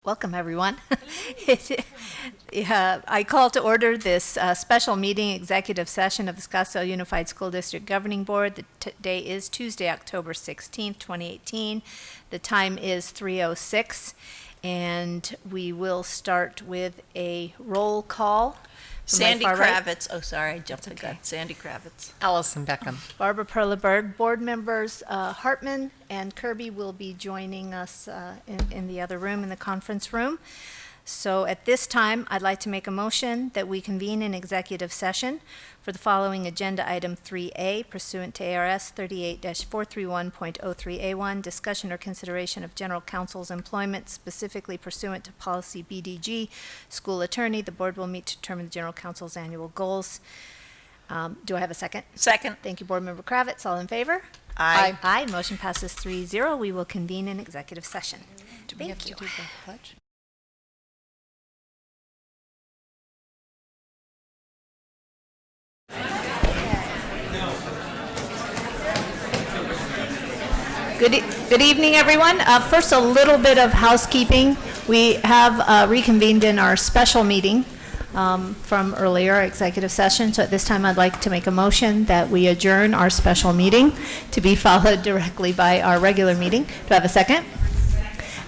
Welcome, everyone. I call to order this special meeting executive session of the Scottsdale Unified School District Governing Board. The day is Tuesday, October 16th, 2018. The time is 3:06, and we will start with a roll call. Sandy Kravitz. Oh, sorry, I jumped the gun. Okay. Sandy Kravitz. Allison Beckham. Barbara Perleberg. Board members Hartman and Kirby will be joining us in the other room, in the conference room. So at this time, I'd like to make a motion that we convene an executive session for the following agenda item 3A, pursuant to ARS 38-431.03A1, discussion or consideration of general counsel's employment, specifically pursuant to policy BDG, school attorney. The board will meet to determine the general counsel's annual goals. Do I have a second? Second. Thank you, Board Member Kravitz. All in favor? Aye. Aye. Motion passes 3-0. We will convene an executive session. Do we have Thank to you. do the pledge? Good evening, everyone. First, a little bit of housekeeping. We have reconvened in our special meeting from earlier, our executive session. So at this time, I'd like to make a motion that we adjourn our special meeting to be followed directly by our regular meeting. Do I have a second?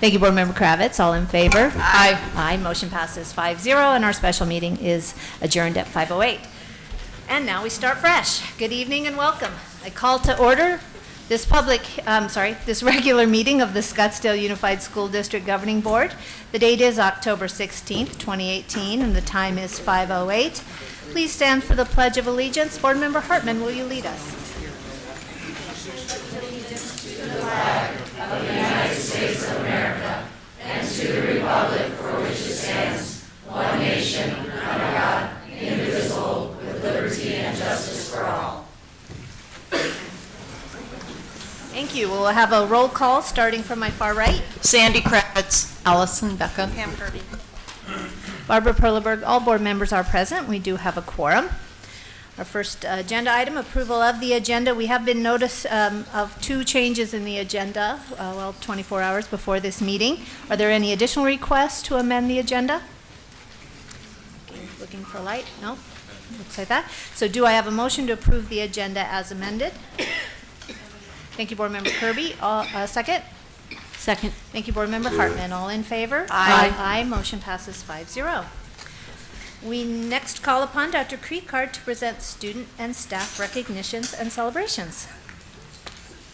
Thank you, Board Member Kravitz. All in favor? Aye. Aye. Motion passes 5-0, and our special meeting is adjourned at 5:08. And now we start fresh. Good evening and welcome. I call to order this this regular meeting of the Scottsdale Unified School District Governing Board. The date is October 16th, 2018, and the time is 5:08. Please stand for the Pledge of Allegiance. Board Member Hartman, will you lead us? Thank you. We'll have a roll call starting from my far right. Sandy Kravitz. Allison Beckham. Pam Kirby. Barbara Perleberg. All board members are present. We do have a quorum. Our first agenda item, approval of the agenda. We have been notice of two changes in the agenda, 24 hours before this meeting. Are there any additional requests to amend the agenda? Looking for light? No? Looks like that. So do I have a motion to approve the agenda as amended? Thank you, Board Member Kirby. Second? Second. Thank you, Board Member Hartman. All in favor? Aye. Aye. Motion passes 5-0. We next call upon Dr. Creekard to present student and staff recognitions and celebrations.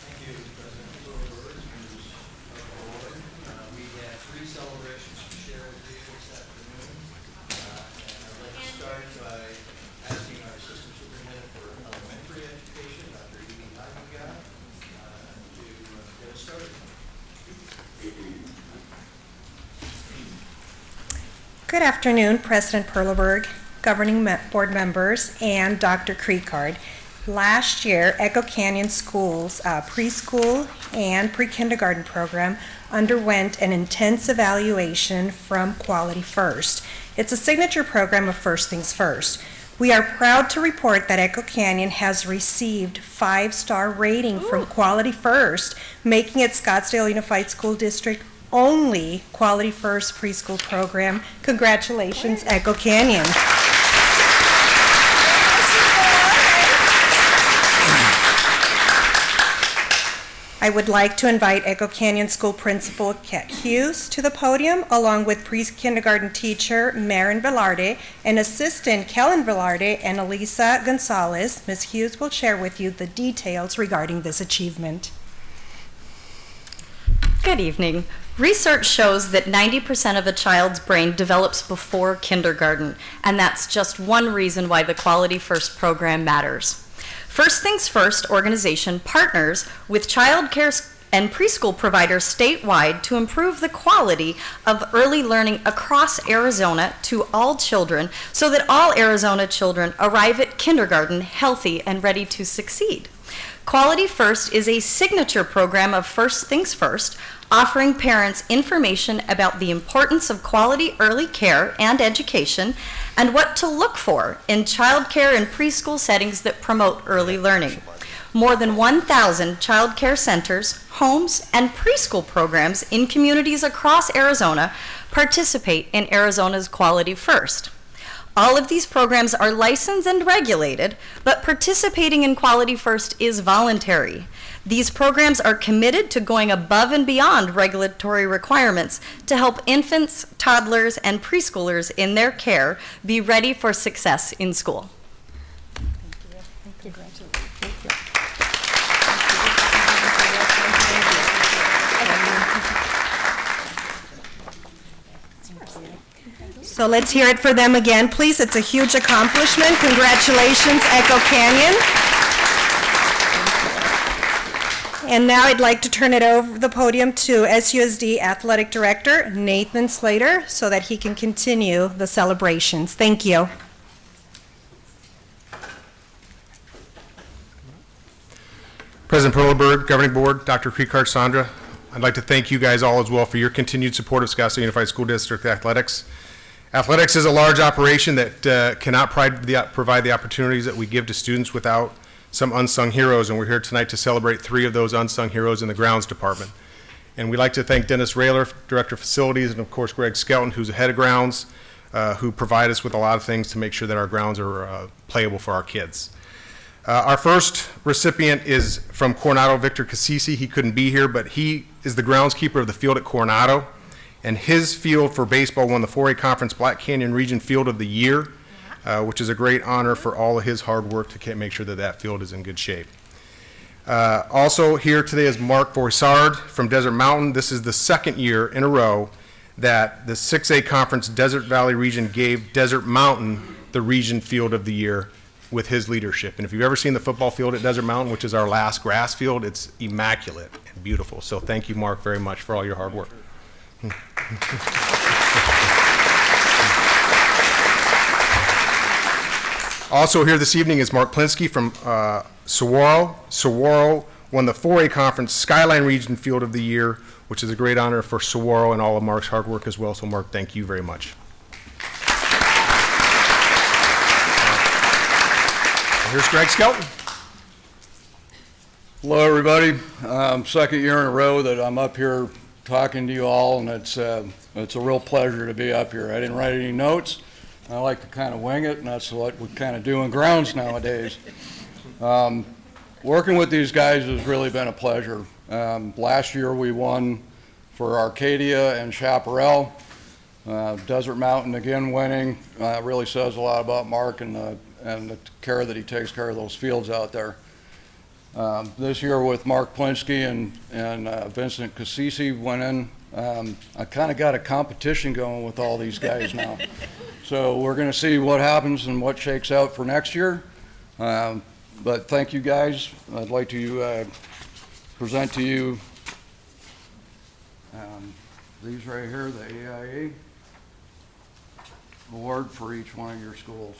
Thank you, President Brewer, members of the board. We have three celebrations to share with you this afternoon. And I'd like to start by asking our Assistant Superintendent for Elementary Education, Dr. Edie Navajo, to get us started. Good afternoon, President Perleberg, governing board members, and Dr. Creekard. Last year, Echo Canyon Schools preschool and pre-kindergarten program underwent an intense evaluation from Quality First. It's a signature program of First Things First. We are proud to report that Echo Canyon has received 5-star rating from Quality First, making it Scottsdale Unified School District only Quality First preschool program. Congratulations, Echo Canyon. I would like to invite Echo Canyon School Principal Kat Hughes to the podium, along with pre-kindergarten teacher Marin Velarde and assistant Kellen Velarde and Elisa Gonzalez. Ms. Hughes will share with you the details regarding this achievement. Good evening. Research shows that 90% of a child's brain develops before kindergarten, and that's just one reason why the Quality First program matters. First Things First organization partners with child care and preschool providers statewide to improve the quality of early learning across Arizona to all children so that all Arizona children arrive at kindergarten healthy and ready to succeed. Quality First is a signature program of First Things First, offering parents information about the importance of quality early care and education and what to look for in child care and preschool settings that promote early learning. More than 1,000 child care centers, homes, and preschool programs in communities across Arizona participate in Arizona's Quality First. All of these programs are licensed and regulated, but participating in Quality First is voluntary. These programs are committed to going above and beyond regulatory requirements to help infants, toddlers, and preschoolers in their care be ready for success in school. So let's hear it for them again, please. It's a huge accomplishment. Congratulations, Echo Canyon. And now I'd like to turn it over the podium to SUSD Athletic Director Nathan Slater so that he can continue the celebrations. Thank you. President Perleberg, Governing Board, Dr. Creekart, Sandra, I'd like to thank you guys all as well for your continued support of Scottsdale Unified School District athletics. Athletics is a large operation that cannot provide the opportunities that we give to students without some unsung heroes, and we're here tonight to celebrate 3 of those unsung heroes in the grounds department. And we'd like to thank Dennis Rayler, Director of Facilities, and of course Greg Skelton, who's the head of grounds, who provide us with a lot of things to make sure that our grounds are playable for our kids. Our first recipient is from Coronado, Victor Cassisi. He couldn't be here, but he is the groundskeeper of the field at Coronado. And his field for baseball won the 4A Conference Black Canyon Region Field of the Year, which is a great honor for all of his hard work to make sure that that field is in good shape. Also here today is Mark Boissard from Desert Mountain. This is the 2nd year in a row that the 6A Conference Desert Valley Region gave Desert Mountain the Region Field of the Year with his leadership. And if you've ever seen the football field at Desert Mountain, which is our last grass field, it's immaculate and beautiful. So thank you, Mark, very much for all your hard work. Also here this evening is Mark Plinsky from Saguaro. Saguaro won the 4A Conference Skyline Region Field of the Year, which is a great honor for Saguaro and all of Mark's hard work as well. So Mark, thank you very much. Here's Greg Skelton. Hello, everybody. 2nd year in a row that I'm up here talking to you all, and it's a real pleasure to be up here. I didn't write any notes. I like to kind of wing it, and that's what we kind of do in grounds nowadays. Working with these guys has really been a pleasure. Last year we won for Arcadia and Chaparral. Desert Mountain again winning really says a lot about Mark and the care that he takes care of those fields out there. This year with Mark Plinsky and Vincent Cassisi winning, I kind of got a competition going with all these guys now. So we're going to see what happens and what shakes out for next year. But thank you guys. I'd like to present to you these right here, the AIA award for each one of your schools.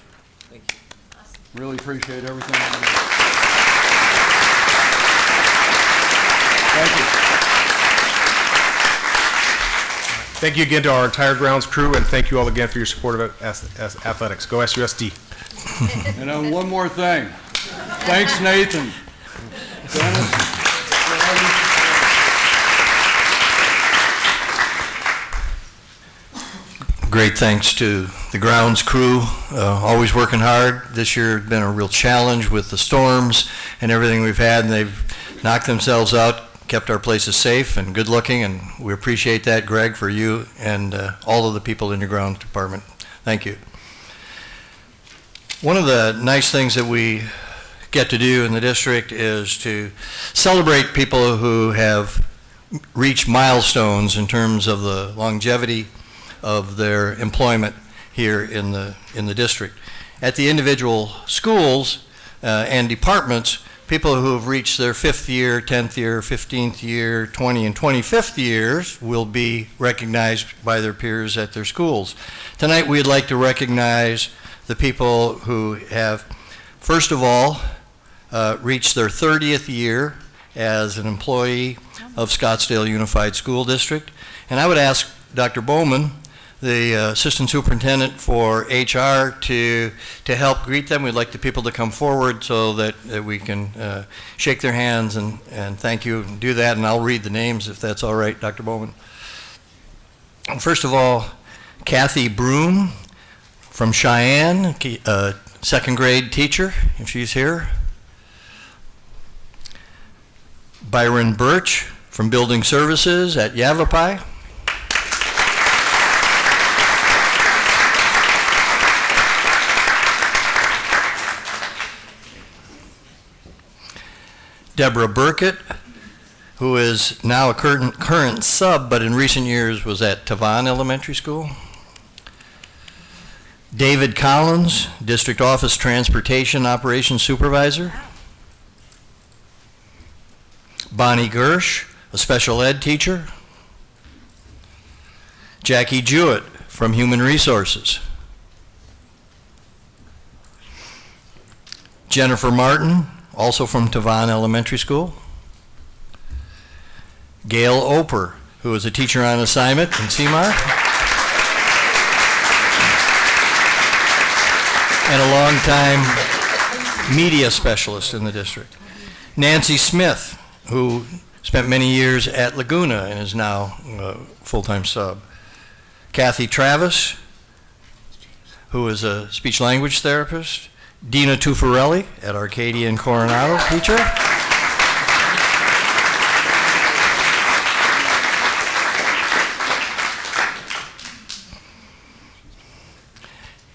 Thank you. Really appreciate everything. Thank you. Thank you again to our entire grounds crew, and thank you all again for your support of athletics. Go SUSD. And then one more thing. Thanks, Nathan. Dennis. Great thanks to the grounds crew, always working hard. This year has been a real challenge with the storms and everything we've had, and they've knocked themselves out, kept our places safe and good looking, and we appreciate that, Greg, for you and all of the people in your grounds department. Thank you. One of the nice things that we get to do in the district is to celebrate people who have reached milestones in terms of the longevity of their employment here in the district. At the individual schools and departments, people who have reached their 5th year, 10th year, 15th year, 20 and 25th years will be recognized by their peers at their schools. Tonight we'd like to recognize the people who have, first of all, reached their 30th year as an employee of Scottsdale Unified School District. And I would ask Dr. Bowman, the Assistant Superintendent for HR, to help greet them. We'd like the people to come forward so that we can shake their hands and thank you and do that. And I'll read the names if that's all right, Dr. Bowman. First of all, Kathy Broom from Cheyenne, second grade teacher, if she's here. Byron Birch from Building Services at Yavapai. Deborah Burkett, who is now a current sub, but in recent years was at Tavan Elementary School. David Collins, District Office Transportation Operations Supervisor. Bonnie Gersh, a special ed teacher. Jackie Jewett from Human Resources. Jennifer Martin, also from Tavan Elementary School. Gail Oper, who is a teacher on assignment in CMAR. And a longtime media specialist in the district. Nancy Smith, who spent many years at Laguna and is now a full-time sub. Kathy Travis, who is a speech-language therapist. Dina Tuffarelli at Arcadia and Coronado, teacher.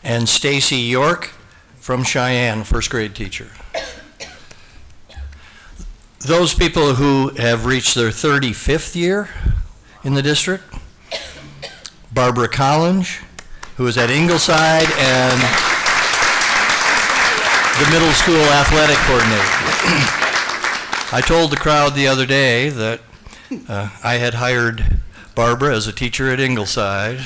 And Stacy York from Cheyenne, first grade teacher. Those people who have reached their 35th year in the district, Barbara Collins, who is at Ingleside and the middle school athletic coordinator. I told the crowd the other day that I had hired Barbara as a teacher at Ingleside.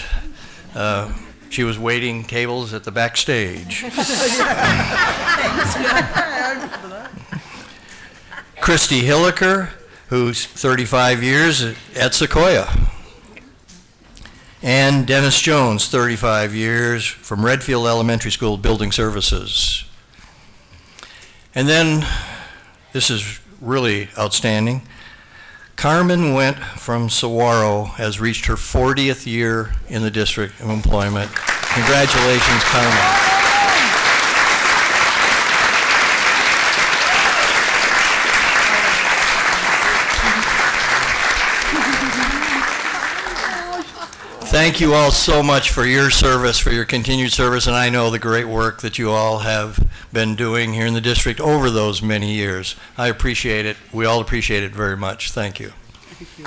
She was waiting tables at the backstage. Christy Hilliker, who's 35 years at Sequoia. And Dennis Jones, 35 years from Redfield Elementary School, Building Services. And then, this is really outstanding, Carmen Went from Saguaro has reached her 40th year in the district of employment. Congratulations, Carmen. Thank you all so much for your service, for your continued service, and I know the great work that you all have been doing here in the district over those many years. I appreciate it. We all appreciate it very much. Thank you. Thank you.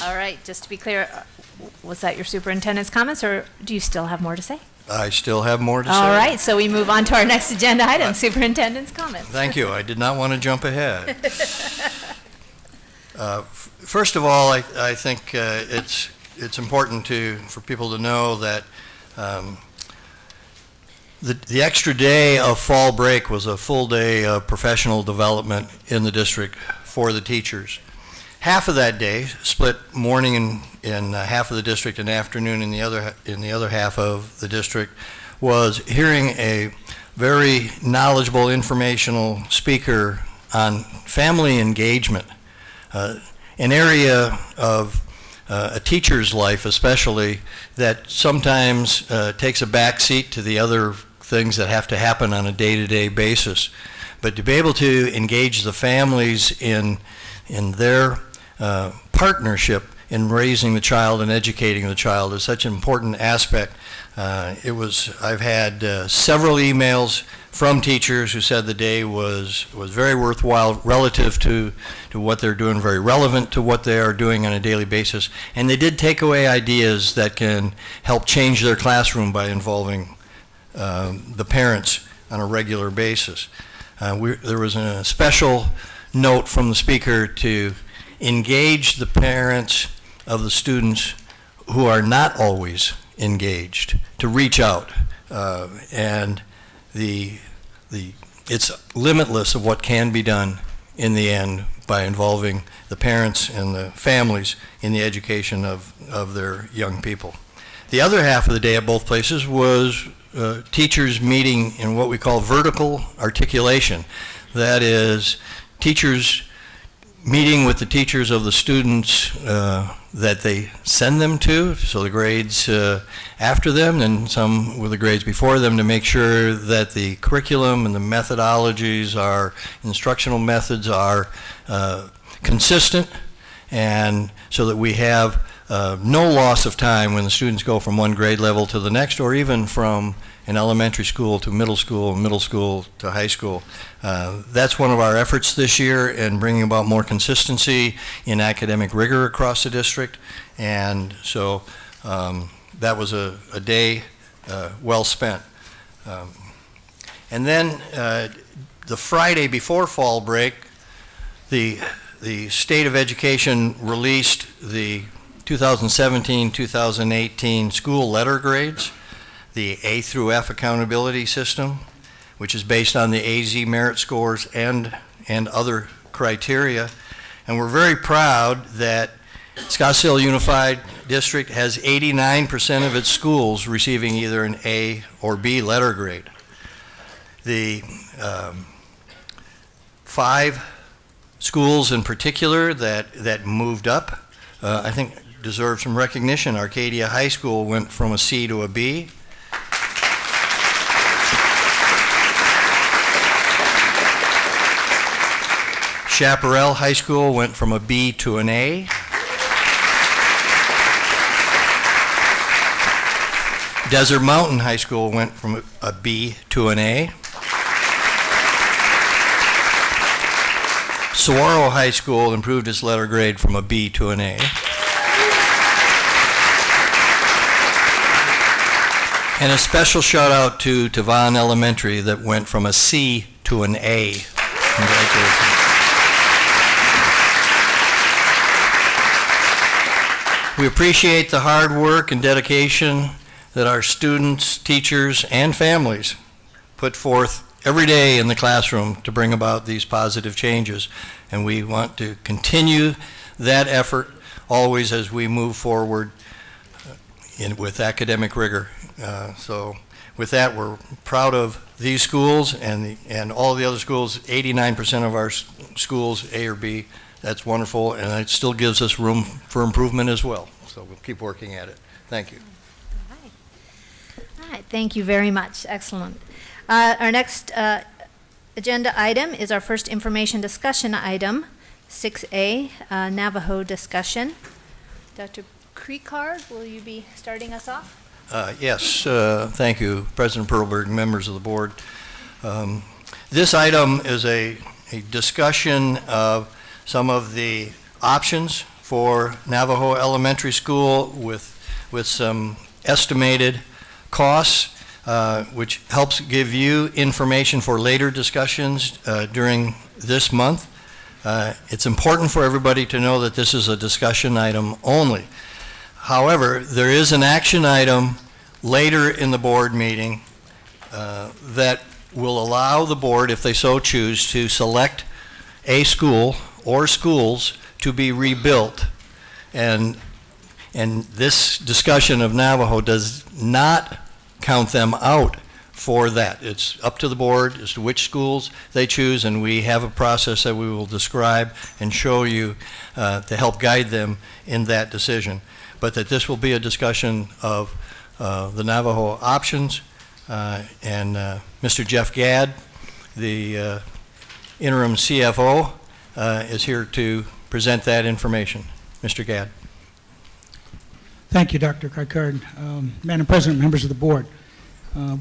All right, just to be clear, was that your superintendent's comments, or do you still have more to say? I still have more to say. All right, so we move on to our next agenda item, superintendent's comments. Thank you. I did not want to jump ahead. First of all, I think it's important for people to know that the extra day of fall break was a full day of professional development in the district for the teachers. Half of that day, split morning in half of the district and afternoon in the other half of the district, was hearing a very knowledgeable, informational speaker on family engagement, an area of a teacher's life especially that sometimes takes a back seat to the other things that have to happen on a day-to-day basis. But to be able to engage the families in their partnership in raising the child and educating the child is such an important aspect. I've had several emails from teachers who said the day was very worthwhile relative to what they're doing, very relevant to what they are doing on a daily basis, and they did take away ideas that can help change their classroom by involving the parents on a regular basis. There was a special note from the speaker to engage the parents of the students who are not always engaged, to reach out, and it's limitless of what can be done in the end by involving the parents and the families in the education of their young people. The other half of the day at both places was teachers meeting in what we call vertical articulation. That is, teachers meeting with the teachers of the students that they send them to, so the grades after them and some with the grades before them, to make sure that the curriculum and the methodologies, instructional methods are consistent, and so that we have no loss of time when the students go from one grade level to the next, or even from an elementary school to middle school to high school. That's one of our efforts this year in bringing about more consistency in academic rigor across the district. And so that was a day well spent. And then the Friday before fall break, the State of Education released the 2017-2018 school letter grades, the A through F accountability system, which is based on the AZ merit scores and other criteria. And we're very proud that Scottsdale Unified District has 89% of its schools receiving either an A or B letter grade. The 5 schools in particular that moved up, I think deserve some recognition. Arcadia High School went from a C to a B. Chaparral High School went from a B to an A. Desert Mountain High School went from a B to an A. Saguaro High School improved its letter grade from a B to an A. And a special shout out to Tavon Elementary that went from a C to an A. Congratulations. We appreciate the hard work and dedication that our students, teachers, and families put forth every day in the classroom to bring about these positive changes. And we want to continue that effort always as we move forward with academic rigor. So with that, we're proud of these schools and all the other schools. 89% of our schools, A or B. That's wonderful, and it still gives us room for improvement as well. So we'll keep working at it. Thank you. All right, thank you very much. Excellent. Our next agenda item is our first information discussion item, 6A, Navajo Discussion. Dr. Creekard, will you be starting us off? Yes, thank you, President Perlberg, members of the board. This item is a discussion of some of the options for Navajo Elementary School with some estimated costs, which helps give you information for later discussions during this month. It's important for everybody to know that this is a discussion item only. However, there is an action item later in the board meeting that will allow the board, if they so choose, to select a school or schools to be rebuilt. And this discussion of Navajo does not count them out for that. It's up to the board as to which schools they choose, and we have a process that we will describe and show you to help guide them in that decision. But that this will be a discussion of the Navajo options, and Mr. Jeff Gadd, the interim CFO, is here to present that information. Mr. Gadd. Thank you, Dr. Creekard. Madam President, members of the board,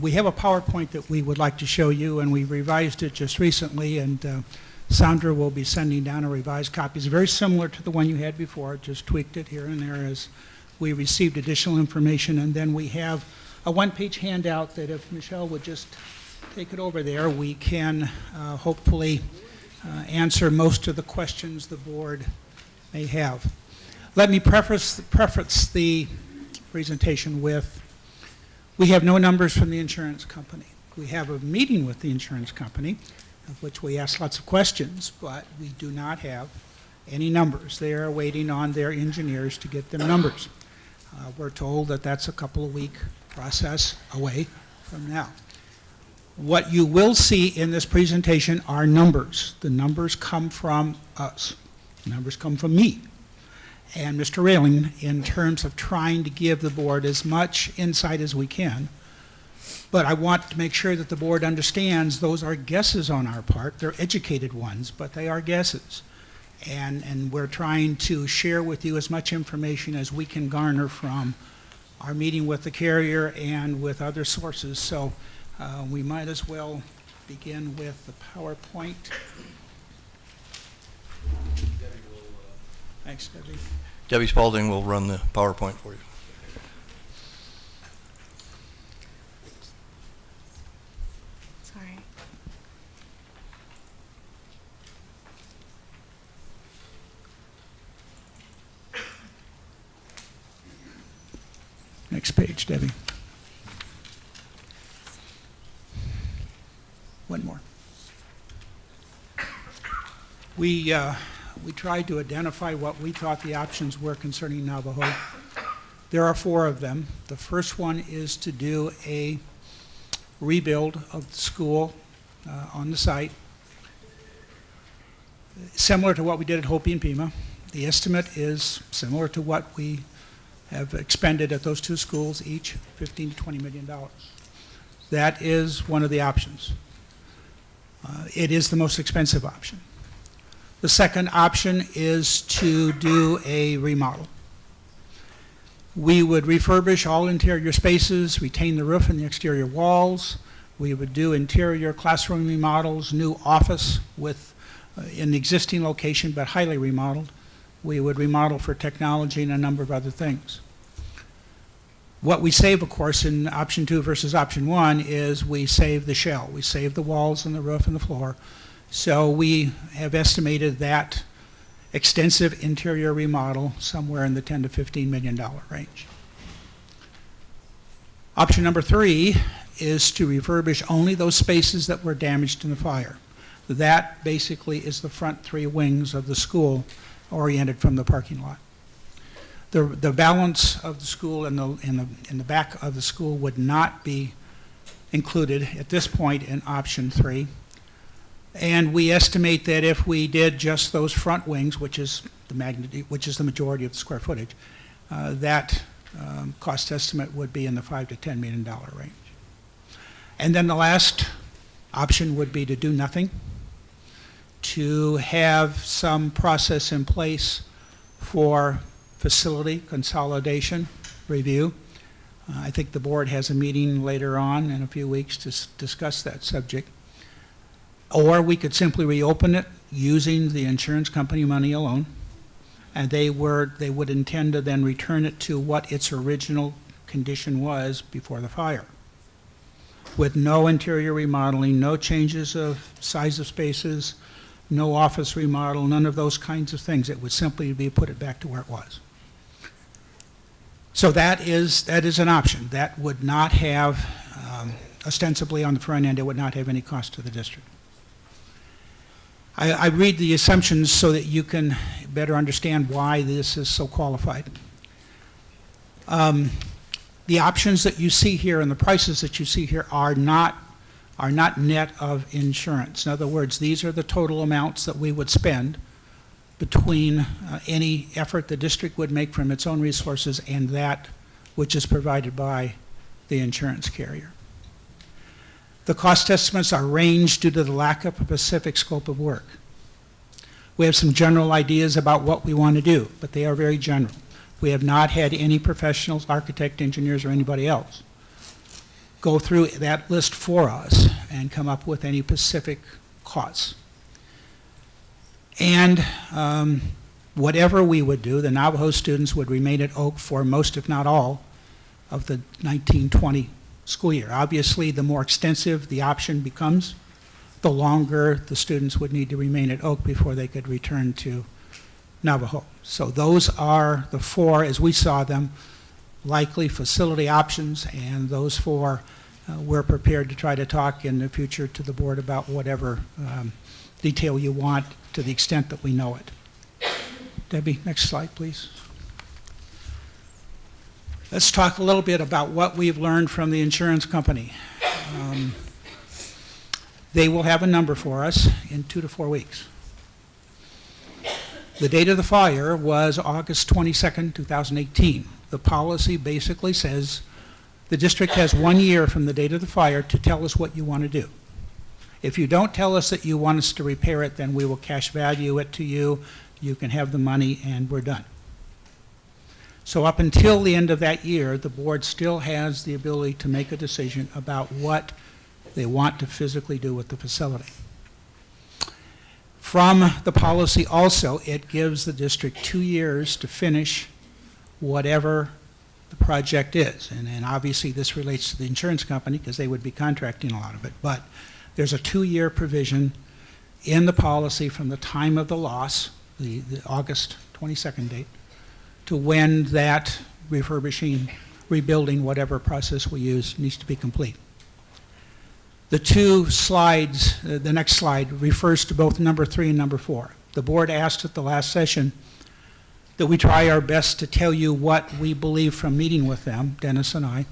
we have a PowerPoint that we would like to show you, and we revised it just recently, and Sandra will be sending down a revised copy. It's very similar to the one you had before, just tweaked it here and there as we received additional information. And then we have a one-page handout that if Michelle would just take it over there, we can hopefully answer most of the questions the board may have. Let me preface the presentation with, we have no numbers from the insurance company. We have a meeting with the insurance company, of which we ask lots of questions, but we do not have any numbers. They are waiting on their engineers to get them numbers. We're told that that's a couple of week process away. from now. What you will see in this presentation are numbers. The numbers come from us. The numbers come from me and Mr. Railing in terms of trying to give the board as much insight as we can. But I want to make sure that the board understands those are guesses on our part. They're educated ones, but they are guesses. And we're trying to share with you as much information as we can garner from our meeting with the carrier and with other sources. So we might as well begin with the PowerPoint. Thanks, Debbie. Debbie Spalding will run the PowerPoint for you. Sorry. Next page, Debbie. One more. We tried to identify what we thought the options were concerning Navajo. There are 4 of them. The first one is to do a rebuild of the school on the site, similar to what we did at Hopi and Pima. The estimate is similar to what we have expended at those 2 schools, each $15 to $20 million. That is one of the options. It is the most expensive option. The second option is to do a remodel. We would refurbish all interior spaces, retain the roof and the exterior walls. We would do interior classroom remodels, new office with in the existing location but highly remodeled. We would remodel for technology and a number of other things. What we save, of course, in option 2 versus option 1 is we save the shell. We save the walls and the roof and the floor. So we have estimated that extensive interior remodel somewhere in the $10 to $15 million range. Option number 3 is to refurbish only those spaces that were damaged in the fire. That basically is the front 3 wings of the school oriented from the parking lot. The balance of the school in the back of the school would not be included at this point in option 3. And we estimate that if we did just those front wings, which is the majority of the square footage, that cost estimate would be in the $5 to $10 million range. And then the last option would be to do nothing, to have some process in place for facility consolidation review. I think the board has a meeting later on in a few weeks to discuss that subject. Or we could simply reopen it using the insurance company money alone, and they would intend to then return it to what its original condition was before the fire, with no interior remodeling, no changes of size of spaces, no office remodel, none of those kinds of things. It would simply be put it back to where it was. So that is an option. That would not have, ostensibly on the front end, it would not have any cost to the district. I read the assumptions so that you can better understand why this is so qualified. The options that you see here and the prices that you see here are not net of insurance. In other words, these are the total amounts that we would spend between any effort the district would make from its own resources and that which is provided by the insurance carrier. The cost estimates are ranged due to the lack of a specific scope of work. We have some general ideas about what we want to do, but they are very general. We have not had any professionals, architect, engineers, or anybody else go through that list for us and come up with any specific costs. And whatever we would do, the Navajo students would remain at Oak for most, if not all, of the 1920 school year. Obviously, the more extensive the option becomes, the longer the students would need to remain at Oak before they could return to Navajo. So those are the 4, as we saw them, likely facility options, and those 4 we're prepared to try to talk in the future to the board about whatever detail you want to the extent that we know it. Debbie, next slide, please. Let's talk a little bit about what we've learned from the insurance company. They will have a number for us in 2 to 4 weeks. The date of the fire was August 22nd, 2018. The policy basically says the district has 1 year from the date of the fire to tell us what you want to do. If you don't tell us that you want us to repair it, then we will cash value it to you. You can have the money, and we're done. So up until the end of that year, the board still has the ability to make a decision about what they want to physically do with the facility. From the policy also, it gives the district 2 years to finish whatever the project is. And obviously this relates to the insurance company because they would be contracting a lot of it. But there's a 2-year provision in the policy from the time of the loss, the August 22nd date, to when that refurbishing, rebuilding, whatever process we use needs to be complete. The 2 slides, the next slide refers to both number 3 and number 4. The board asked at the last session that we try our best to tell you what we believe from meeting with them, Dennis and I,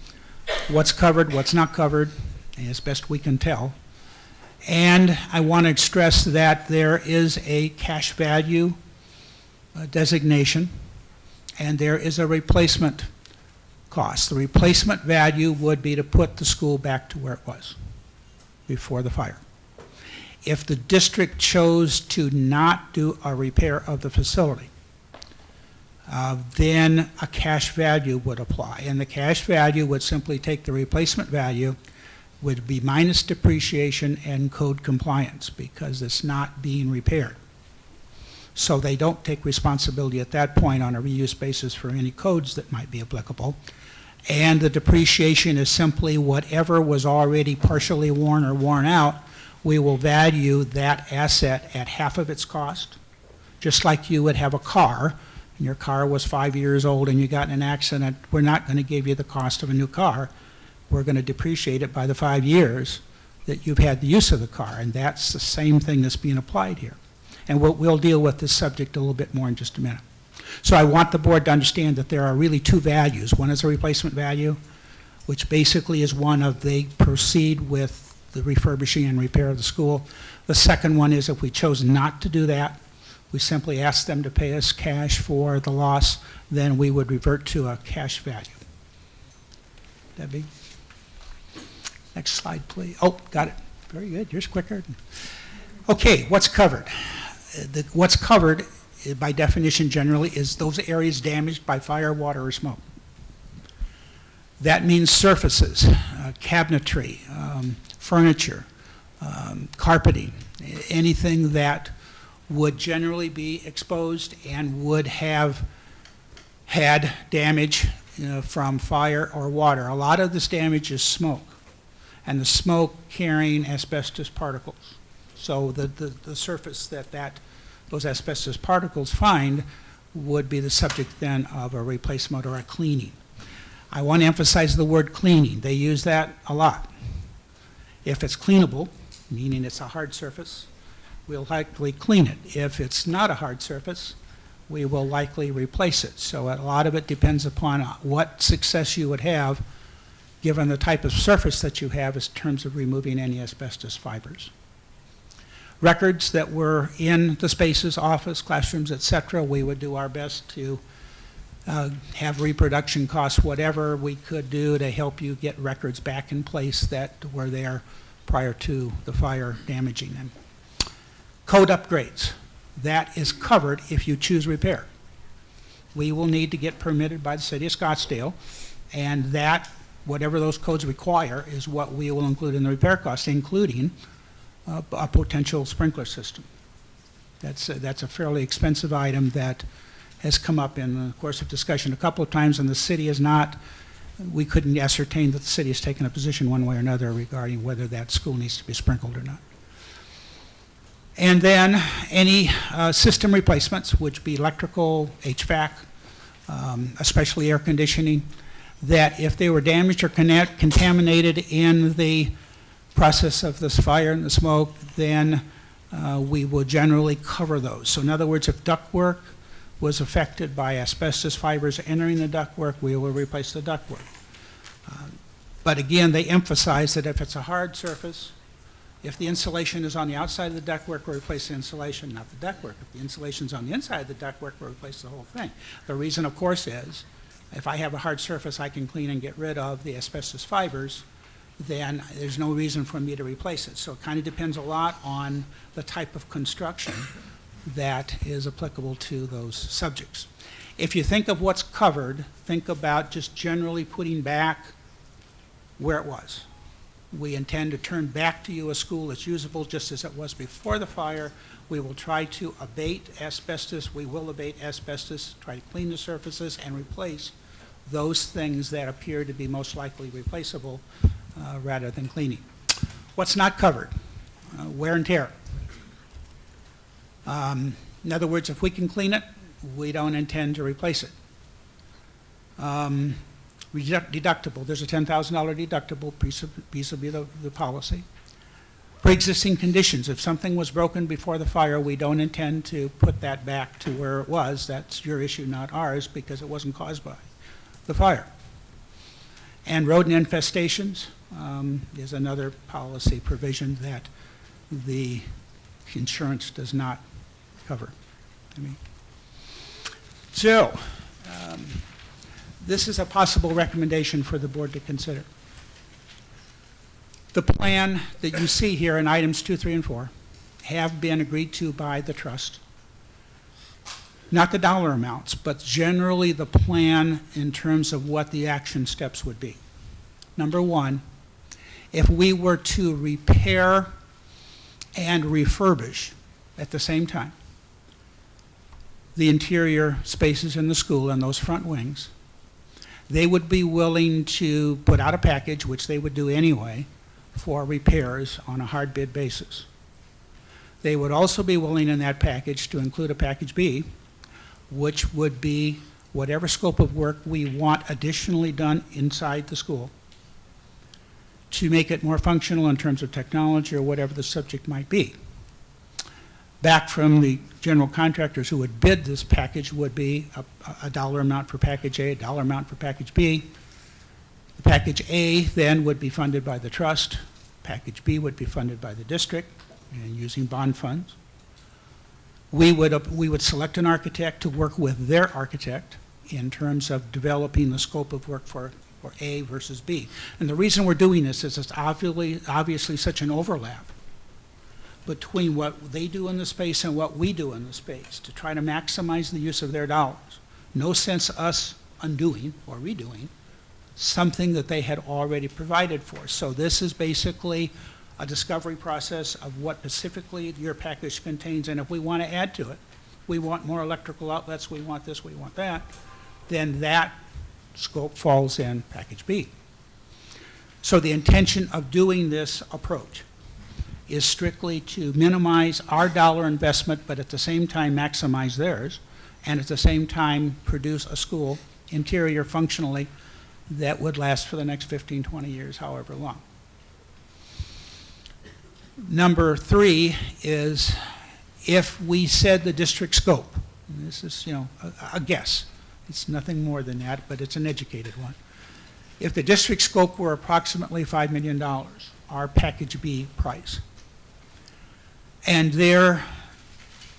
what's covered, what's not covered, as best we can tell. And I want to stress that there is a cash value designation, and there is a replacement cost. The replacement value would be to put the school back to where it was before the fire. If the district chose to not do a repair of the facility, then a cash value would apply. And the cash value would simply take the replacement value, would be minus depreciation and code compliance because it's not being repaired. So they don't take responsibility at that point on a reuse basis for any codes that might be applicable. And the depreciation is simply whatever was already partially worn or worn out, we will value that asset at half of its cost. Just like you would have a car, and your car was 5 years old and you got in an accident, we're not going to give you the cost of a new car. We're going to depreciate it by the 5 years that you've had the use of the car, and that's the same thing that's being applied here. And we'll deal with this subject a little bit more in just a minute. So I want the board to understand that there are really 2 values. One is a replacement value, which basically is one of they proceed with the refurbishing and repair of the school. The second one is if we chose not to do that, we simply ask them to pay us cash for the loss, then we would revert to a cash value. Debbie? Next slide, please. Oh, got it. Very good. Yours quicker. Okay, what's covered? What's covered, by definition generally, is those areas damaged by fire, water, or smoke. That means surfaces, cabinetry, furniture, carpeting, anything that would generally be exposed and would have had damage from fire or water. A lot of this damage is smoke, and the smoke carrying asbestos particles. So the surface that those asbestos particles find would be the subject then of a replacement or a cleaning. I want to emphasize the word cleaning. They use that a lot. If it's cleanable, meaning it's a hard surface, we'll likely clean it. If it's not a hard surface, we will likely replace it. So a lot of it depends upon what success you would have given the type of surface that you have in terms of removing any asbestos fibers. Records that were in the spaces, office, classrooms, etc., we would do our best to have reproduction costs, whatever we could do to help you get records back in place that were there prior to the fire damaging them. Code upgrades. That is covered if you choose repair. We will need to get permitted by the city of Scottsdale, and that, whatever those codes require, is what we will include in the repair costs, including a potential sprinkler system. That's a fairly expensive item that has come up in the course of discussion a couple of times, and the city is not, we couldn't ascertain that the city has taken a position one way or another regarding whether that school needs to be sprinkled or not. And then any system replacements, which be electrical, HVAC, especially air conditioning, that if they were damaged or contaminated in the process of this fire and the smoke, then we will generally cover those. So in other words, if ductwork was affected by asbestos fibers entering the ductwork, we will replace the ductwork. But again, they emphasize that if it's a hard surface, if the insulation is on the outside of the ductwork, we'll replace the insulation, not the ductwork. If the insulation's on the inside of the ductwork, we'll replace the whole thing. The reason, of course, is if I have a hard surface I can clean and get rid of the asbestos fibers, then there's no reason for me to replace it. So it kind of depends a lot on the type of construction that is applicable to those subjects. If you think of what's covered, think about just generally putting back where it was. We intend to turn back to you a school that's usable just as it was before the fire. We will try to abate asbestos. We will abate asbestos, try to clean the surfaces and replace those things that appear to be most likely replaceable rather than cleaning. What's not covered? Wear and tear. In other words, if we can clean it, we don't intend to replace it. Deductible, there's a $10,000 deductible vis-a-vis the policy. Pre-existing conditions, if something was broken before the fire, we don't intend to put that back to where it was. That's your issue, not ours, because it wasn't caused by the fire. And rodent infestations is another policy provision that the insurance does not cover. So, this is a possible recommendation for the board to consider. The plan that you see here in items 2, 3, and 4 have been agreed to by the trust. Not the dollar amounts, but generally the plan in terms of what the action steps would be. Number one, if we were to repair and refurbish at the same time the interior spaces in the school and those front wings, they would be willing to put out a package, which they would do anyway, for repairs on a hard bid basis. They would also be willing in that package to include a package B, which would be whatever scope of work we want additionally done inside the school to make it more functional in terms of technology or whatever the subject might be. Back from the general contractors who would bid this package would be a dollar amount for package A, a dollar amount for package B. The package A then would be funded by the trust. Package B would be funded by the district and using bond funds. We would select an architect to work with their architect in terms of developing the scope of work for A versus B. And the reason we're doing this is it's obviously such an overlap between what they do in the space and what we do in the space to try to maximize the use of their dollars. No sense us undoing or redoing something that they had already provided for. So this is basically a discovery process of what specifically your package contains, and if we want to add to it, we want more electrical outlets, we want this, we want that, then that scope falls in package B. So the intention of doing this approach is strictly to minimize our dollar investment, but at the same time maximize theirs, and at the same time produce a school interior functionally that would last for the next 15, 20 years, however long. Number 3 is if we said the district scope, and this is, a guess. It's nothing more than that, but it's an educated one. If the district scope were approximately $5 million, our package B price, and their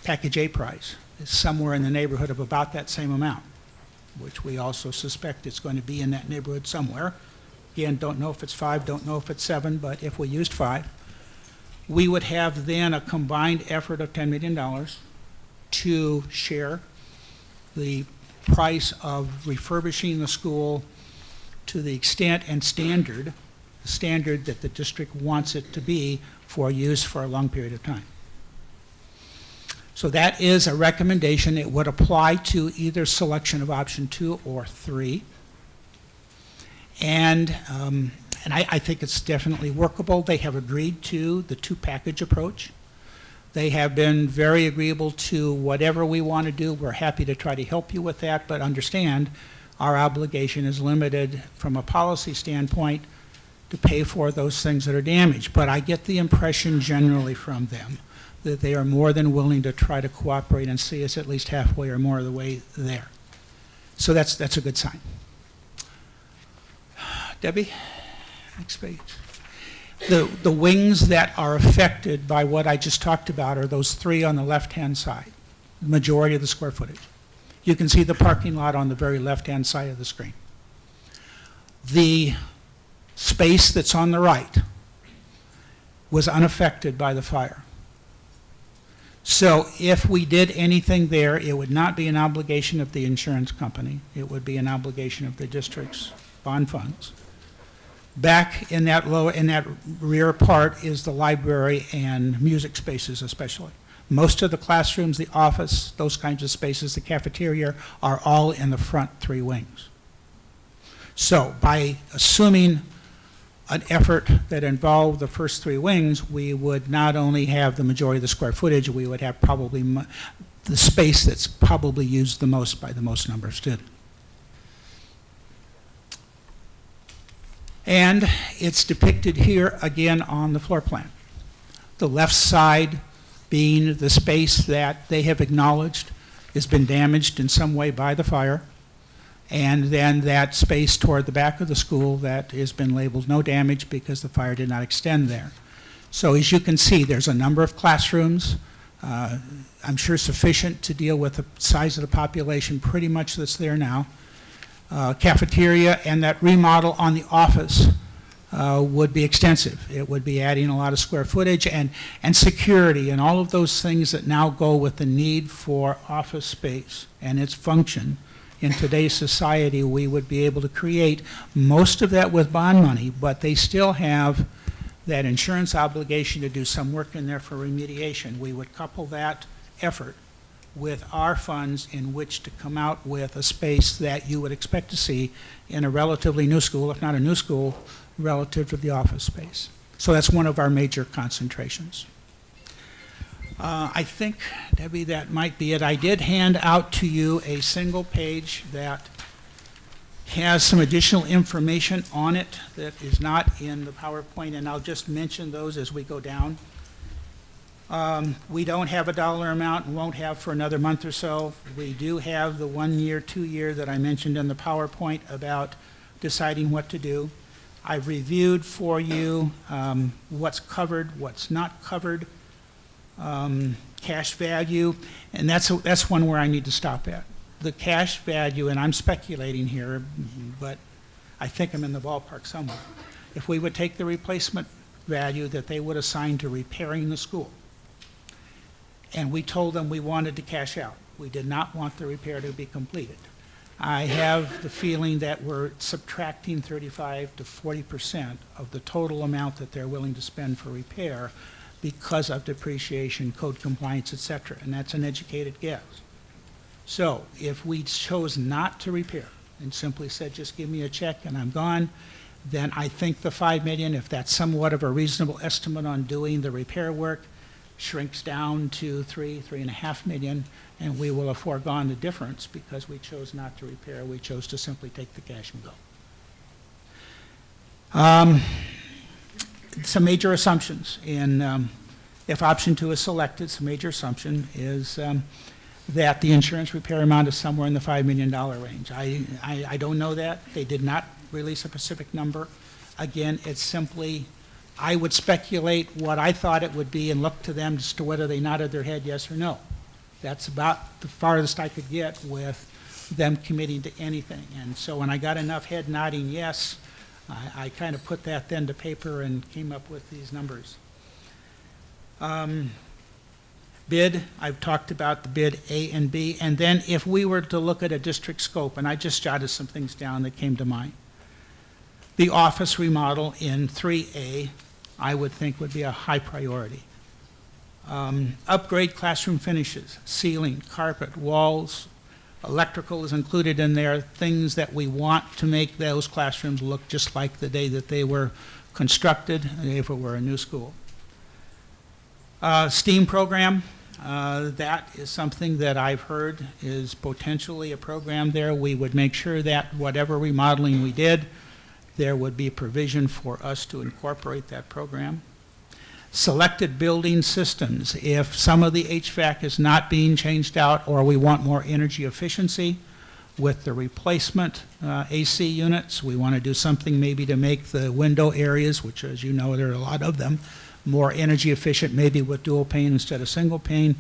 package A price is somewhere in the neighborhood of about that same amount, which we also suspect it's going to be in that neighborhood somewhere. Again, don't know if it's 5, don't know if it's 7, but if we used 5, we would have then a combined effort of $10 million to share the price of refurbishing the school to the extent and standard that the district wants it to be for use for a long period of time. So that is a recommendation. It would apply to either selection of option 2 or 3. And I think it's definitely workable. They have agreed to the 2-package approach. They have been very agreeable to whatever we want to do. We're happy to try to help you with that, but understand our obligation is limited from a policy standpoint to pay for those things that are damaged. But I get the impression generally from them that they are more than willing to try to cooperate and see us at least halfway or more of the way there. So that's a good sign. Debbie? Next page. The wings that are affected by what I just talked about are those three on the left-hand side, the majority of the square footage. You can see the parking lot on the very left-hand side of the screen. The space that's on the right was unaffected by the fire. So if we did anything there, it would not be an obligation of the insurance company. It would be an obligation of the district's bond funds. Back in that rear part is the library and music spaces especially. Most of the classrooms, the office, those kinds of spaces, the cafeteria, are all in the front three wings. So by assuming an effort that involved the first three wings, we would not only have the majority of the square footage, we would have probably the space that's probably used the most by the most number of students. And it's depicted here again on the floor plan. The left side being the space that they have acknowledged has been damaged in some way by the fire, and then that space toward the back of the school that has been labeled no damage because the fire did not extend there. So as you can see, there's a number of classrooms, I'm sure sufficient to deal with the size of the population pretty much that's there now. Cafeteria and that remodel on the office would be extensive. It would be adding a lot of square footage and security and all of those things that now go with the need for office space and its function. In today's society, we would be able to create most of that with bond money, but they still have that insurance obligation to do some work in there for remediation. We would couple that effort with our funds in which to come out with a space that you would expect to see in a relatively new school, if not a new school, relative to the office space. So that's one of our major concentrations. I think, Debbie, that might be it. I did hand out to you a single page that has some additional information on it that is not in the PowerPoint, and I'll just mention those as we go down. We don't have a dollar amount and won't have for another month or so. We do have the 1 year, 2 year that I mentioned in the PowerPoint about deciding what to do. I've reviewed for you what's covered, what's not covered, cash value, and that's one where I need to stop at. The cash value, and I'm speculating here, but I think I'm in the ballpark somewhere. If we would take the replacement value that they would assign to repairing the school, and we told them we wanted to cash out, we did not want the repair to be completed. I have the feeling that we're subtracting 35 to 40% of the total amount that they're willing to spend for repair because of depreciation, code compliance, et cetera, and that's an educated guess. So if we chose not to repair and simply said, just give me a check and I'm gone, then I think the 5 million, if that's somewhat of a reasonable estimate on doing the repair work, shrinks down to 3.5 million, and we will have foregone the difference because we chose not to repair. We chose to simply take the cash and go. Some major assumptions in, if option 2 is selected, some major assumption is that the insurance repair amount is somewhere in the $5 million range. I don't know that. They did not release a specific number. Again, it's simply, I would speculate what I thought it would be and look to them as to whether they nodded their head yes or no. That's about the farthest I could get with them committing to anything. And so when I got enough head nodding yes, I kind of put that then to paper and came up with these numbers. Bid, I've talked about the bid A and B, and then if we were to look at a district scope, and I just jotted some things down that came to mind. The office remodel in 3A, I would think would be a high priority. Upgrade classroom finishes, ceiling, carpet, walls, electrical is included in there, things that we want to make those classrooms look just like the day that they were constructed if it were a new school. STEAM program, that is something that I've heard is potentially a program there. We would make sure that whatever remodeling we did, there would be provision for us to incorporate that program. Selected building systems, if some of the HVAC is not being changed out or we want more energy efficiency, with the replacement AC units. We want to do something maybe to make the window areas, which, as you know, there are a lot of them, more energy efficient, maybe with dual pane instead of single pane.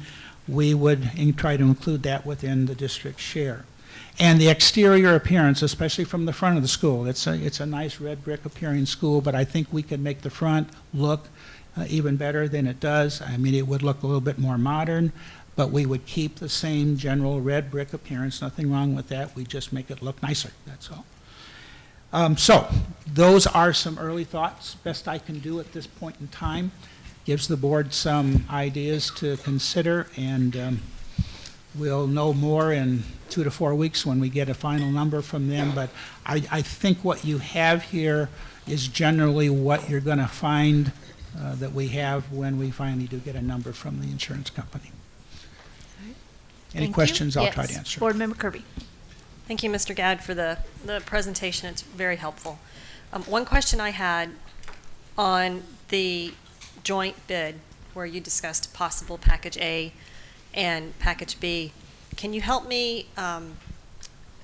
We would try to include that within the district share. And the exterior appearance, especially from the front of the school, it's a nice red brick appearing school, but I think we could make the front look even better than it does. I mean, it would look a little bit more modern, but we would keep the same general red brick appearance. Nothing wrong with that. We just make it look nicer, that's all. So those are some early thoughts, best I can do at this point in time. Gives the board some ideas to consider, and we'll know more in 2 to 4 weeks when we get a final number from them. But I think what you have here is generally what you're going to find that we have when we finally do get a number from the insurance company. Any Thank you. questions? I'll try to Yes. answer. Board Member Kirby. Thank you, Mr. Gadd, for the presentation. It's very helpful. One question I had on the joint bid where you discussed possible Package A and Package B. Can you help me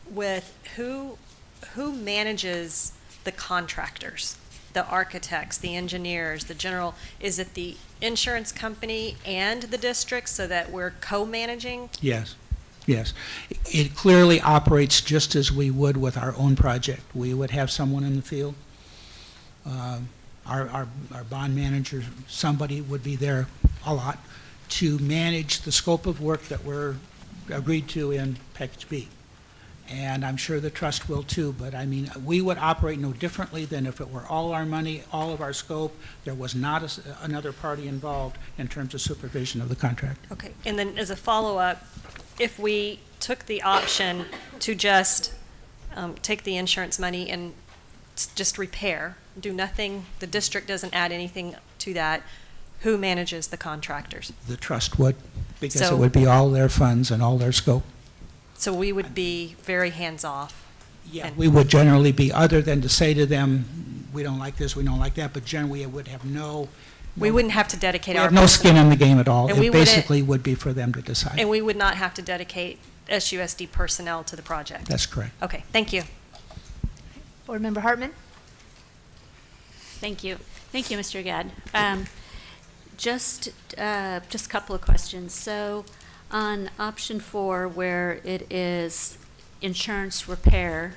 with who manages the contractors, the architects, the engineers, the general? Is it the insurance company and the district so that we're co-managing? Yes, yes. It clearly operates just as we would with our own project. We would have someone in the field. Our bond manager, somebody would be there a lot to manage the scope of work that we're agreed to in Package B. And I'm sure the trust will too, but I mean, we would operate no differently than if it were all our money, all of our scope. There was not another party involved in terms of supervision of the contract. Okay, and then as a follow-up, if we took the option to just take the insurance money and just repair, do nothing, the district doesn't add anything to that, who manages the contractors? The trust would, because So- it would be all their funds and all their scope. So we would be very hands-off. Yeah, And- we would generally be, other than to say to them, we don't like this, we don't like that, but generally it would have no. We wouldn't have to dedicate We our. have no skin in the game at all. And we It wouldn't- basically would be for them to decide. And we would not have to dedicate SUSD personnel to the project. That's correct. Okay, thank you. Board Member Hartman. Thank you. Thank you, Mr. Gadd. Just a couple of questions. So on option 4, where it is insurance repair,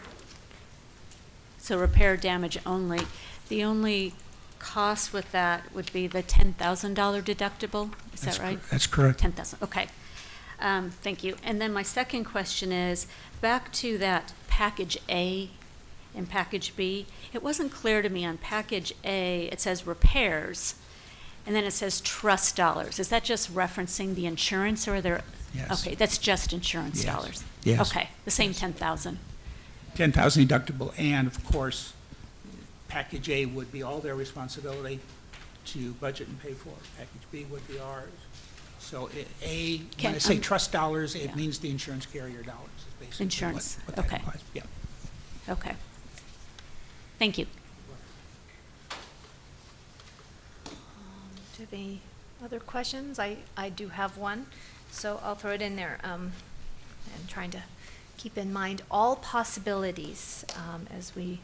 so repair damage only, the only cost with that would be the $10,000 deductible? Is that right? That's correct. 10,000, okay. Thank you. And then my second question is, back to that Package A and Package B, it wasn't clear to me on Package A, it says repairs, and then it says trust dollars. Is that just referencing the insurance, or are there? Yes. Okay, that's just insurance Yes. dollars? Yes. Okay, the same 10,000. 10,000 deductible, and of course, Package A would be all their responsibility to budget and pay for. Package B would be ours. So when I say trust dollars, it yeah. means the insurance carrier dollars. Is basically Insurance, what that okay. implies. Yeah. Okay. Thank you. Do you have any other questions? I do have one, so I'll throw it in there. And trying to keep in mind all possibilities as we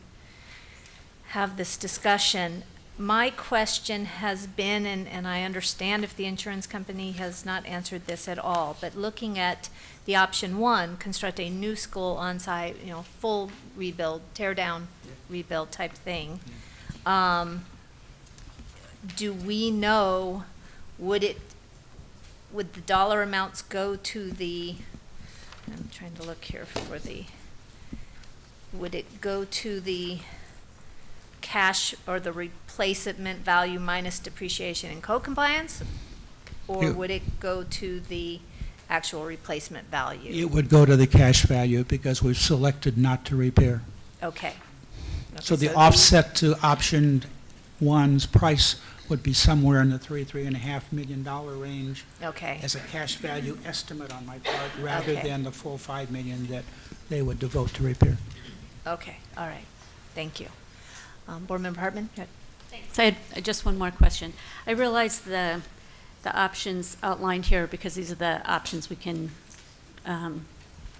have this discussion. My question has been, and I understand if the insurance company has not answered this at all, but looking at the option 1, construct a new school on-site, full rebuild, tear down, rebuild type thing. Do we know, would the dollar amounts go to the, I'm trying to look here for would it go to the cash or the replacement value minus depreciation and co-compliance? Or would it go to the actual replacement value? It would go to the cash value because we've selected not to repair. Okay. So Okay, the offset to option 1's price would be somewhere in the $3.5 million range Okay, as a cash value estimate on my part, rather Okay. than the full $5 million that they would devote to repair. okay, all right, thank you. Board Member Hartman? So I had just one more question. I realize the options outlined here, because these are the options we can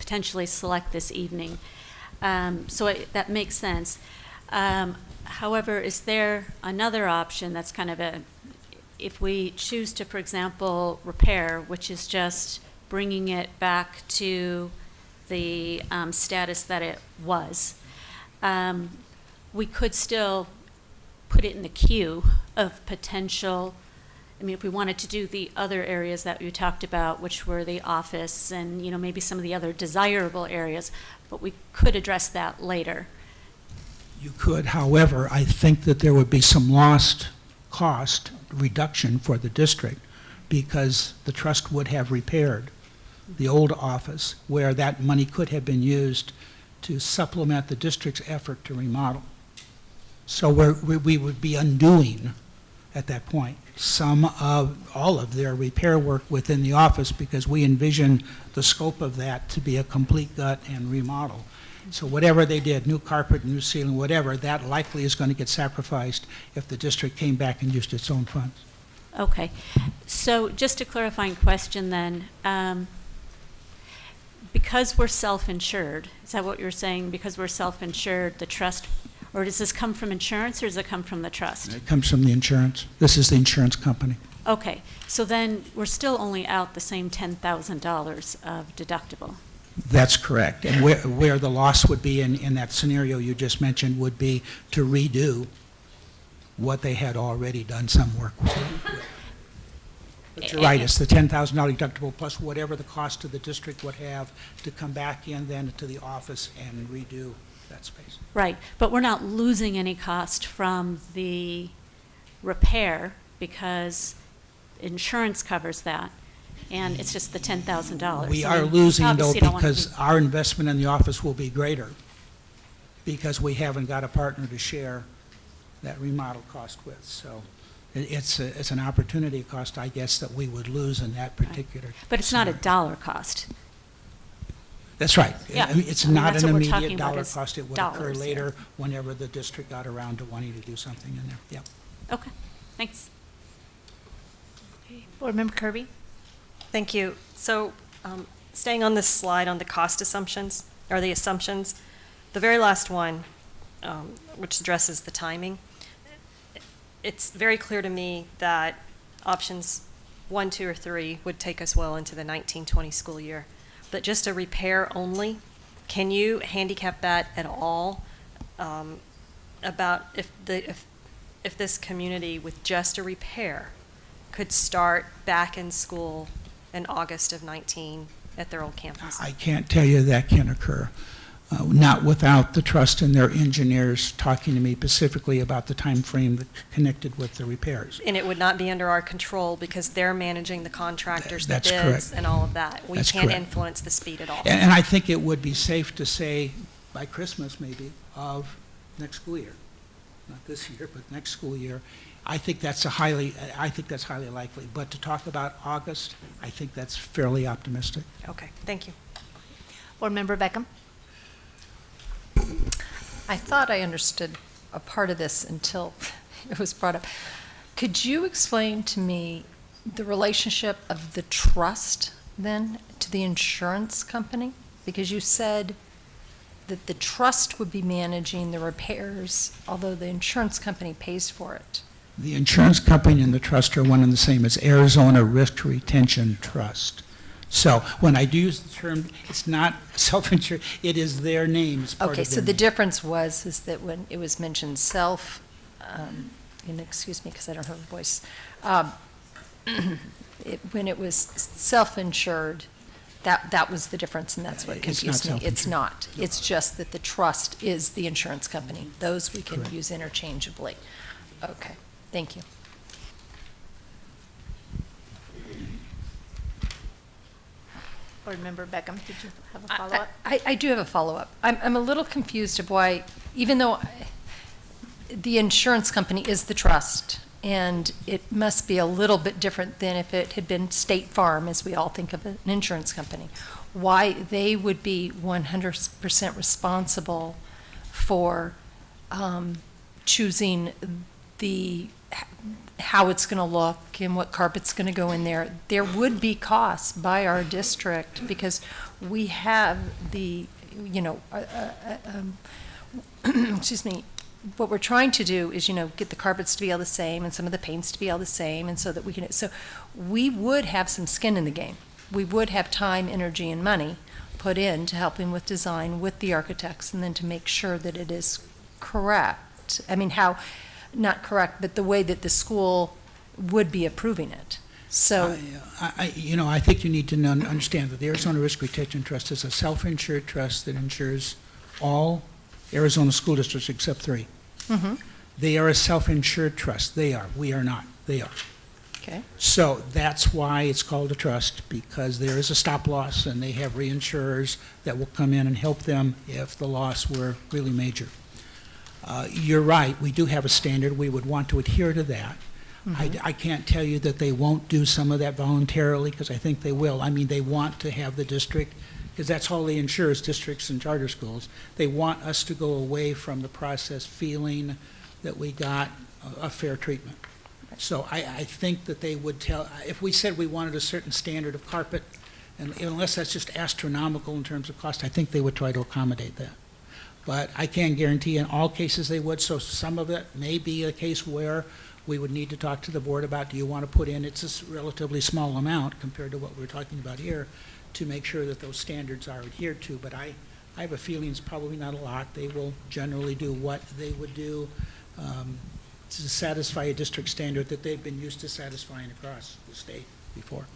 potentially select this evening. That makes sense. However, is there another option that's kind of if we choose to, for example, repair, which is just bringing it back to the status that it was, we could still put it in the queue of potential. I mean, if we wanted to do the other areas that you talked about, which were the office and, maybe some of the other desirable areas, but we could address that later. You could, however, I think that there would be some lost cost reduction for the district because the trust would have repaired the old office where that money could have been used to supplement the district's effort to remodel. So we would be undoing, at that point, all of their repair work within the office because we envision the scope of that to be a complete gut and remodel. So whatever they did, new carpet, new ceiling, whatever, that likely is going to get sacrificed if the district came back and used its own funds. Okay. So just a clarifying question then. Because we're self-insured, is that what you're saying? Because we're self-insured, the trust, or does this come from insurance or does it come from the trust? It comes from the insurance. This is the insurance company. Okay. So then we're still only out the same $10,000 of deductible. That's correct. And where the loss would be in that scenario you just mentioned would be to redo what they had already done some work with. But you're right, it's the $10,000 deductible plus whatever the cost to the district would have to come back in then to the office and redo that space. Right, but we're not losing any cost from the repair because insurance covers that, and it's just the $10,000. We are losing, though, Obviously don't want to because our investment in the office will be greater because we haven't got a partner to share that remodel cost with. So it's an opportunity cost, I guess, that we would lose in that particular. But it's not a scenario. dollar cost. That's right. Yeah. I mean, it's I mean, not that's an what we're talking immediate about dollar is cost. It would occur dollars, later whenever the district got around to wanting to do something in there. Yep. Okay, thanks. Board Member Kirby? Thank you. So, staying on this slide on the cost assumptions, or the assumptions, the very last one, which addresses the timing, it's very clear to me that options 1, 2, or 3 would take us well into the 1920 school year. But just a repair only, can you handicap that at all about if this community with just a repair could start back in school in August of 19 at their old campus? I can't tell you that can occur. Not without the trust in their engineers talking to me specifically about the time frame that connected with the repairs. And it would not be under our control because they're managing the contractors, the That's bids, correct. and all of that. We That's can't correct. influence the speed at all. And I think it would be safe to say by Christmas maybe of next school year. Not this year, but next school year. I think that's highly likely. But to talk about August, I think that's fairly optimistic. Okay, thank you. Board Member Beckham? I thought I understood a part of this until it was brought up. Could you explain to me the relationship of the trust then to the insurance company? Because you said that the trust would be managing the repairs, although the insurance company pays for it. The insurance company and the trust are one and the same. It's Arizona Risk Retention Trust. So when I do use the term, it's not self-insured, it is their name. It's part Okay, of so their the name. difference is that when it was mentioned and excuse me because I don't have a voice, when it was self-insured, that was the difference, and that's what It's confused not me. It's self-insured. not. It's just that the trust is the insurance company. Those we can Correct. use interchangeably. Okay, thank you. Board Member Beckham, did you have a follow-up? I do have a follow-up. I'm a little confused of why, even though the insurance company is the trust, and it must be a little bit different than if it had been State Farm, as we all think of an insurance company, why they would be 100% responsible for choosing how it's going to look and what carpet's going to go in there, there would be costs by our district because we have the, excuse me, what we're trying to do is, get the carpets to be all the same and some of the paints to be all the same, and so that so we would have some skin in the game. We would have time, energy, and money put in to helping with design with the architects, and then to make sure that it is correct. I mean, not correct, but the way that the school would be approving it. So, I think you need to understand that the Arizona Risk Retention Trust is a self-insured trust that insures all Arizona school districts except 3. mm-hmm. They are a self-insured trust. They are. We are not. They are. Okay. So that's why it's called a trust, because there is a stop loss, and they have reinsurers that will come in and help them if the loss were really major. You're right. We do have a standard. We would want to adhere to that. Mm-hmm. I can't tell you that they won't do some of that voluntarily, because I think they will. I mean, they want to have the district, because that's all they insure is districts and charter schools. They want us to go away from the process feeling that we got a fair treatment. So I think that they would if we said we wanted a certain standard of carpet, and unless that's just astronomical in terms of cost, I think they would try to accommodate that. But I can't guarantee in all cases they would, so some of it may be a case where we would need to talk to the board about, do you want to put in, it's a relatively small amount compared to what we're talking about here, to make sure that those standards are adhered to. But I have a feeling it's probably not a lot. They will generally do what they would do to satisfy a district standard that they've been used to satisfying across the state before.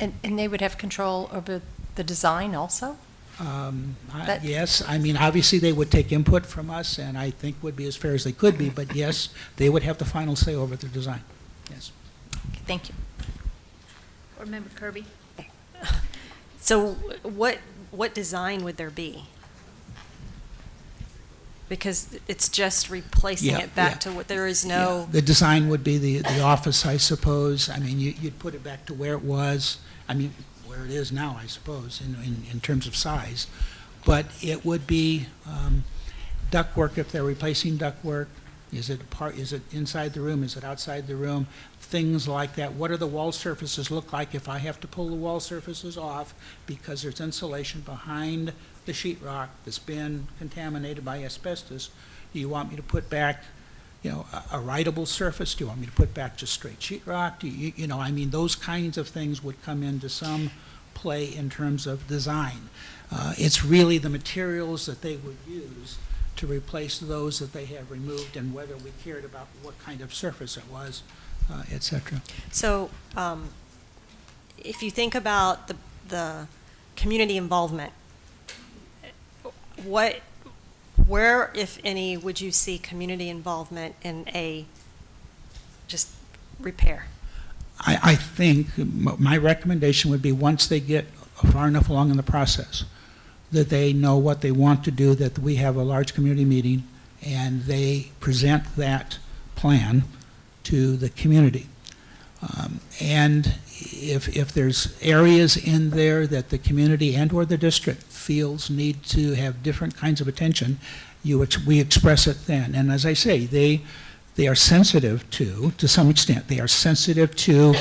And they would have control over the design also? Yes, I mean, obviously they would take input from us, and I think would be as fair as they could be, but yes, they would have the final say over the design, yes. Okay, thank you. Board Member Kirby? So what design would there be? Because it's just replacing Yeah, it back yeah. to what there is no. Yeah, the design would be the office, I suppose. I mean, you'd put it back to where it was, I mean, where it is now, I suppose, in terms of size. But it would be ductwork if they're replacing ductwork. Is it inside the room? Is it outside the room? Things like that. What do the wall surfaces look like if I have to pull the wall surfaces off because there's insulation behind the sheetrock that's been contaminated by asbestos? Do you want me to put back, a writable surface? Do you want me to put back just straight sheetrock? I mean, those kinds of things would come into some play in terms of design. It's really the materials that they would use to replace those that they have removed, and whether we cared about what kind of surface it was, et cetera. So if you think about the community involvement, where, if any, would you see community involvement in a just repair? I think my recommendation would be, once they get far enough along in the process, that they know what they want to do, that we have a large community meeting, and they present that plan to the community. And if there's areas in there that the community and or the district feels need to have different kinds of attention, we express it then. And as I say, they are sensitive to some extent, they are sensitive to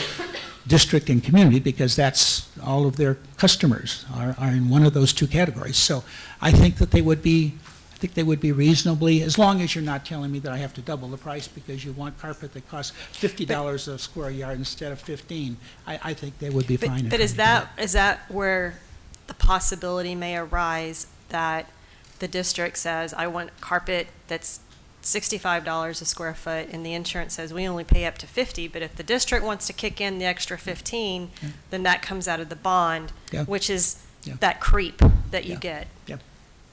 district and community, because that's all of their customers are in one of those two categories. So I think that they would be reasonably, as long as you're not telling me that I have to double the price because you want carpet that costs $50 a square yard instead of $15. I think they would be fine. But is that where the possibility may arise that the district says, I want carpet that's $65 a square foot, and the insurance says we only pay up to $50, but if the district wants to kick in the extra $15, then that comes out of the bond, which is that creep that you get. Yep.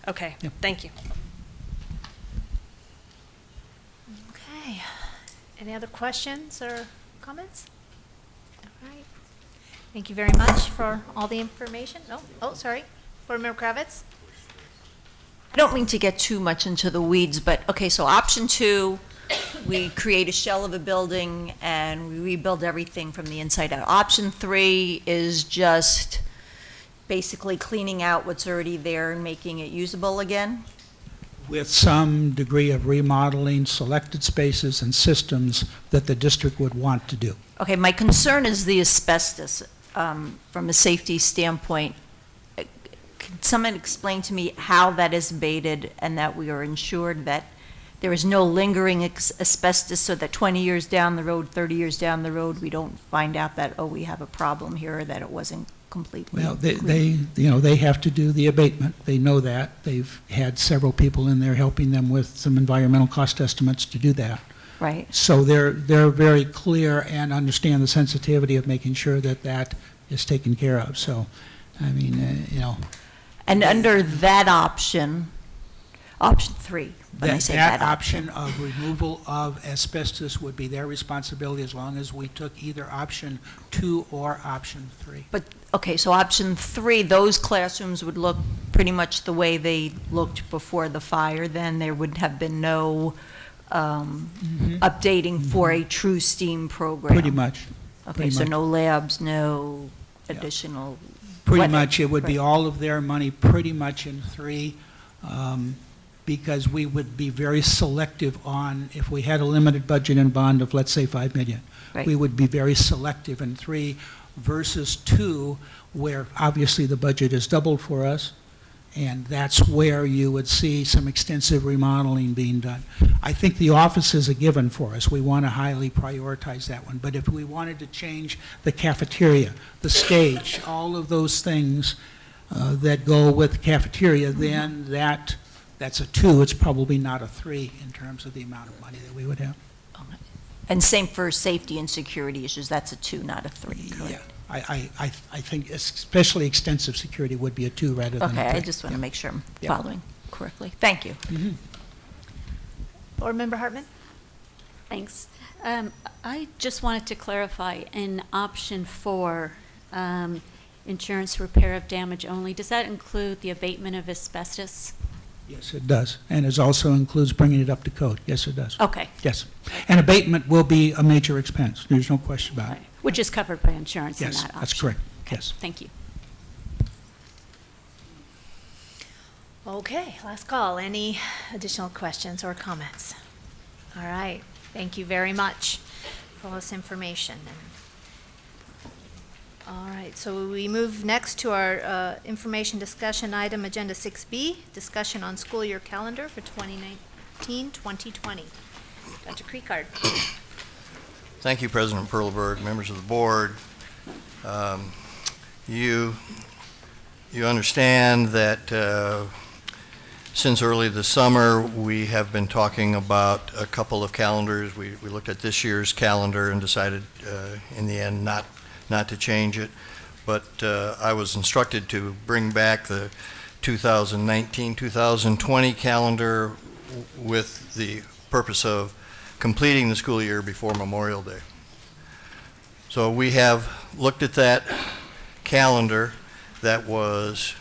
Okay, Yep. thank you. Okay. Any other questions or comments? All right. Thank you very much for all the information. Oh, sorry. Board Member Kravitz? I don't mean to get too much into the weeds, but, okay, so option 2, we create a shell of a building and we rebuild everything from the inside out. Option 3 is just basically cleaning out what's already there and making it usable again. with some degree of remodeling, selected spaces and systems that the district would want to do. Okay, my concern is the asbestos, from a safety standpoint. Can someone explain to me how that is abated and that we are ensured that there is no lingering asbestos so that 20 years down the road, 30 years down the road, we don't find out that, oh, we have a problem here, or that it wasn't completely Well, clean? they have to do the abatement. They know that. They've had several people in there helping them with some environmental cost estimates to do that. Right. So they're very clear and understand the sensitivity of making sure that that is taken care of. So, I mean, And under that option 3, when I say that option of removal of asbestos would be their responsibility as long as we took either option 2 or option 3. But, okay, so option 3, those classrooms would look pretty much the way they looked before the fire, then there would have been no updating for a true STEAM program? Pretty much. Okay, pretty so much. no labs, no additional... Pretty what- much, it would be right. all of their money pretty much in 3, because we would be very selective on, if we had a limited budget and bond of, let's say, $5 million, Right. we would be very selective in 3 versus 2, where obviously the budget is doubled for us, and that's where you would see some extensive remodeling being done. I think the office is a given for us. We want to highly prioritize that one. But if we wanted to change the cafeteria, the stage, all of those things that go with the cafeteria, then that's a 2. It's probably not a 3 in terms of the amount of money that we would have. And same for safety and security issues, that's a 2, not a 3, correct? Yeah, I think especially extensive security would be a 2 rather than a 3. Okay, I just want to make sure I'm Yeah. following correctly. Thank you. Mhm. Board Member Hartman? Thanks. I just wanted to clarify, in option 4, insurance repair of damage only, does that include the abatement of asbestos? Yes, it does, and it also includes bringing it up to code. Yes, it does. Okay. Yes, and abatement will be a major expense. There's no question about it. Right. Which is covered by insurance in that Yes, option? that's correct. Okay, Yes. Thank you. Okay, last call. Any additional questions or comments? All right, thank you very much for all this information. All right, so we move next to our information discussion item, Agenda 6B, discussion on school year calendar for 2019-2020. Dr. Creekard. Thank you, President Perleberg, members of the board. You understand that since early this summer, we have been talking about a couple of calendars. We looked at this year's calendar and decided in the end not to change it. But I was instructed to bring back the 2019-2020 calendar with the purpose of completing the school year before Memorial Day. So we have looked at that calendar that was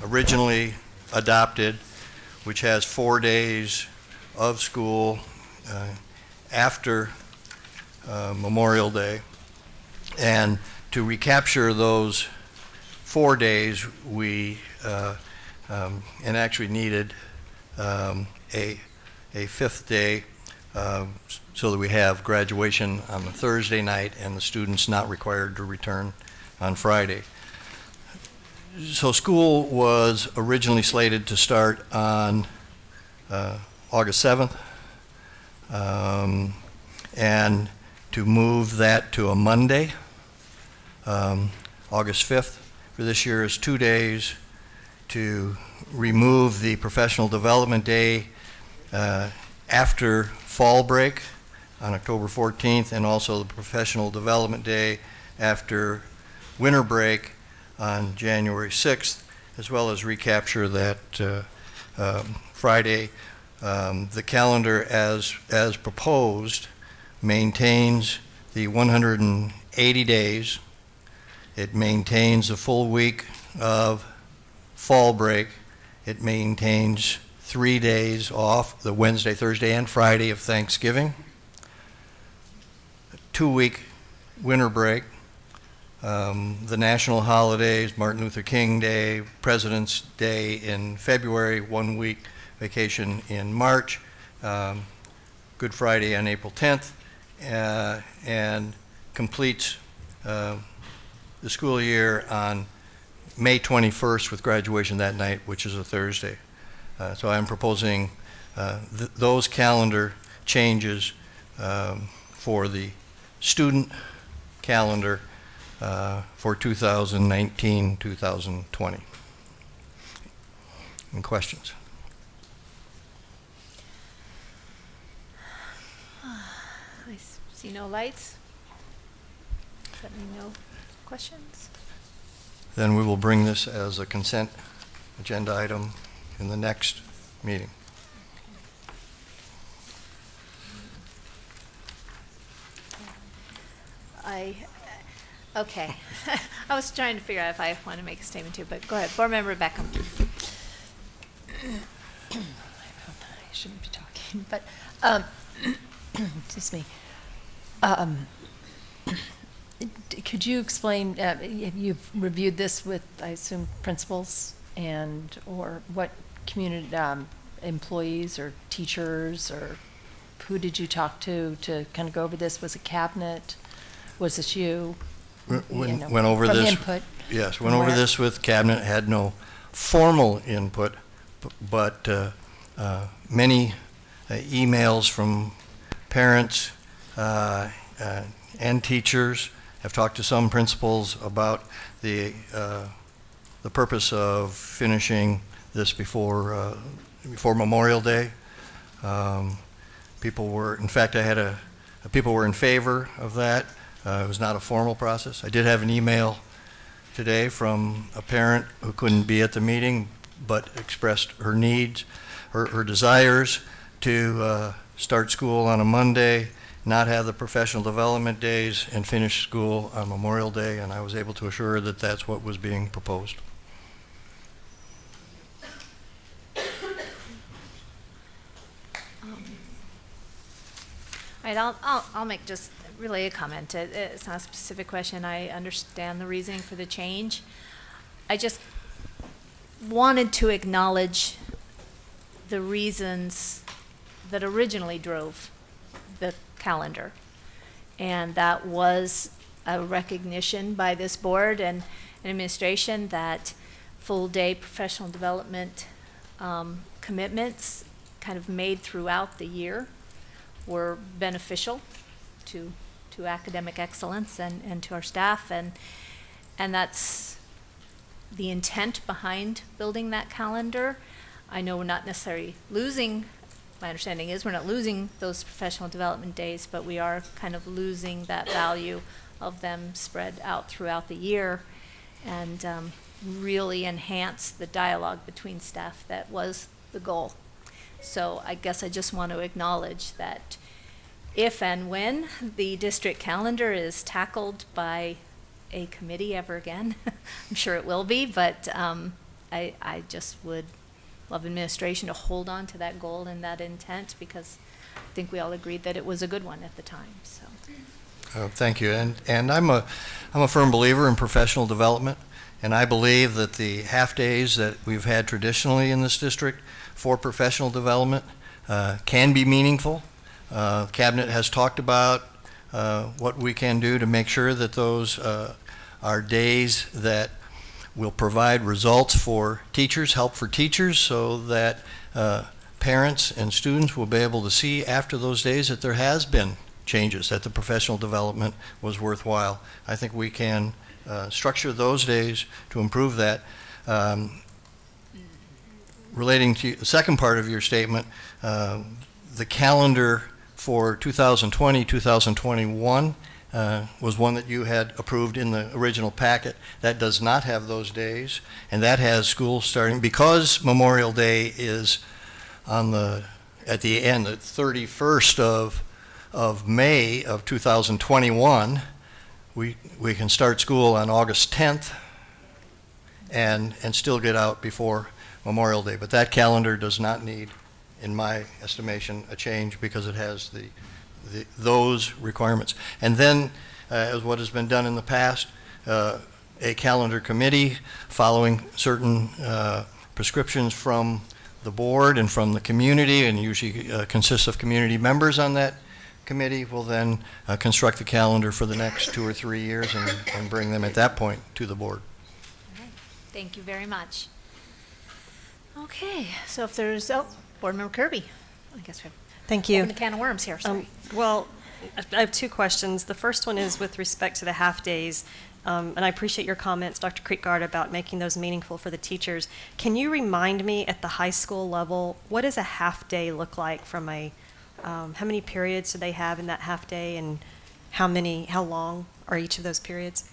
originally adopted, which has 4 days of school after Memorial Day. And to recapture those 4 days, we and actually needed a 5th day so that we have graduation on the Thursday night and the students not required to return on Friday. So school was originally slated to start on August 7th, and to move that to a Monday, August 5th. For this year is 2 days, to remove the professional development day after fall break on October 14th, and also the professional development day after winter break on January 6th, as well as recapture that Friday. The calendar as proposed maintains the 180 days. It maintains a full week of fall break. It maintains 3 days off, the Wednesday, Thursday, and Friday of Thanksgiving. A 2-week winter break. The national holidays, Martin Luther King Day, President's Day in February, 1 week vacation in March, Good Friday on April 10th, and completes the school year on May 21st with graduation that night, which is a Thursday. So I'm proposing those calendar changes for the student calendar for 2019-2020. Any questions? I see no lights. Does that mean no questions? Then we will bring this as a consent agenda item in the next meeting. Okay. I was trying to figure out if I want to make a statement too, but go ahead. Board Member Beckham. I shouldn't be talking, but, excuse me. Could you explain, you've reviewed this with, I assume, principals or what community, employees or teachers, or who did you talk to kind of go over this? Was it cabinet? Was it you? Went over from this. input? Yes, went over this with cabinet, had no formal input, but many emails from parents and teachers. Have talked to some principals about the purpose of finishing this before Memorial Day. People were, in fact, people were in favor of that. It was not a formal process. I did have an email today from a parent who couldn't be at the meeting, but expressed her needs, her desires to start school on a Monday, not have the professional development days, and finish school on Memorial Day, and I was able to assure her that that's what was being proposed. All right, I'll make just really a comment. It's not a specific question. I understand the reasoning for the change. I just wanted to acknowledge the reasons that originally drove the calendar. And that was a recognition by this board and administration that full-day professional development commitments kind of made throughout the year were beneficial to academic excellence and to our staff, and that's the intent behind building that calendar. I know we're not necessarily losing, my understanding is we're not losing those professional development days, but we are kind of losing that value of them spread out throughout the year, and really enhance the dialogue between staff. That was the goal. So I guess I just want to acknowledge that if and when the district calendar is tackled by a committee ever again, I'm sure it will be, but I just would love administration to hold on to that goal and that intent, because I think we all agreed that it was a good one at the time. So. Thank you, and I'm a firm believer in professional development, and I believe that the half days that we've had traditionally in this district for professional development can be meaningful. Cabinet has talked about what we can do to make sure that those are days that will provide results for teachers, help for teachers, so that parents and students will be able to see after those days that there has been changes, that the professional development was worthwhile. I think we can structure those days to improve that. Relating to the second part of your statement, the calendar for 2020, 2021 was one that you had approved in the original packet. That does not have those days, and that has school starting, because Memorial Day is at the end, the 31st of May of 2021. We can start school on August 10th and still get out before Memorial Day. But that calendar does not need, in my estimation, a change, because it has those requirements. And then, as what has been done in the past, a calendar committee following certain prescriptions from the board and from the community, and usually consists of community members on that committee, will then construct the calendar for the next 2 or 3 years and bring them at that point to the board. Thank you very much. Okay, so if there's, Board Member Kirby, I guess we're Thank you. open the can of worms here, sorry. Well, I have 2 questions. The first one is with respect to the half-days, and I appreciate your comments, Dr. Creekgard, about making those meaningful for the teachers. Can you remind me at the high school level, what does a half-day look like from how many periods do they have in that half-day, and how long are each of those periods?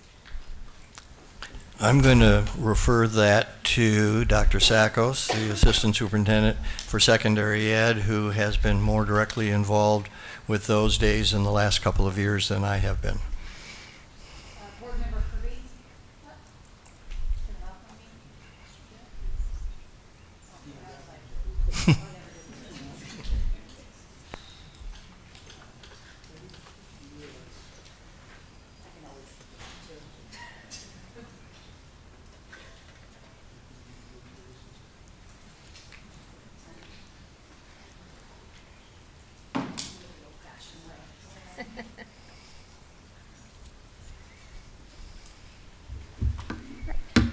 I'm going to refer that to Dr. Sackos, the Assistant Superintendent for Secondary Ed, who has been more directly involved with those days in the last couple of years than I have been. Board Member Kirby?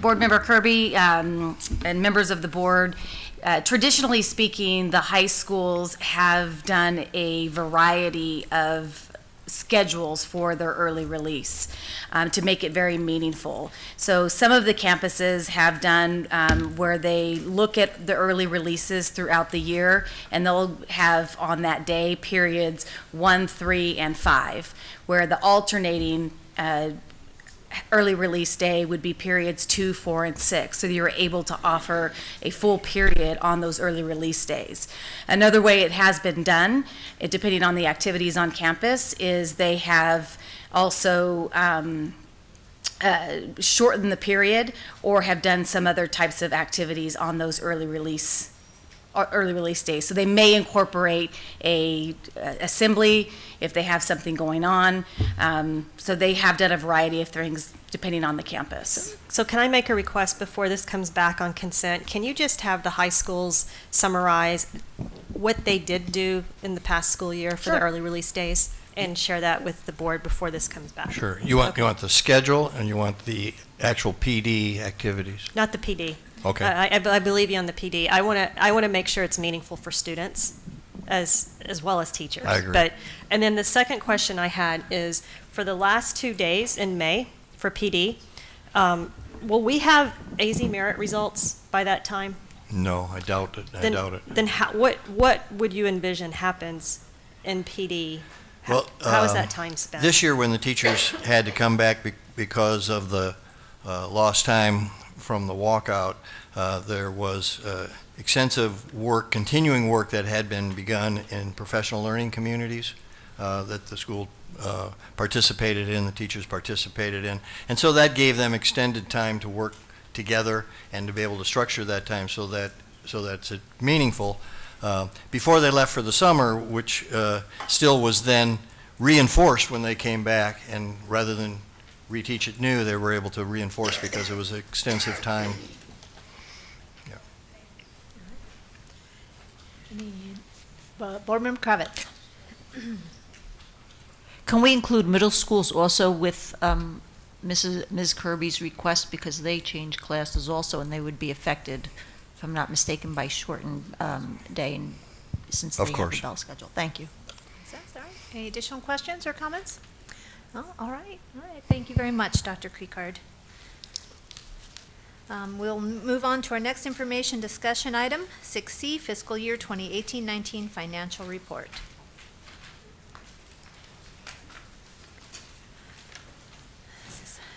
Board Member Kirby and members of the board, traditionally speaking, the high schools have done a variety of schedules for their early release to make it very meaningful. So some of the campuses have done where they look at the early releases throughout the year, and they'll have on that day periods 1, 3, and 5, where the alternating early release day would be periods 2, 4, and 6. So you're able to offer a full period on those early release days. Another way it has been done, depending on the activities on campus, is they have also shortened the period or have done some other types of activities on those early release days. So they may incorporate a assembly if they have something going on. So they have done a variety of things depending on the campus. So can I make a request before this comes back on consent? Can you just have the high schools summarize what they did do in the past school year for the early release days and share that with the board before this comes back? Sure. You want the schedule and you want the actual PD activities? Not the PD. Okay. I believe you on the PD. I want to make sure it's meaningful for students as well as teachers. I agree. And then the second question I had is, for the last 2 days in May for PD, will we have AZ merit results by that time? No, I doubt it. I doubt it. Then what would you envision happens in PD? How is that time spent? This year, when the teachers had to come back because of the lost time from the walkout, there was extensive work, continuing work that had been begun in professional learning communities that the school participated in, the teachers participated in. And so that gave them extended time to work together and to be able to structure that time so that it's meaningful before they left for the summer, which still was then reinforced when they came back, and rather than reteach it new, they were able to reinforce because it was extensive time. Board Member Kravitz. Can we include middle schools also with Ms. Kirby's request, because they change classes also and they would be affected, if I'm not mistaken, by shortened day and since they have the bell schedule? Thank you. Sorry. Any additional questions or comments? Oh, all right. Thank you very much, Dr. Creekard. We'll move on to our next information discussion item, 6C, Fiscal Year 2018-19 Financial Report.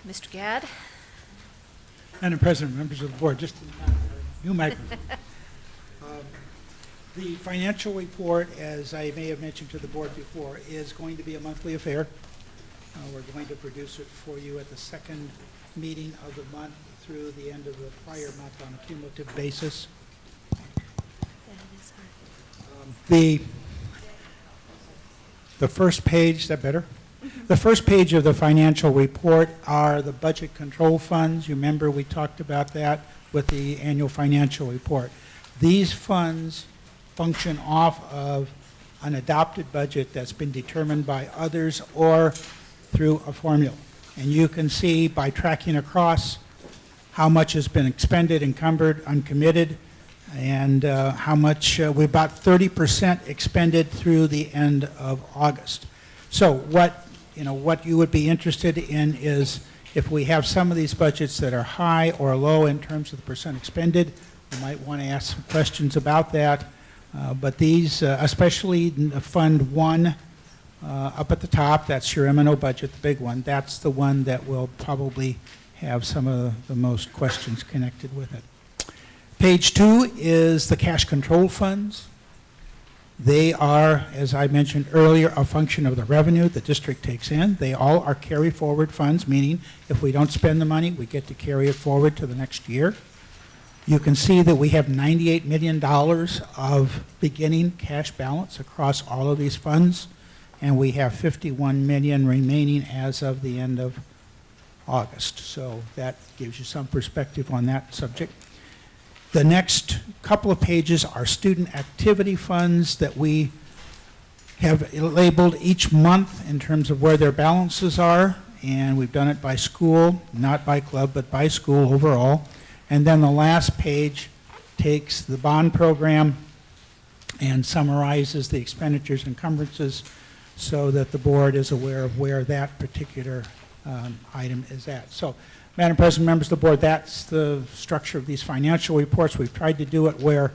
Mr. Gadd. Madam President, members of the board, just a new microphone. The financial report, as I may have mentioned to the board before, is going to be a monthly affair. We're going to produce it for you at the second meeting of the month through the end of the prior month on a cumulative basis. The first page, is that better? The first page of the financial report are the budget control funds. You remember we talked about that with the annual financial report. These funds function off of an adopted budget that's been determined by others or through a formula. And you can see by tracking across how much has been expended, encumbered, uncommitted, and how much, we're about 30% expended through the end of August. So what you would be interested in is if we have some of these budgets that are high or low in terms of the percent expended, we might want to ask some questions about that. But these, especially Fund 1 up at the top, that's your M&O budget, the big one, that's the one that will probably have some of the most questions connected with it. Page 2 is the cash control funds. They are, as I mentioned earlier, a function of the revenue the district takes in. They all are carry forward funds, meaning if we don't spend the money, we get to carry it forward to the next year. You can see that we have $98 million of beginning cash balance across all of these funds, and we have $51 million remaining as of the end of August. So that gives you some perspective on that subject. The next couple of pages are student activity funds that we have labeled each month in terms of where their balances are, and we've done it by school, not by club, but by school overall. And then the last page takes the bond program and summarizes the expenditures and encumbrances so that the board is aware of where that particular item is at. So, Madam President, members of the board, that's the structure of these financial reports. We've tried to do it where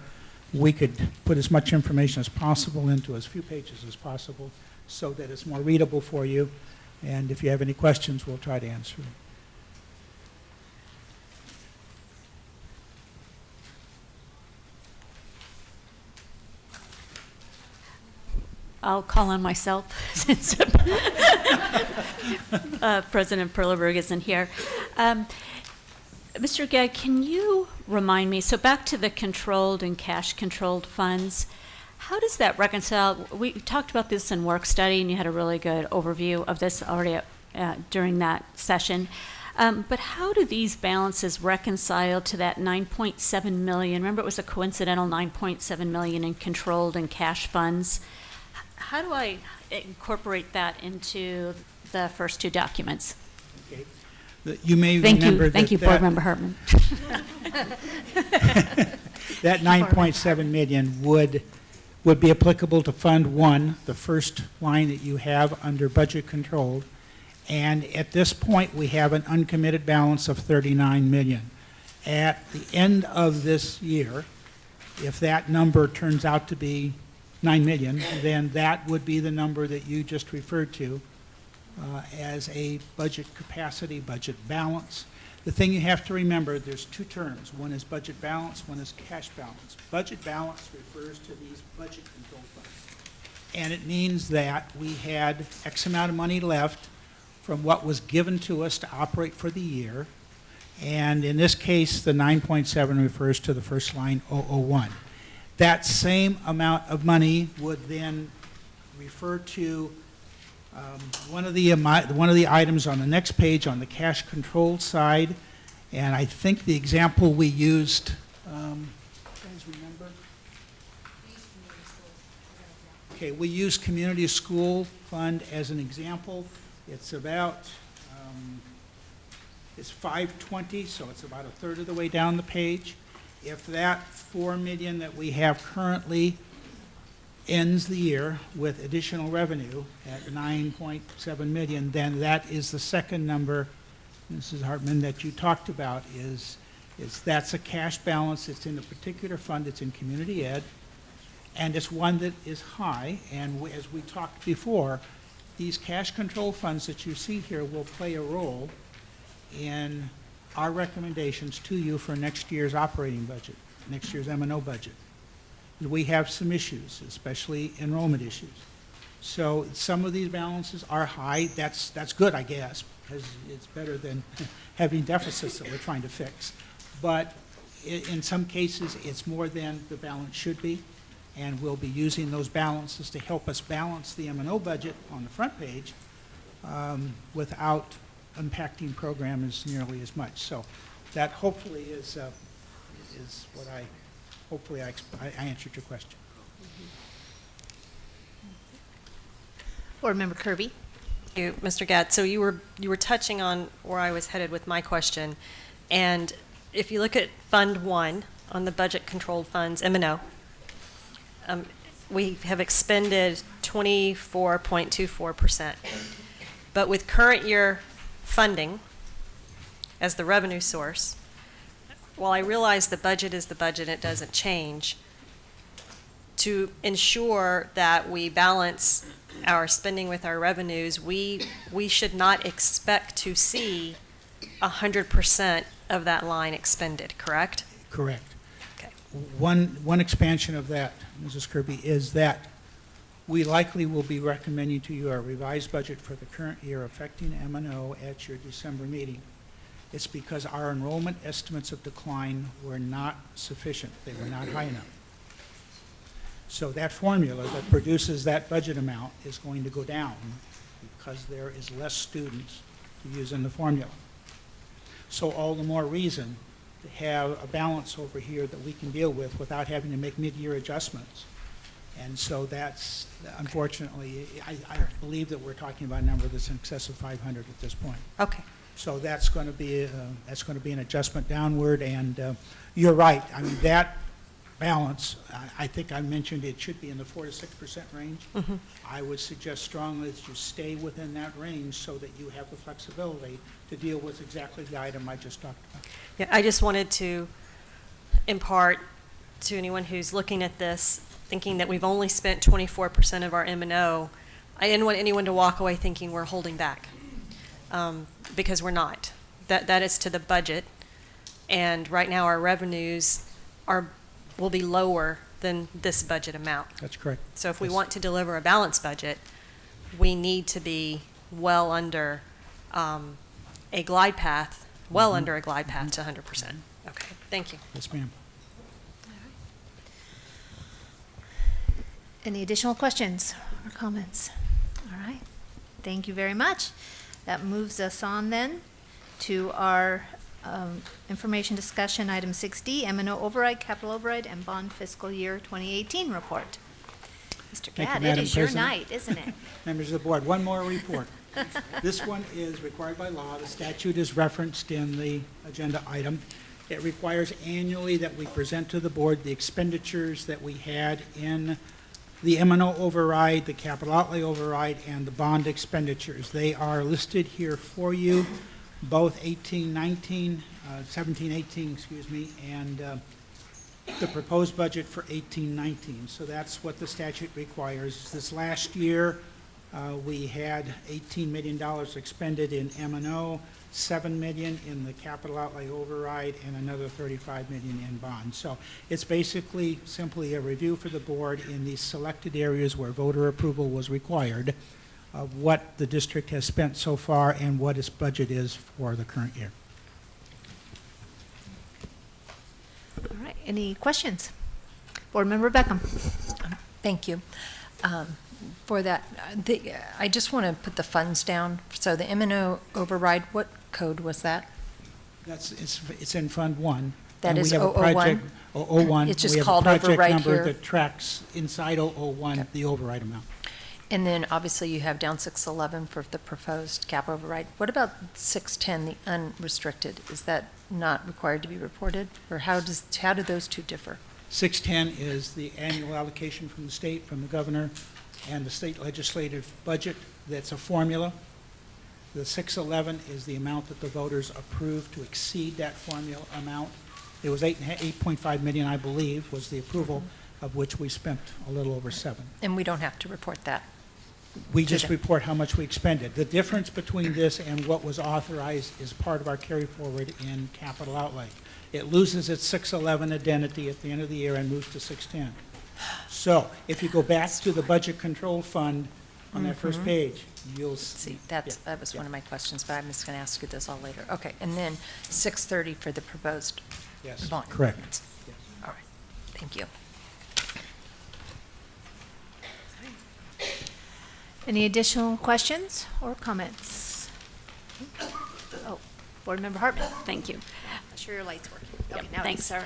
we could put as much information as possible into as few pages as possible so that it's more readable for you. And if you have any questions, we'll try to answer them. I'll call on myself since President Perleberg isn't here. Mr. Gadd, can you remind me, so back to the controlled and cash controlled funds, how does that reconcile? We talked about this in work study, and you had a really good overview of this already during that session. But how do these balances reconcile to that $9.7 million? Remember, it was a coincidental $9.7 million in controlled and cash funds. How do I incorporate that into the first two documents? Okay. You may remember Thank you, Board Member Hartman. That $9.7 million would be applicable to Fund 1, the first line that you have under budget controlled. And at this point, we have an uncommitted balance of $39 million. At the end of this year, if that number turns out to be $9 million, then that would be the number that you just referred to as a budget capacity, budget balance. The thing you have to remember, there's two terms. One is budget balance, one is cash balance. Budget balance refers to these budget control funds. And it means that we had X amount of money left from what was given to us to operate for the year. And in this case, the 9.7 refers to the first line, 001. That same amount of money would then refer to one of the items on the next page on the cash control side, and I think the example we used, you guys remember? Okay, we used Community School Fund as an example. It's about, it's 520, so it's about a third of the way down the page. If that $4 million that we have currently ends the year with additional revenue at $9.7 million, then that is the second number, Mrs. Hartman, that you talked about, is that's a cash balance. It's in a particular fund. It's in community ed, and it's one that is high. And as we talked before, these cash control funds that you see here will play a role in our recommendations to you for next year's operating budget, next year's M&O budget. We have some issues, especially enrollment issues. So some of these balances are high. That's good, I guess, because it's better than having deficits that we're trying to fix. But in some cases, it's more than the balance should be, and we'll be using those balances to help us balance the M&O budget on the front page without impacting programs nearly as much. So that hopefully is what I hopefully I answered your question. Board Member Kirby? Thank you, Mr. Gadd. So you were touching on where I was headed with my question. And if you look at Fund 1 on the budget controlled funds, M&O, we have expended 24.24%. But with current year funding as the revenue source, while I realize the budget is the budget, it doesn't change, to ensure that we balance our spending with our revenues, we should not expect to see 100% of that line expended, correct? Correct. Okay. One expansion of that, Mrs. Kirby, is that we likely will be recommending to you our revised budget for the current year affecting M&O at your December meeting. It's because our enrollment estimates of decline were not sufficient. They were not high enough. So that formula that produces that budget amount is going to go down because there is less students to use in the formula. So all the more reason to have a balance over here that we can deal with without having to make mid-year adjustments. And so that's, unfortunately, I believe that we're talking about a number that's in excess of 500 at this point. Okay. So that's going to be an adjustment downward, and you're right. I mean, that balance, I think I mentioned it should be in the 4 to 6% range. Mm-hmm. I would suggest strongly that you stay within that range so that you have the flexibility to deal with exactly the item I just talked about. Yeah, I just wanted to impart to anyone who's looking at this, thinking that we've only spent 24% of our M&O, I didn't want anyone to walk away thinking we're holding back, because we're not. That is to the budget, and right now our revenues will be lower than this budget amount. That's correct. So if we Yes. want to deliver a balanced budget, we need to be well under a glide path, under a glide path to 100%. Okay, thank you. Yes, ma'am. Any additional questions or comments? All right. Thank you very much. That moves us on then to our information discussion, item 6D, M&O override, capital override, and bond fiscal year 2018 report. Mr. Thank you, Gadd, it Madam is your President. night, isn't it? Members of the board, one more report. This one is required by law. The statute is referenced in the agenda item. It requires annually that we present to the board the expenditures that we had in the M&O override, the capital outlay override, and the bond expenditures. They are listed here for you, both 17-18, excuse me, and the proposed budget for 18-19. So that's what the statute requires. This last year, we had $18 million expended in M&O, $7 million in the capital outlay override, and another $35 million in bonds. So it's basically simply a review for the board in these selected areas where voter approval was required of what the district has spent so far and what its budget is for the current year. All right. Any questions? Board Member Beckham. Thank you. For that, I just want to put the funds down. So the M&O override, what code was that? It's in Fund 1. That and is we have a 001? project, 001. It's just We have a called project override number here. that tracks inside 001 Okay. the override amount. And then obviously you have down 611 for the proposed cap override. What about 610, the unrestricted? Is that not required to be reported? Or how do those two differ? 610 is the annual allocation from the state, from the governor, and the state legislative budget. That's a formula. The 611 is the amount that the voters approved to exceed that formula amount. It was 8.5 million, I believe, was the approval, of which we spent a little over 7. And we don't have to report that? We just Okay. report how much we expended. The difference between this and what was authorized is part of our carry forward in capital outlay. It loses its 611 identity at the end of the year and moves to 610. So if you go back to the budget control fund on that first page, you'll See, that was one of my questions, but I'm just going to ask you this all later. Okay, and then 630 for the proposed Yes, bond. correct. All right, thank you. Any additional questions or comments? Oh, Board Member Hartman. Thank you. Not sure your light's working. Okay, now it Thanks, is. sir.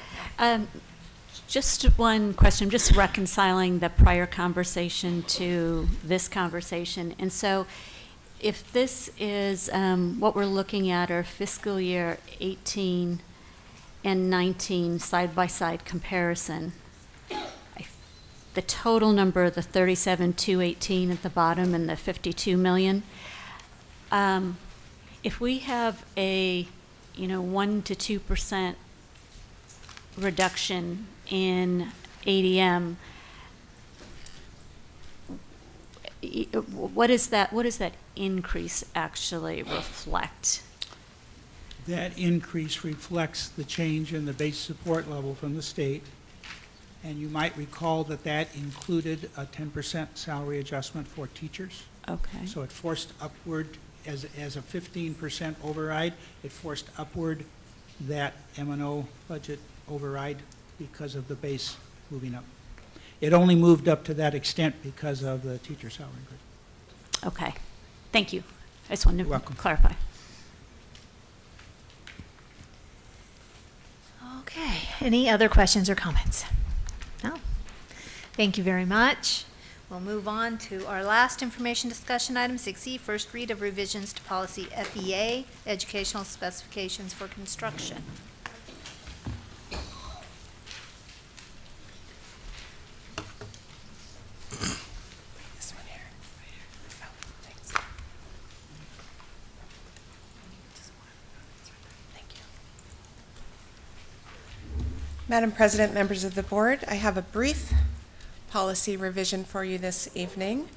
Just one question, just reconciling the prior conversation to this conversation. And so if this is, what we're looking at are fiscal year 18 and 19 side-by-side comparison, the total number, the 37,218 at the bottom and the 52 million, if we have a, 1 to 2% reduction in ADM, what does that increase actually reflect? That increase reflects the change in the base support level from the state. And you might recall that that included a 10% salary adjustment for teachers. Okay. So it forced upward, as a 15% override, it forced upward that M&O budget override because of the base moving up. It only moved up to that extent because of the teacher salary increase. Okay. Thank you. I just wanted You're to welcome. clarify. Okay, any other questions or comments? No? Thank you very much. We'll move on to our last information discussion item, 6E, first read of revisions to policy FEA, educational specifications for construction. This one here, right here. Oh, thanks. Thank you. Madam President, members of the board, I have a brief policy revision for you this evening.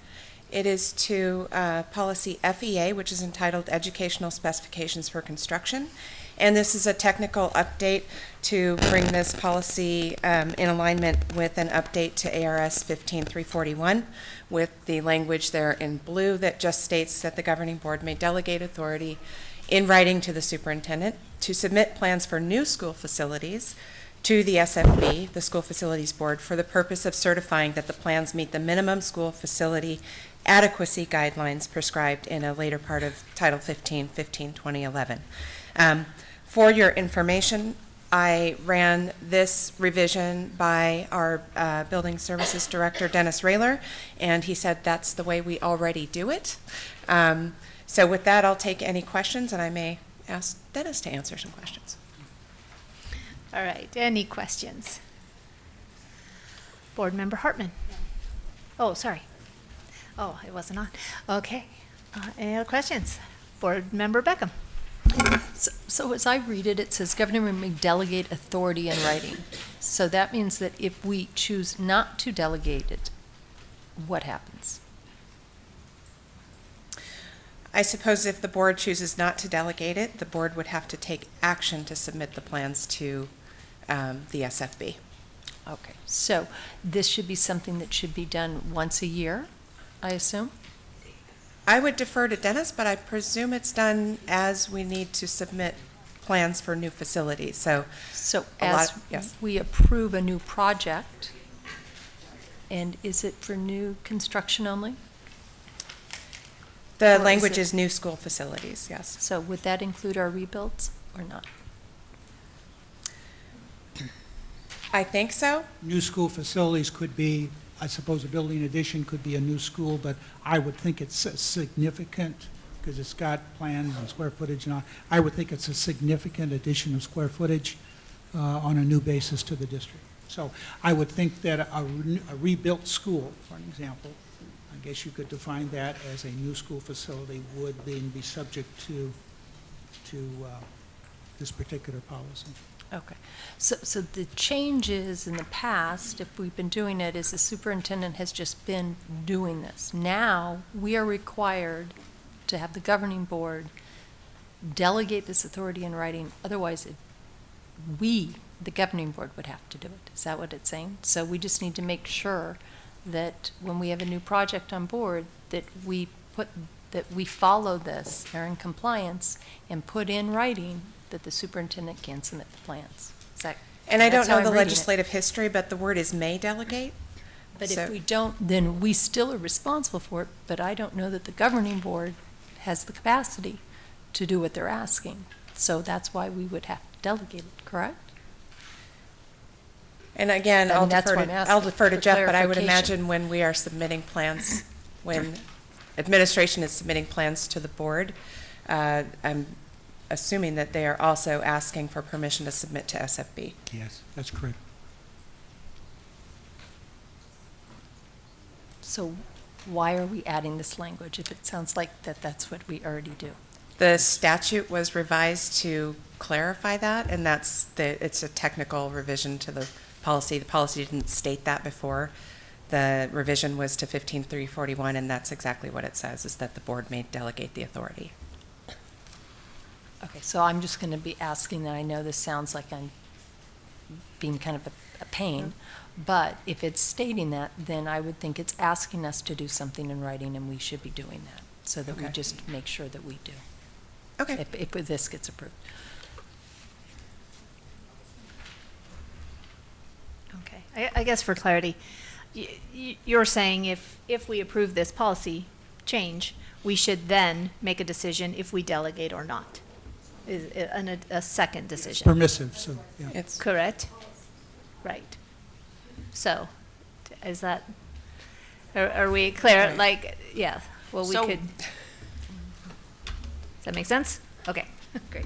It is to policy FEA, which is entitled Educational Specifications for Construction. And this is a technical update to bring this policy in alignment with an update to ARS 15341 with the language there in blue that just states that the governing board may delegate authority in writing to the superintendent to submit plans for new school facilities to the SFB, the School Facilities Board, for the purpose of certifying that the plans meet the minimum school facility adequacy guidelines prescribed in a later part of Title 15/2011. For your information, I ran this revision by our Building Services Director, Dennis Rayler, and he said that's the way we already do it. So with that, I'll take any questions, and I may ask Dennis to answer some questions. All right, any questions? Board Member Hartman? Oh, sorry. Oh, it wasn't on. Okay. Any other questions? Board Member Beckham? So as I read it, it says governor may delegate authority in writing. So that means that if we choose not to delegate it, what happens? I suppose if the board chooses not to delegate it, the board would have to take action to submit the plans to the SFB. Okay, so this should be something that should be done once a year, I assume? I would defer to Dennis, but I presume it's done as we need to submit plans for new facilities. So as yes. we approve a new project, and is it for new construction only? The Or language is it- is new school facilities, yes. So would that include our rebuilds or not? I think so. New school facilities could be, I suppose a building addition could be a new school, but I would think it's significant, because it's got plans and square footage and all. I would think it's a significant addition of square footage on a new basis to the district. So I would think that a rebuilt school, for an example, I guess you could define that as a new school facility, would then be subject to this particular policy. Okay, so the changes in the past, if we've been doing it, is the superintendent has just been doing this. Now, we are required to have the governing board delegate this authority in writing, otherwise we, the governing board, would have to do it. Is that what it's saying? So we just need to make sure that when we have a new project on board, that we follow this, are in compliance, and put in writing that the superintendent can submit the plans. Is that, And I don't that's how know the I'm reading it. legislative history, but the word is may delegate. But So- if we don't, then we still are responsible for it, but I don't know that the governing board has the capacity to do what they're asking. So that's why we would have to delegate it, correct? And again, And that's why I'm asking I'll defer to for Jeff, but I would clarification. imagine when we are submitting plans, when administration is submitting plans to the board, I'm assuming that they are also asking for permission to submit to SFB. Yes, that's correct. So why are we adding this language if it sounds like that's what we already do? The statute was revised to clarify that, and it's a technical revision to the policy. The policy didn't state that before. The revision was to 15341, and that's exactly what it says, is that the board may delegate the authority. Okay, so I'm just going to be asking that. I know this sounds like I'm being kind of a pain, but if it's stating that, then I would think it's asking us to do something in writing, and we should be doing that, so that we Okay. just make sure that we do. Okay. If this gets approved. Okay, I guess for clarity, you're saying if we approve this policy change, we should then make a decision if we delegate or not? Is a second decision? Permissive, so, yeah. It's Correct? Right. So, is that, are we clear? Right. Like, yeah, well, we So- could. Does that make sense? Okay, great.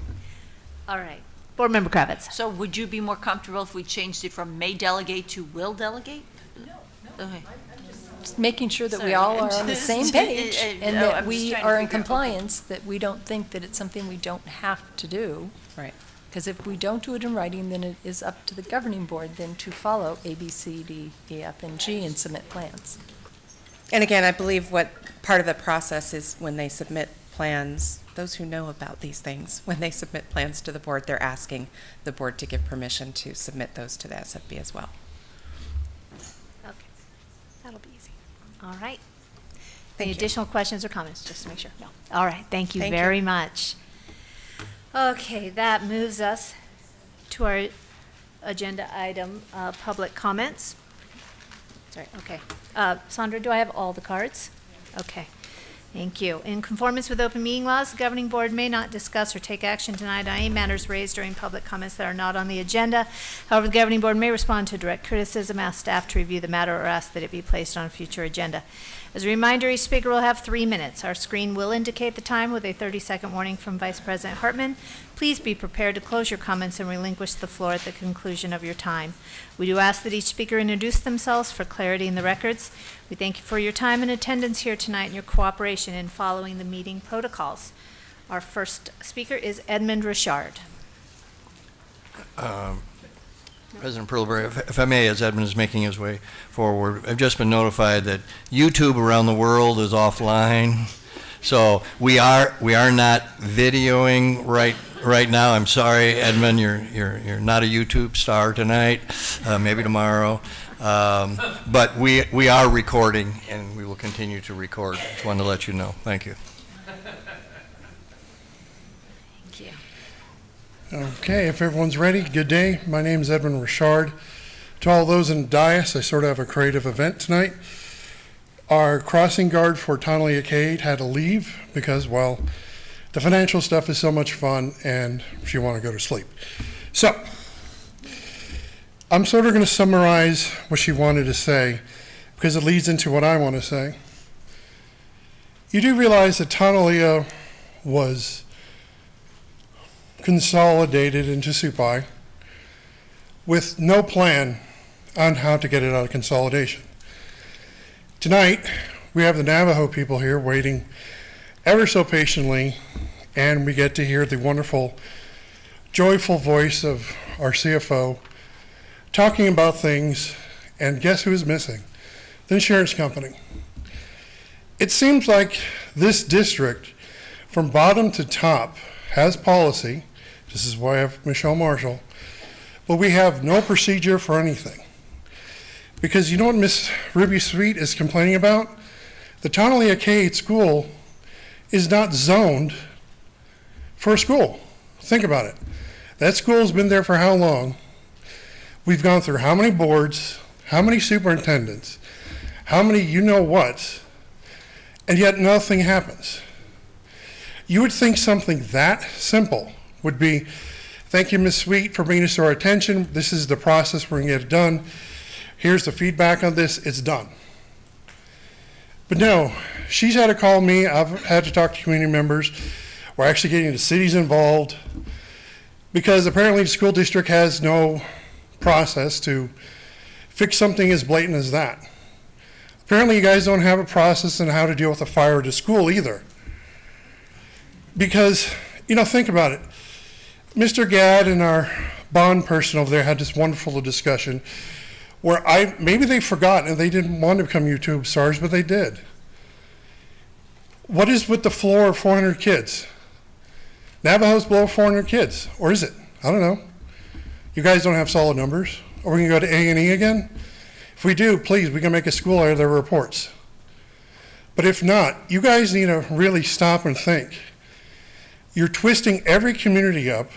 All right. Board Member Kravitz. So would you be more comfortable if we changed it from may delegate to will delegate? No. Okay. Just making sure that we Sorry, all I'm are on the just- same page and no, that I'm just we trying to are in figure out, okay. compliance, that we don't think that it's something we don't have to do. right. Because if we don't do it in writing, then it is up to the governing board then to follow A, B, C, D, E, F, and G and submit plans. And again, I believe what part of the process is when they submit plans, those who know about these things, when they submit plans to the board, they're asking the board to give permission to submit those to the SFB as well. Okay, that'll be easy. All right. Thank Any you. additional questions or comments, just to make sure? No. All right, thank you Thank you. very much. Okay, that moves us to our agenda item, public comments. Sorry, okay. Sandra, do I have all the cards? Okay, thank you. In conformance with open meeting laws, the governing board may not discuss or take action tonight on any matters raised during public comments that are not on the agenda. However, the governing board may respond to direct criticism, ask staff to review the matter, or ask that it be placed on a future agenda. As a reminder, each speaker will have 3 minutes. Our screen will indicate the time with a 30-second warning from Vice President Hartman. Please be prepared to close your comments and relinquish the floor at the conclusion of your time. We do ask that each speaker introduce themselves for clarity in the records. We thank you for your time and attendance here tonight and your cooperation in following the meeting protocols. Our first speaker is Edmund Richard. President Perleberg, if I may, as Edmund is making his way forward, I've just been notified that YouTube around the world is offline. So we are not videoing right now. I'm sorry, Edmund, you're not a YouTube star tonight. Maybe tomorrow. But we are recording, and we will continue to record. Just wanted to let you know. Thank you. Thank you. Okay, if everyone's ready, good day. My name is Edwin Richard. To all those in the dais, I sort of have a creative event tonight. Our crossing guard for Tonley Arcade had to leave because, well, the financial stuff is so much fun and she wanted to go to sleep. So, I'm sort of going to summarize what she wanted to say because it leads into what I want to say. You do realize that Tonellia was consolidated into Supai with no plan on how to get it out of consolidation. Tonight, we have the Navajo people here waiting ever so patiently, and we get to hear the wonderful, joyful voice of our CFO talking about things, and guess who's missing? The insurance company. It seems like this district, from bottom to top, has policy. This is why I have Michelle Marshall, but we have no procedure for anything. Because you know what Miss Ruby Sweet is complaining about? The Tonellia Arcade School is not zoned for a school. Think about it. That school's been there for how long? We've gone through how many boards, how many superintendents, how many you-know-whats, and yet nothing happens. You would think something that simple would be Thank you, Ms. Sweet, for bringing this to our attention. This is the process. We're going to get it done. Here's the feedback on this. It's done. But no, she's had to call me. I've had to talk to community members. We're actually getting the cities involved because apparently the school district has no process to fix something as blatant as that. Apparently you guys don't have a process on how to deal with a fire at a school either. Because, you know, think about it. Mr. Gadd and our bond person over there had this wonderful discussion where maybe they forgot and they didn't want to become YouTube stars, but they did. What is with the floor of 400 kids? Navajo's below 400 kids, or is it? I don't know. You guys don't have solid numbers. Are we going to go to A&E again? If we do, please, we can make a school out of their reports. But if not, you guys need to really stop and think. You're twisting every community up,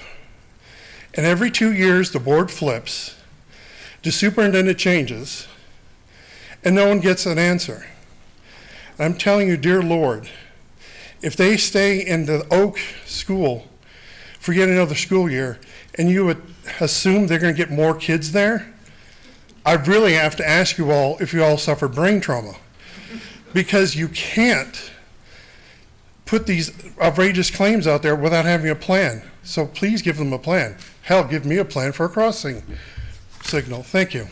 and every 2 years the board flips, the superintendent changes, and no one gets an answer. I'm telling you, dear Lord, if they stay in the Oak School for yet another school year, and you would assume they're going to get more kids there, I really have to ask you all if you all suffer brain trauma, because you can't put these outrageous claims out there without having a plan. So please give them a plan. Hell, give me a plan for a crossing signal. Thank you.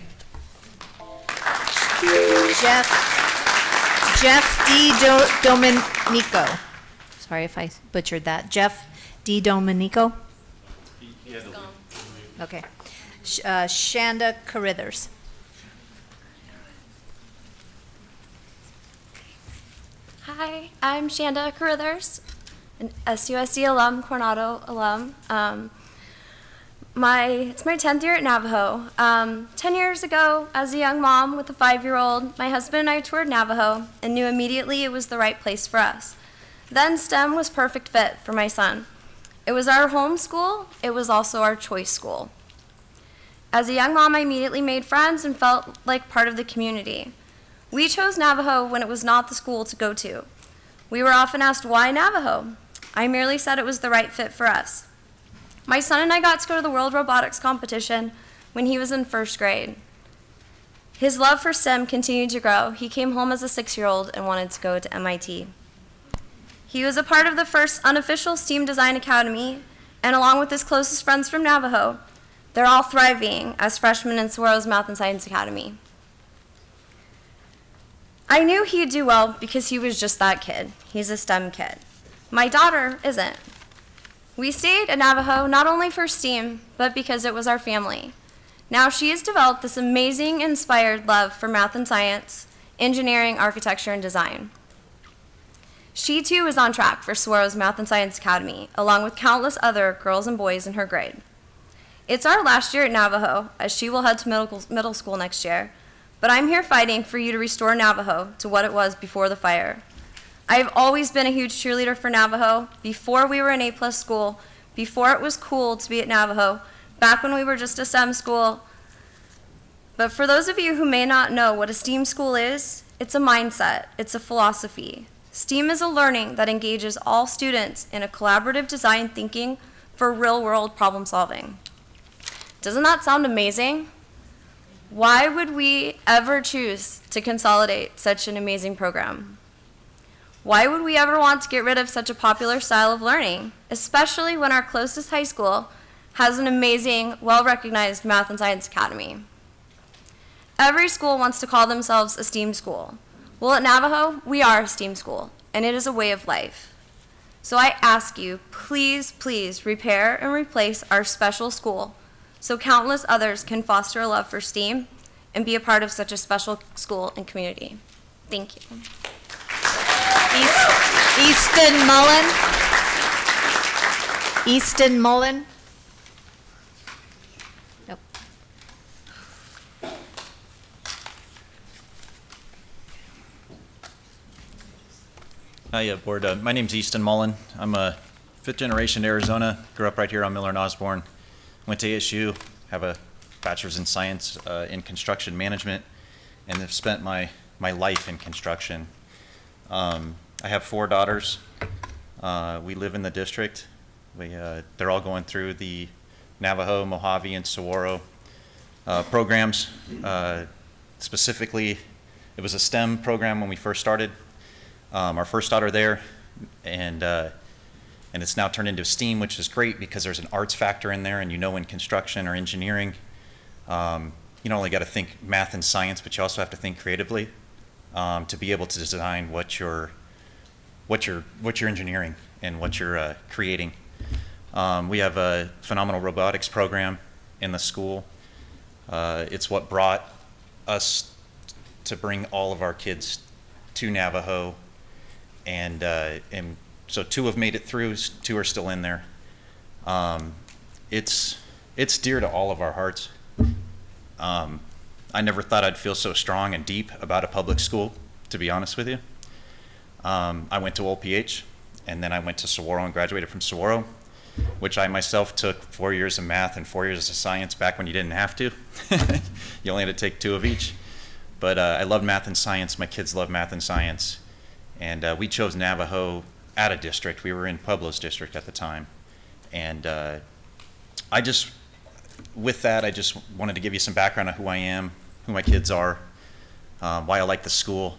Jeff D. Domenico. Sorry if I butchered that. Jeff D. Domenico? Okay. Shanda Carithers. Hi, I'm Shanda Carithers, an SUSD alum, Coronado alum. It's my 10th year at Navajo. 10 years ago, as a young mom with a 5-year-old, my husband and I toured Navajo and knew immediately it was the right place for us. Then STEM was perfect fit for my son. It was our home school, it was also our choice school. As a young mom, I immediately made friends and felt like part of the community. We chose Navajo when it was not the school to go to. We were often asked, why Navajo? I merely said it was the right fit for us. My son and I got to go to the World Robotics Competition when he was in 1st grade. His love for STEM continued to grow. He came home as a 6-year-old and wanted to go to MIT. He was a part of the first unofficial STEAM Design Academy, and along with his closest friends from Navajo, they're all thriving as freshmen in Saguaro's Math and Science Academy. I knew he'd do well because he was just that kid. He's a STEM kid. My daughter isn't. We stayed at Navajo not only for STEAM, but because it was our family. Now she has developed this amazing, inspired love for math and science, engineering, architecture, and design. She too is on track for Saguaro's Math and Science Academy, along with countless other girls and boys in her grade. It's our last year at Navajo, as she will head to middle school next year, but I'm here fighting for you to restore Navajo to what it was before the fire. I've always been a huge cheerleader for Navajo, before we were an A+ school, before it was cool to be at Navajo, back when we were just a STEM school. But for those of you who may not know what a STEAM school is, it's a mindset, it's a philosophy. STEAM is a learning that engages all students in a collaborative design thinking for real-world problem solving. Doesn't that sound amazing? Why would we ever choose to consolidate such an amazing program? Why would we ever want to get rid of such a popular style of learning, especially when our closest high school has an amazing, well-recognized math and science academy? Every school wants to call themselves a STEAM school. Well, at Navajo, we are a STEAM school, and it is a way of life. So I ask you, please, please repair and replace our special school so countless others can foster a love for STEAM and be a part of such a special school and community. Thank you. Easton Mullen. Easton Mullen. Nope. Hi, Board. My name's Easton Mullen. I'm a 5th generation Arizona. Grew up right here on Miller and Osborne. Went to ASU, have a bachelor's in science in construction management, and have spent my life in construction. I have 4 daughters. We live in the district. They're all going through the Navajo, Mojave, and Saguaro programs. Specifically, it was a STEM program when we first started. Our first daughter there, and it's now turned into STEAM, which is great because there's an arts factor in there, and in construction or engineering, you not only got to think math and science, but you also have to think creatively to be able to design what you're engineering and what you're creating. We have a phenomenal robotics program in the school. It's what brought us to bring all of our kids to Navajo, and so 2 have made it through, 2 are still in there. It's dear to all of our hearts. I never thought I'd feel so strong and deep about a public school, to be honest with you. I went to Old PH, and then I went to Saguaro and graduated from Saguaro, which I myself took 4 years of math and 4 years of science back when you didn't have to. You only had to take 2 of each. But I love math and science. My kids love math and science. And we chose Navajo out of district. We were in Pueblo's district at the time. And with that, I just wanted to give you some background on who I am, who my kids are, why I like the school.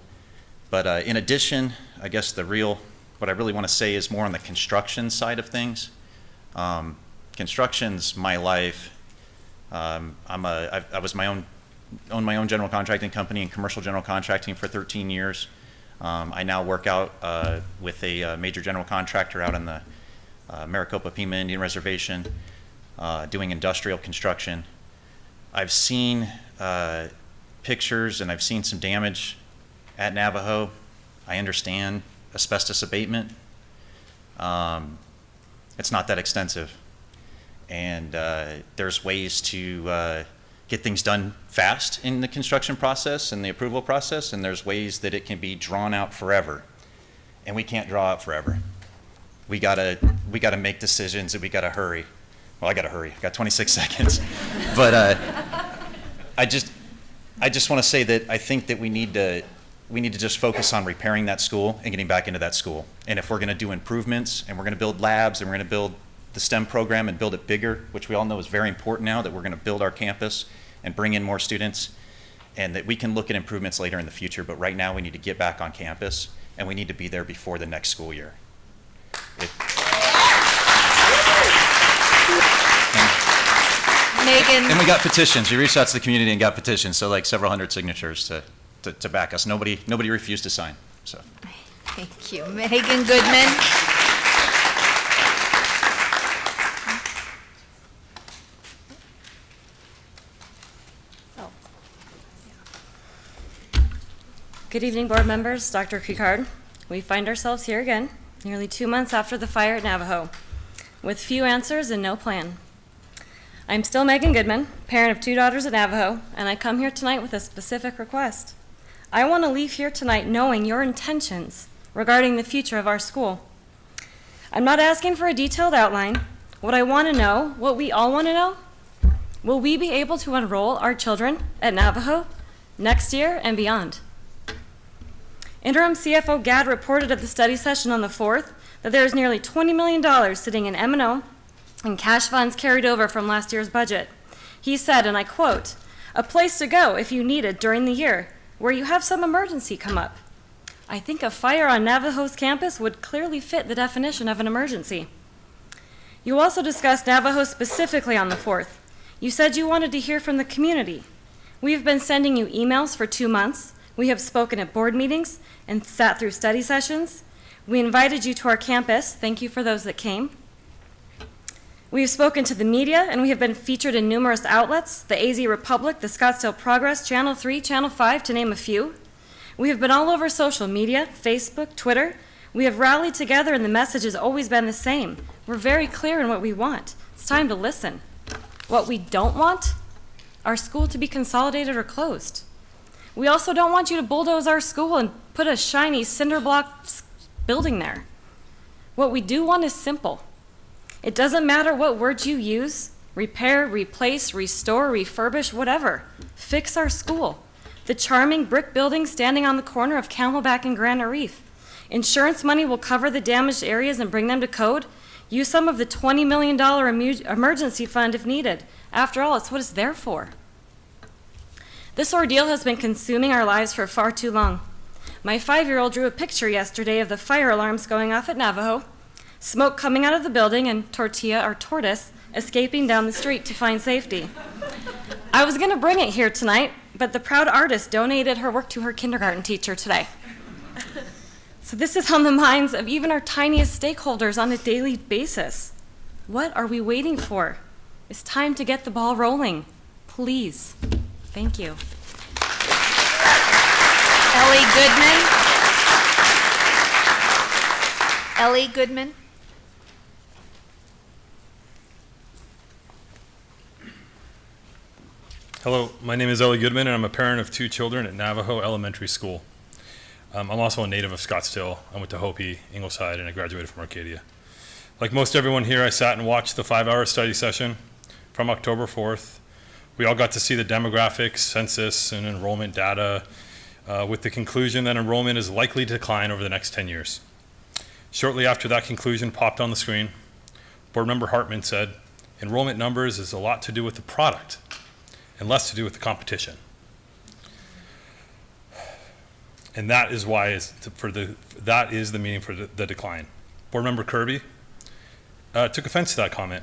But in addition, I guess what I really want to say is more on the construction side of things. Construction's my life. I own my own general contracting company and commercial general contracting for 13 years. I now work out with a major general contractor out in the Maricopa Pima Indian Reservation, doing industrial construction. I've seen pictures and I've seen some damage at Navajo. I understand asbestos abatement. It's not that extensive. And there's ways to get things done fast in the construction process and the approval process, and there's ways that it can be drawn out forever. And we can't draw out forever. We gotta make decisions, and we gotta hurry. Well, I gotta hurry. I got 26 seconds. But I just want to say that I think that we need to just focus on repairing that school and getting back into that school. And if we're going to do improvements and we're going to build labs and we're going to build the STEM program and build it bigger, which we all know is very important now, that we're going to build our campus and bring in more students, and that we can look at improvements later in the future, but right now we need to get back on campus and we need to be there before the next school year. Megan. And we got petitions. We reached out to the community and got petitions, so like several hundred signatures to back us. Nobody refused to sign. So. Thank you. Megan Goodman. Good evening, board members, Dr. Krikard. We find ourselves here again, nearly 2 months after the fire at Navajo, with few answers and no plan. I'm still Megan Goodman, parent of 2 daughters at Navajo, and I come here tonight with a specific request. I want to leave here tonight knowing your intentions regarding the future of our school. I'm not asking for a detailed outline. What I want to know, what we all want to know, will we be able to enroll our children at Navajo next year and beyond? Interim CFO Gadd reported at the study session on the 4th that there is nearly $20 million sitting in M&O and cash funds carried over from last year's budget. He said, and I quote, "A place to go if you need it during the year, where you have some emergency come up." I think a fire on Navajo's campus would clearly fit the definition of an emergency. You also discussed Navajo specifically on the 4th. You said you wanted to hear from the community. We've been sending you emails for 2 months. We have spoken at board meetings and sat through study sessions. We invited you to our campus. Thank you for those that came. We have spoken to the media, and we have been featured in numerous outlets, the AZ Republic, the Scottsdale Progress, Channel 3, Channel 5, to name a few. We have been all over social media, Facebook, Twitter. We have rallied together, and the message has always been the same. We're very clear in what we want. It's time to listen. What we don't want? Our school to be consolidated or closed. We also don't want you to bulldoze our school and put a shiny cinder block building there. What we do want is simple. It doesn't matter what words you use: repair, replace, restore, refurbish, whatever. Fix our school. The charming brick building standing on the corner of Camelback and Granite Reef. Insurance money will cover the damaged areas and bring them to code. Use some of the $20 million emergency fund if needed. After all, it's what it's there for. This ordeal has been consuming our lives for far too long. My 5-year-old drew a picture yesterday of the fire alarms going off at Navajo, smoke coming out of the building, and Tortilla, or Tortoise, escaping down the street to find safety. I was going to bring it here tonight, but the proud artist donated her work to her kindergarten teacher today. So this is on the minds of even our tiniest stakeholders on a daily basis. What are we waiting for? It's time to get the ball rolling. Please. Thank you. Ellie Goodman. Ellie Goodman. Hello, my name is Ellie Goodman, and I'm a parent of 2 children at Navajo Elementary School. I'm also a native of Scottsdale. I went to Hopi, Ingleside, and I graduated from Arcadia. Like most everyone here, I sat and watched the 5-hour study session from October 4th. We all got to see the demographics, census, and enrollment data with the conclusion that enrollment is likely to decline over the next 10 years. Shortly after that conclusion popped on the screen, Board Member Hartman said, enrollment numbers is a lot to do with the product and less to do with the competition. And that is why that is the meaning for the decline. Board Member Kirby took offense to that comment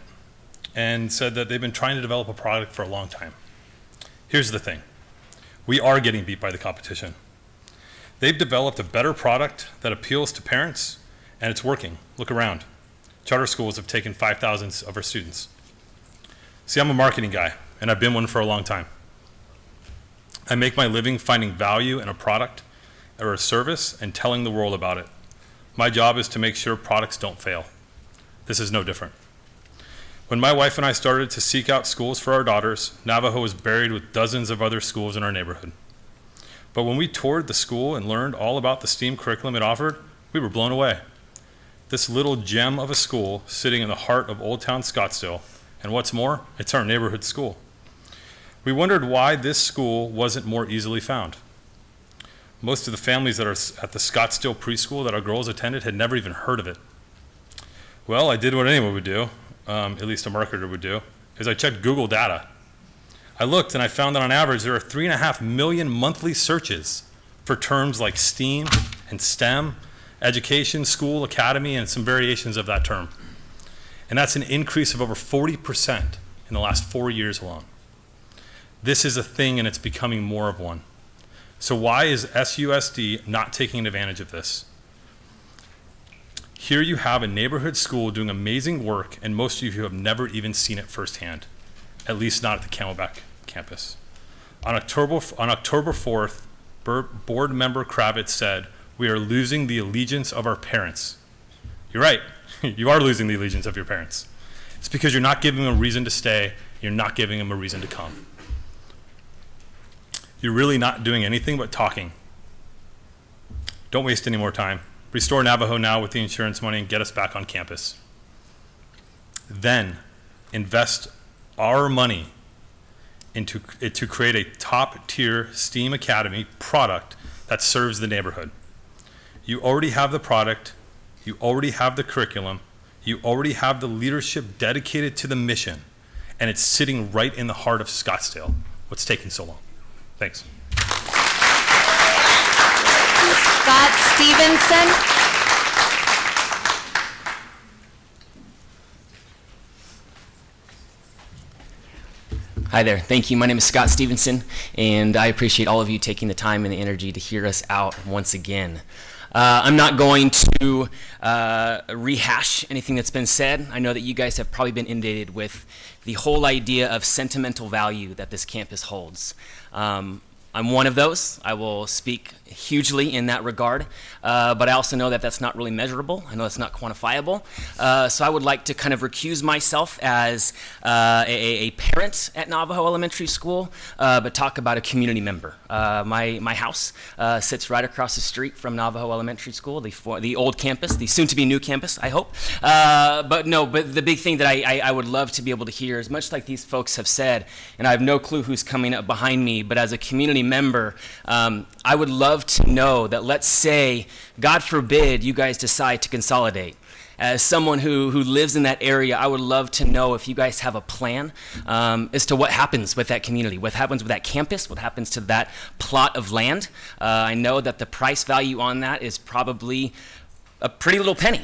and said that they've been trying to develop a product for a long time. Here's the thing. We are getting beat by the competition. They've developed a better product that appeals to parents, and it's working. Look around. Charter schools have taken 5,000 of our students. See, I'm a marketing guy, and I've been one for a long time. I make my living finding value in a product or a service and telling the world about it. My job is to make sure products don't fail. This is no different. When my wife and I started to seek out schools for our daughters, Navajo was buried with dozens of other schools in our neighborhood. But when we toured the school and learned all about the STEAM curriculum it offered, we were blown away. This little gem of a school sitting in the heart of Old Town Scottsdale, and what's more, it's our neighborhood school. We wondered why this school wasn't more easily found. Most of the families that are at the Scottsdale preschool that our girls attended had never even heard of it. Well, I did what anyone would do, at least a marketer would do, is I checked Google data. I looked and I found that on average there are 3.5 million monthly searches for terms like STEAM and STEM, education, school, academy, and some variations of that term. And that's an increase of over 40% in the last 4 years alone. This is a thing and it's becoming more of one. So why is SUSD not taking advantage of this? Here you have a neighborhood school doing amazing work, and most of you have never even seen it firsthand, at least not at the Camelback campus. On October 4th, Board Member Kravitz said, "We are losing the allegiance of our parents." You're right, you are losing the allegiance of your parents. It's because you're not giving them a reason to stay, you're not giving them a reason to come. You're really not doing anything but talking. Don't waste any more time. Restore Navajo now with the insurance money and get us back on campus. Then invest our money to create a top-tier STEAM Academy product that serves the neighborhood. You already have the product, you already have the curriculum, you already have the leadership dedicated to the mission, and it's sitting right in the heart of Scottsdale. What's taking so long? Thanks. Scott Stevenson. Hi there. Thank you. My name is Scott Stevenson, and I appreciate all of you taking the time and the energy to hear us out once again. I'm not going to rehash anything that's been said. I know that you guys have probably been inundated with the whole idea of sentimental value that this campus holds. I'm one of those. I will speak hugely in that regard, but I also know that that's not really measurable. I know that's not quantifiable. So I would like to kind of recuse myself as a parent at Navajo Elementary School, but talk about a community member. My house sits right across the street from Navajo Elementary School, the old campus, the soon-to-be new campus, I hope. But the big thing that I would love to be able to hear is, much like these folks have said, and I have no clue who's coming up behind me, but as a community member, I would love to know that, let's say, God forbid, you guys decide to consolidate. as someone who lives in that area, I would love to know if you guys have a plan as to what happens with that community, what happens with that campus, what happens to that plot of land. I know that the price value on that is probably a pretty little penny,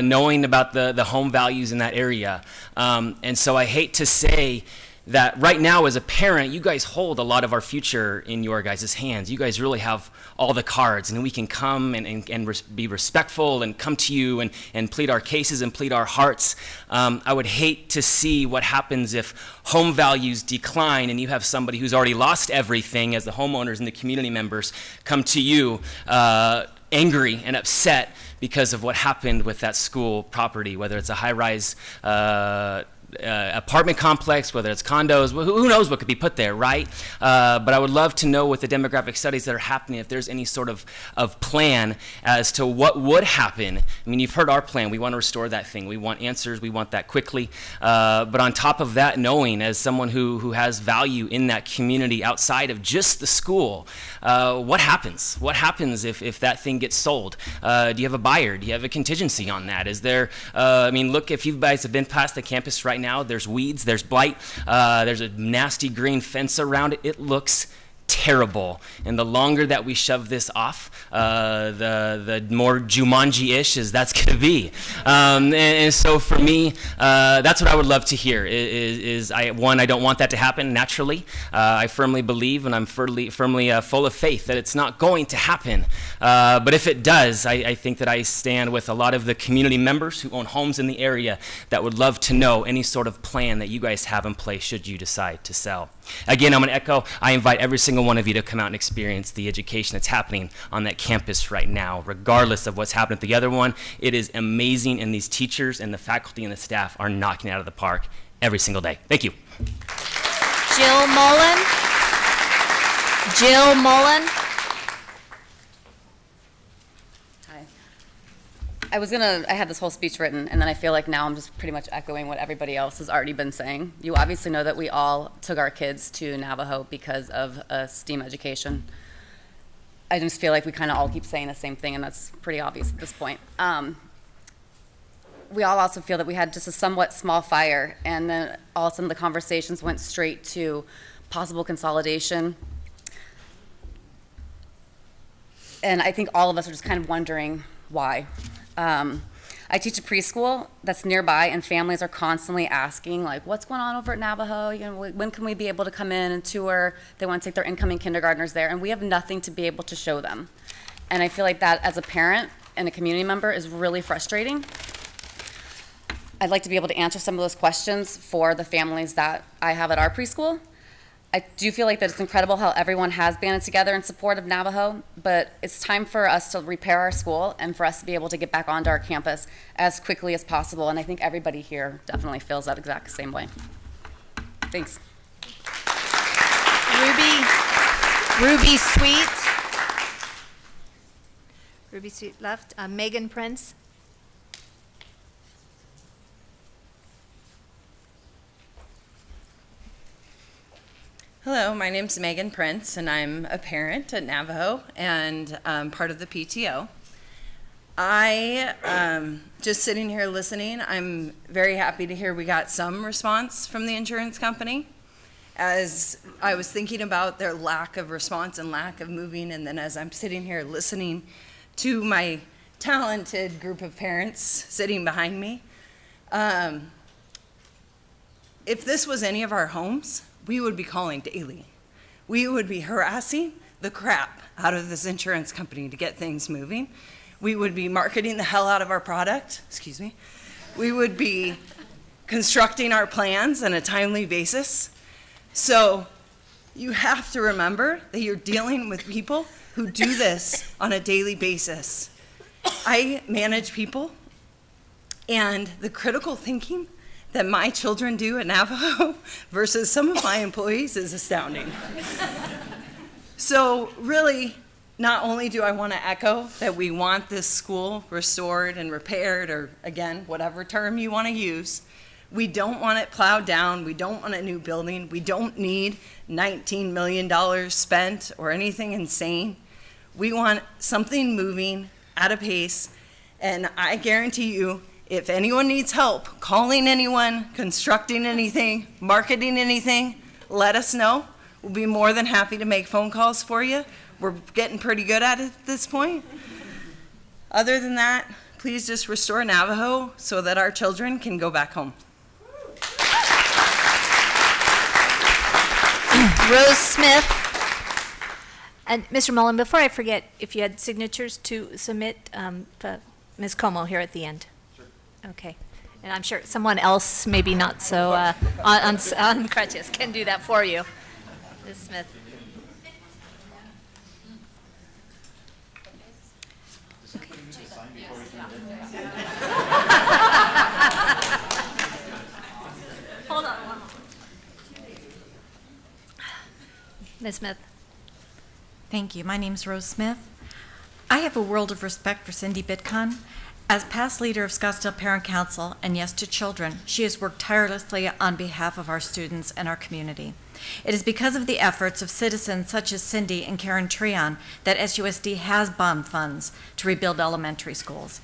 knowing about the home values in that area. And so I hate to say that right now as a parent, you guys hold a lot of our future in your guys' hands. You guys really have all the cards, and we can come and be respectful and come to you and plead our cases and plead our hearts. I would hate to see what happens if home values decline and you have somebody who's already lost everything as the homeowners and the community members come to you angry and upset because of what happened with that school property, whether it's a high-rise apartment complex, whether it's condos, who knows what could be put there, right? But I would love to know with the demographic studies that are happening if there's any sort of plan as to what would happen. I mean, you've heard our plan. We want to restore that thing. We want answers. We want that quickly. But on top of that, knowing as someone who has value in that community outside of just the school, what happens? What happens if that thing gets sold? Do you have a buyer? Do you have a contingency on that? Is there, I mean, look, if you guys have been past the campus right now, there's weeds, there's blight, there's a nasty green fence around it. It looks terrible. And the longer that we shove this off, the more Jumanji-ish as that's going to be. And so for me, that's what I would love to hear is I don't want that to happen naturally. I firmly believe and I'm firmly full of faith that it's not going to happen. But if it does, I think that I stand with a lot of the community members who own homes in the area that would love to know any sort of plan that you guys have in place should you decide to sell. Again, I'm going to echo, I invite every single one of you to come out and experience the education that's happening on that campus right now, regardless of what's happened at the other one. It is amazing, and these teachers and the faculty and the staff are knocking it out of the park every single day. Thank you. Jill Mullen. Jill Mullen. I had this whole speech written, and then I feel like now I'm just pretty much echoing what everybody else has already been saying. You obviously know that we all took our kids to Navajo because of a STEAM education. I just feel like we kind of all keep saying the same thing, and that's pretty obvious at this point. We all also feel that we had just a somewhat small fire, and then all of a sudden the conversations went straight to possible consolidation. And I think all of us are just kind of wondering why. I teach a preschool that's nearby, and families are constantly asking, like, what's going on over at Navajo? You know, when can we be able to come in and tour? They want to take their incoming kindergartners there, and we have nothing to be able to show them. And I feel like that, as a parent and a community member, is really frustrating. I'd like to be able to answer some of those questions for the families that I have at our preschool. I do feel like that it's incredible how everyone has banded together in support of Navajo, but it's time for us to repair our school and for us to be able to get back onto our campus as quickly as possible, and I think everybody here definitely feels that exact same way. Thanks. Ruby Sweet. Ruby Sweet left. Megan Prince. Hello, my name's Megan Prince, and I'm a parent at Navajo and part of the PTO. Just sitting here listening, I'm very happy to hear we got some response from the insurance company. As I was thinking about their lack of response and lack of moving, and then as I'm sitting here listening to my talented group of parents sitting behind me, if this was any of our homes, we would be calling daily. We would be harassing the crap out of this insurance company to get things moving. We would be marketing the hell out of our product, excuse me. We would be constructing our plans on a timely basis. So you have to remember that you're dealing with people who do this on a daily basis. I manage people, and the critical thinking that my children do at Navajo versus some of my employees is astounding. So really, not only do I want to echo that we want this school restored and repaired, or again, whatever term you want to use, we don't want it plowed down, we don't want a new building, we don't need $19 million spent or anything insane. We want something moving at a pace, and I guarantee you, If anyone needs help calling anyone, constructing anything, marketing anything, let us know. We'll be more than happy to make phone calls for you. We're getting pretty good at it at this point. Other than that, please just restore Navajo so that our children can go back home. Rose Smith. And Mr. Mullen, before I forget, if you had signatures to submit, to Ms. Como here at the end. Sure. Okay. And I'm sure someone else, maybe not so on crutches, can do that for you. Ms. Smith. Hold on. Ms. Smith. Thank you. My name's Rose Smith. I have a world of respect for Cindy Bitcon. As past leader of Scottsdale Parent Council and Yes to Children, she has worked tirelessly on behalf of our students and our community. It is because of the efforts of citizens such as Cindy and Karen Treon that SUSD has bond funds to rebuild elementary schools.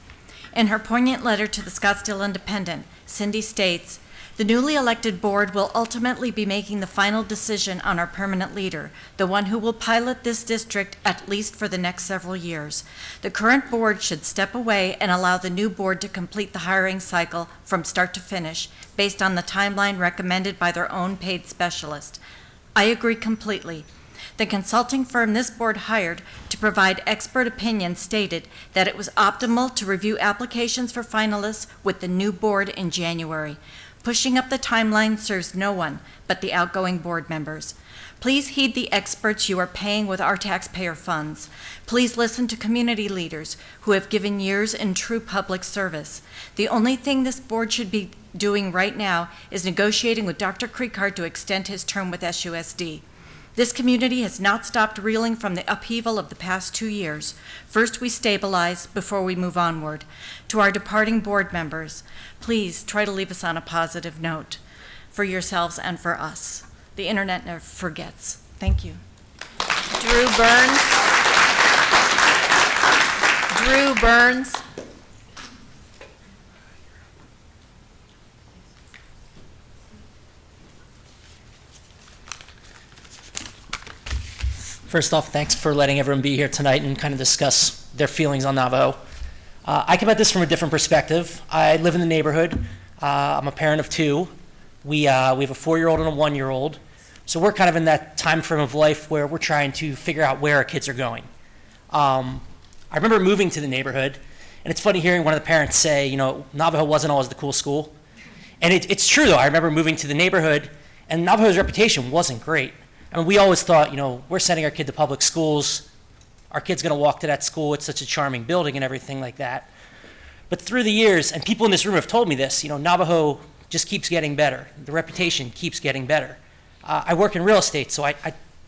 In her poignant letter to the Scottsdale Independent, Cindy states, "The newly elected board will ultimately be making the final decision on our permanent leader, the one who will pilot this district at least for the next several years. The current board should step away and allow the new board to complete the hiring cycle from start to finish, based on the timeline recommended by their own paid specialist." I agree completely. The consulting firm this board hired to provide expert opinion stated that it was optimal to review applications for finalists with the new board in January. Pushing up the timeline serves no one but the outgoing board members. Please heed the experts you are paying with our taxpayer funds. Please listen to community leaders who have given years in true public service. The only thing this board should be doing right now is negotiating with Dr. Creekard to extend his term with SUSD. This community has not stopped reeling from the upheaval of the past 2 years. First we stabilize before we move onward. To our departing board members, please try to leave us on a positive note for yourselves and for us. The internet never forgets. Thank you. Drew Burns. Drew Burns. First off, thanks for letting everyone be here tonight and kind of discuss their feelings on Navajo. I come at this from a different perspective. I live in the neighborhood. I'm a parent of 2. We have a 4-year-old and a 1-year-old. So we're kind of in that time frame of life where we're trying to figure out where our kids are going. I remember moving to the neighborhood, and it's funny hearing one of the parents say, you know, Navajo wasn't always the cool school. And it's true, though. I remember moving to the neighborhood, and Navajo's reputation wasn't great. I mean, we always thought, you know, we're sending our kid to public schools. Our kid's going to walk to that school. It's such a charming building and everything like that. But through the years, and people in this room have told me this, you know, Navajo just keeps getting better. The reputation keeps getting better. I work in real estate, so I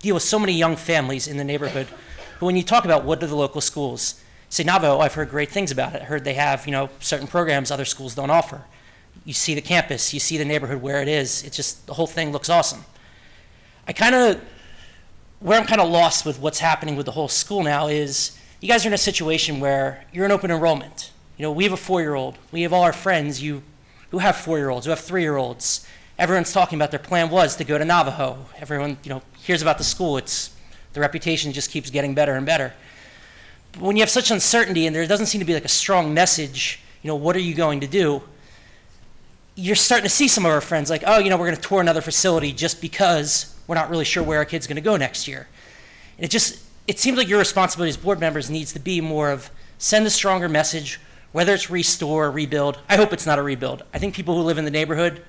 deal with so many young families in the neighborhood who, when you talk about what are the local schools, say, Navajo, I've heard great things about it. I heard they have, you know, certain programs other schools don't offer. You see the campus, you see the neighborhood where it is. It's just, the whole thing looks awesome. Where I'm kind of lost with what's happening with the whole school now is you guys are in a situation where you're in open enrollment. You know, we have a 4-year-old. We have all our friends who have 4-year-olds, who have 3-year-olds. Everyone's talking about their plan was to go to Navajo. Everyone, you know, hears about the school. The reputation just keeps getting better and better. But when you have such uncertainty and there doesn't seem to be like a strong message, you know, what are you going to do? You're starting to see some of our friends like, oh, you know, we're going to tour another facility just because we're not really sure where our kid's going to go next year. And it seems like your responsibility as board members needs to be more of send a stronger message, whether it's restore or rebuild. I hope it's not a rebuild. I think people who live in the neighborhood,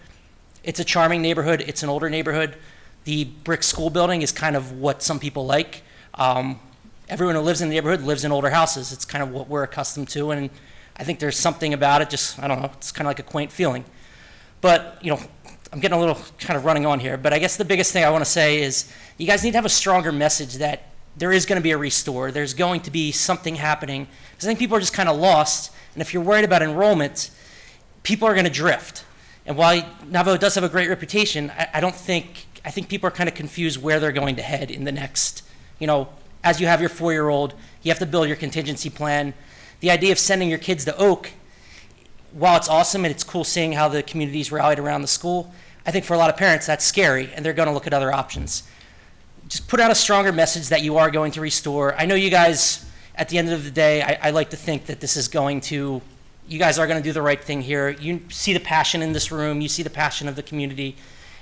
it's a charming neighborhood. It's an older neighborhood. The brick school building is kind of what some people like. Everyone who lives in the neighborhood lives in older houses. It's kind of what we're accustomed to. And I think there's something about it, just, I don't know, it's kind of like a quaint feeling. But, you know, I'm getting a little kind of running on here, but I guess the biggest thing I want to say is you guys need to have a stronger message that there is going to be a restore. There's going to be something happening. Because I think people are just kind of lost. And if you're worried about enrollment, people are going to drift. And while Navajo does have a great reputation, I think people are kind of confused where they're going to head in the next, you know, as you have your 4-year-old, you have to build your contingency plan. The idea of sending your kids to Oak, while it's awesome and it's cool seeing how the community's rallied around the school, I think for a lot of parents that's scary and they're going to look at other options. Just put out a stronger message that you are going to restore. I know you guys, at the end of the day, I like to think that this is going to, you guys are going to do the right thing here. You see the passion in this room, you see the passion of the community,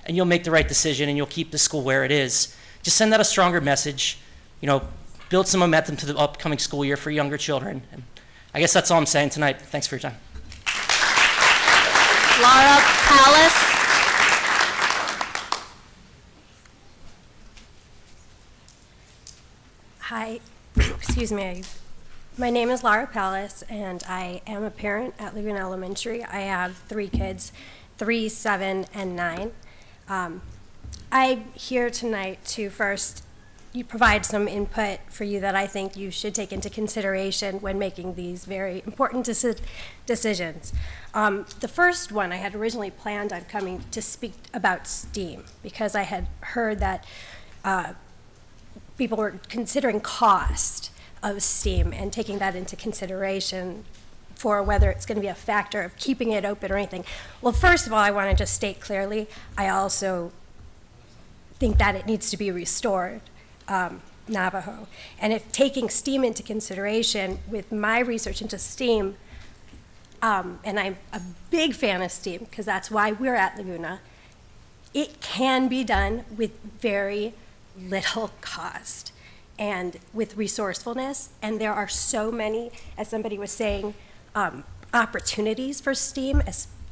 and you'll make the right decision and you'll keep the school where it is. Just send out a stronger message, you know, build some momentum to the upcoming school year for younger children. And I guess that's all I'm saying tonight. Thanks for your time. Laura Pallas. Hi, excuse me. My name is Laura Pallas, and I am a parent at Laguna Elementary. I have 3 kids, 3, 7, and 9. I'm here tonight to first provide some input for you that I think you should take into consideration when making these very important decisions. The first one, I had originally planned on coming to speak about STEAM because I had heard that people were considering cost of STEAM and taking that into consideration for whether it's going to be a factor of keeping it open or anything. Well, first of all, I want to just state clearly, I also think that it needs to be restored, Navajo. And if taking STEAM into consideration, with my research into STEAM, and I'm a big fan of STEAM because that's why we're at Laguna, it can be done with very little cost and with resourcefulness, and there are so many, as somebody was saying, opportunities for STEAM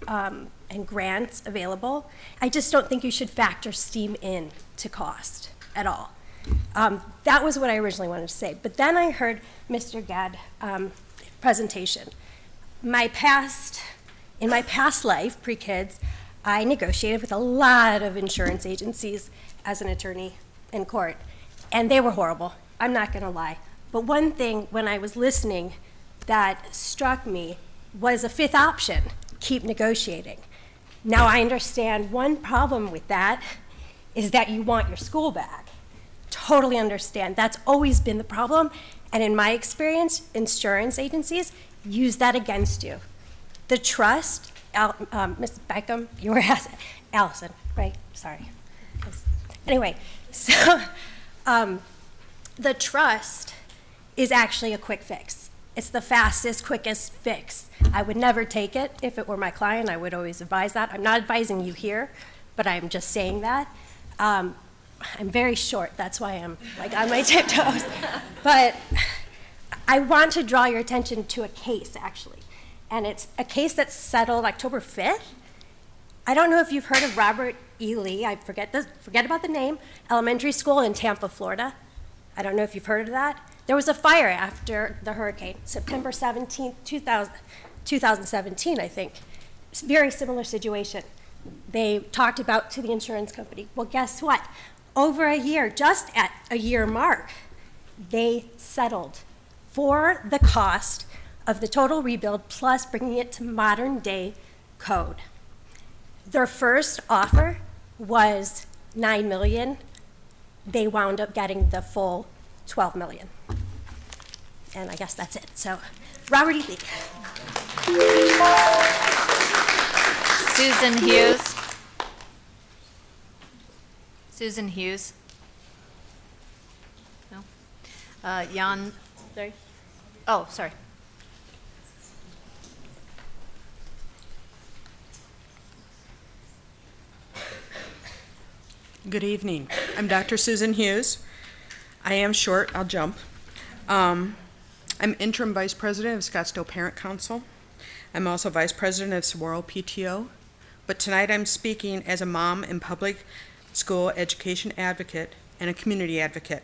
and grants available. I just don't think you should factor STEAM in to cost at all. That was what I originally wanted to say, but then I heard Mr. Gadd presentation. In my past life, pre-kids, I negotiated with a lot of insurance agencies as an attorney in court, and they were horrible. I'm not going to lie. But one thing when I was listening that struck me was a 5th option, keep negotiating. Now I understand one problem with that is that you want your school back. Totally understand. That's always been the problem, and in my experience, insurance agencies use that against you. The trust, Ms. Beckham, you were asking, Allison, right? Sorry. Anyway, so the trust is actually a quick fix. It's the fastest, quickest fix. I would never take it if it were my client. I would always advise that. I'm not advising you here, but I'm just saying that. I'm very short. That's why I'm like on my tiptoes. But I want to draw your attention to a case, actually. And it's a case that's settled October 5th. I don't know if you've heard of Robert E. Lee, I forget about the name, elementary school in Tampa, Florida. I don't know if you've heard of that. There was a fire after the hurricane, September 17th, 2017, I think. It's a very similar situation. They talked about to the insurance company. Well, guess what? Over a year, just at a year mark, they settled for the cost of the total rebuild plus bringing it to modern day code. Their first offer was $9 million. They wound up getting the full $12 million. And I guess that's it. So, Robert E. Lee. Susan Hughes. Susan Hughes. No. Jan, sorry. Oh, sorry. Good evening. I'm Dr. Susan Hughes. I am short. I'll jump. I'm interim vice president of Scottsdale Parent Council. I'm also vice president of Saguaro PTO. But tonight I'm speaking as a mom and public school education advocate and a community advocate.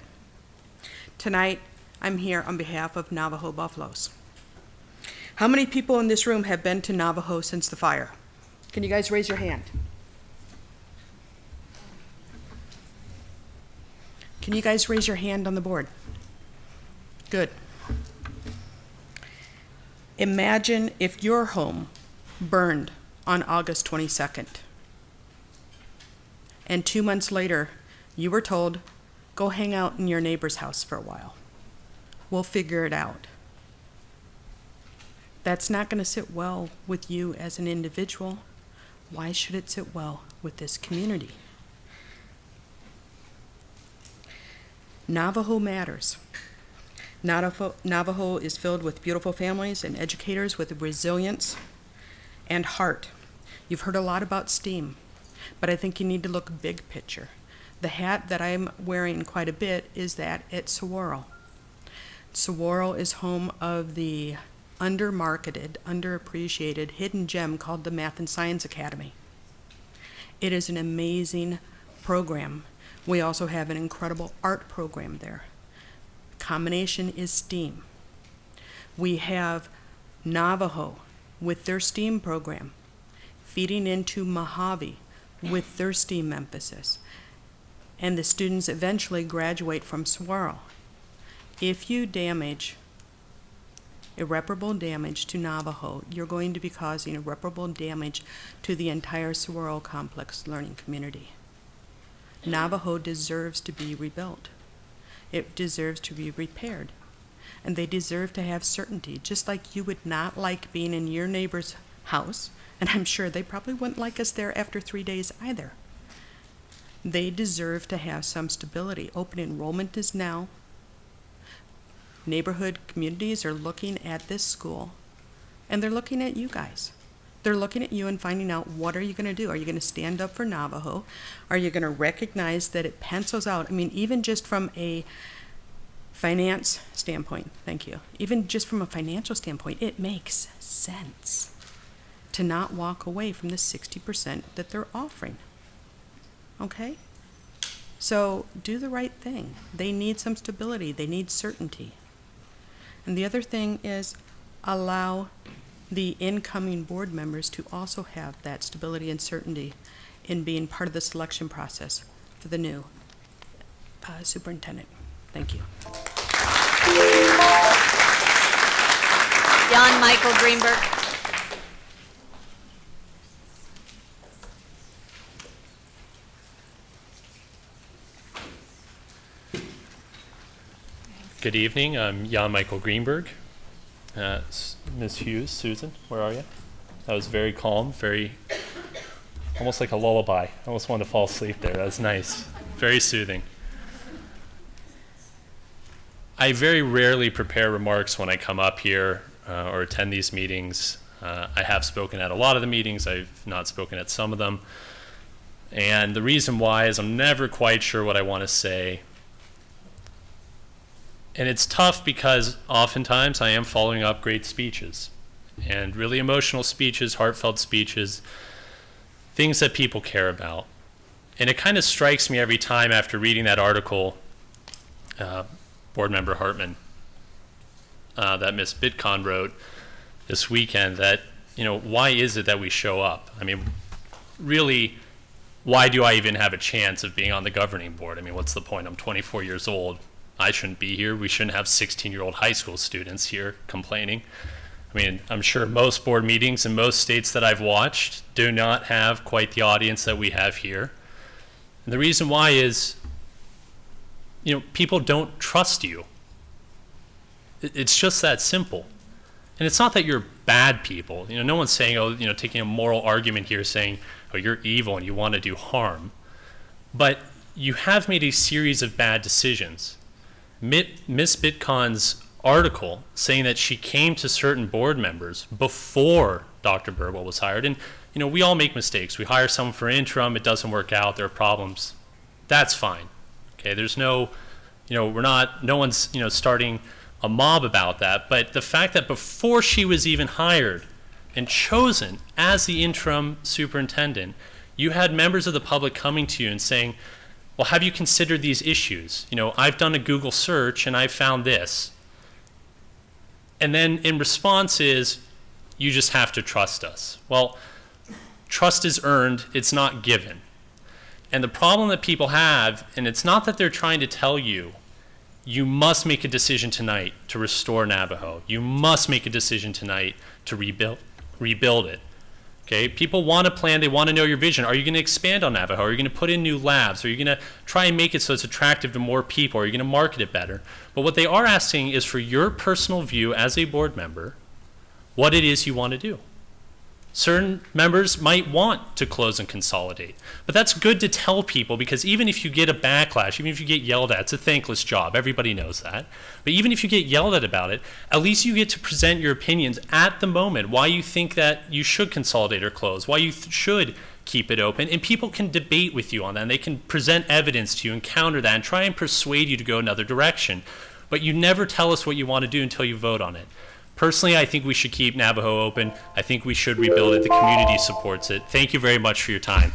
Tonight I'm here on behalf of Navajo Buffaloes. How many people in this room have been to Navajo since the fire? Can you guys raise your hand? Can you guys raise your hand on the board? Good. Imagine if your home burned on August 22nd, and 2 months later, you were told, go hang out in your neighbor's house for a while. We'll figure it out. That's not going to sit well with you as an individual. Why should it sit well with this community? Navajo matters. Navajo is filled with beautiful families and educators with resilience and heart. You've heard a lot about STEAM, but I think you need to look big picture. The hat that I'm wearing quite a bit is that at Saguaro. Saguaro is home of the undermarketed, underappreciated, hidden gem called the Math and Science Academy. It is an amazing program. We also have an incredible art program there. Combination is STEAM. We have Navajo with their STEAM program, feeding into Mojave with their STEAM emphasis. And the students eventually graduate from Saguaro. If you damage irreparable damage to Navajo, you're going to be causing irreparable damage to the entire Saguaro Complex learning community. Navajo deserves to be rebuilt. It deserves to be repaired. And they deserve to have certainty, just like you would not like being in your neighbor's house, and I'm sure they probably wouldn't like us there after 3 days either. They deserve to have some stability. Open enrollment is now. Neighborhood communities are looking at this school, and they're looking at you guys. They're looking at you and finding out, what are you going to do? Are you going to stand up for Navajo? Are you going to recognize that it pencils out? I mean, even just from a finance standpoint, thank you. Even just from a financial standpoint, it makes sense to not walk away from the 60% that they're offering. Okay? So do the right thing. They need some stability. They need certainty. And the other thing is allow the incoming board members to also have that stability and certainty in being part of the selection process for the new superintendent. Thank you. Jan Michael Greenberg. Good evening. I'm Jan Michael Greenberg. Ms. Hughes, Susan, where are you? That was very calm, very, almost like a lullaby. I almost wanted to fall asleep there. That was nice. Very soothing. I very rarely prepare remarks when I come up here or attend these meetings. I have spoken at a lot of the meetings. I've not spoken at some of them. And the reason why is I'm never quite sure what I want to say. And it's tough because oftentimes I am following up great speeches and really emotional speeches, heartfelt speeches, things that people care about. And it kind of strikes me every time after reading that article, Board Member Hartman, that Ms. Bitcon wrote this weekend, that, you know, why is it that we show up? I mean, really, why do I even have a chance of being on the governing board? I mean, what's the point? I'm 24 years old. I shouldn't be here. We shouldn't have 16-year-old high school students here complaining. I mean, I'm sure most board meetings in most states that I've watched do not have quite the audience that we have here. And the reason why is, you know, people don't trust you. It's just that simple. And it's not that you're bad people. You know, no one's saying, oh, you know, taking a moral argument here saying, oh, you're evil and you want to do harm. But you have made a series of bad decisions. Ms. Bitcon's article saying that she came to certain board members before Dr. Burwell was hired, and you know, we all make mistakes. We hire someone for interim, it doesn't work out, there are problems. That's fine. Okay, there's no, you know, no one's, you know, starting a mob about that, but the fact that before she was even hired and chosen as the interim superintendent, you had members of the public coming to you and saying, well, have you considered these issues? You know, I've done a Google search and I've found this. And then in response is, you just have to trust us. Well, trust is earned, it's not given. And the problem that people have, and it's not that they're trying to tell you, you must make a decision tonight to restore Navajo. You must make a decision tonight to rebuild it. Okay, people want a plan, they want to know your vision. Are you going to expand on Navajo? Are you going to put in new labs? Are you going to try and make it so it's attractive to more people? Are you going to market it better? But what they are asking is for your personal view as a board member what it is you want to do. Certain members might want to close and consolidate, but that's good to tell people, because even if you get a backlash, even if you get yelled at, it's a thankless job, everybody knows that, but even if you get yelled at about it, at least you get to present your opinions at the moment, why you think that you should consolidate or close, why you should keep it open, and people can debate with you on that, and they can present evidence to you and counter that and try and persuade you to go another direction. But you never tell us what you want to do until you vote on it. Personally, I think we should keep Navajo open. I think we should rebuild it. The community supports it. Thank you very much for your time.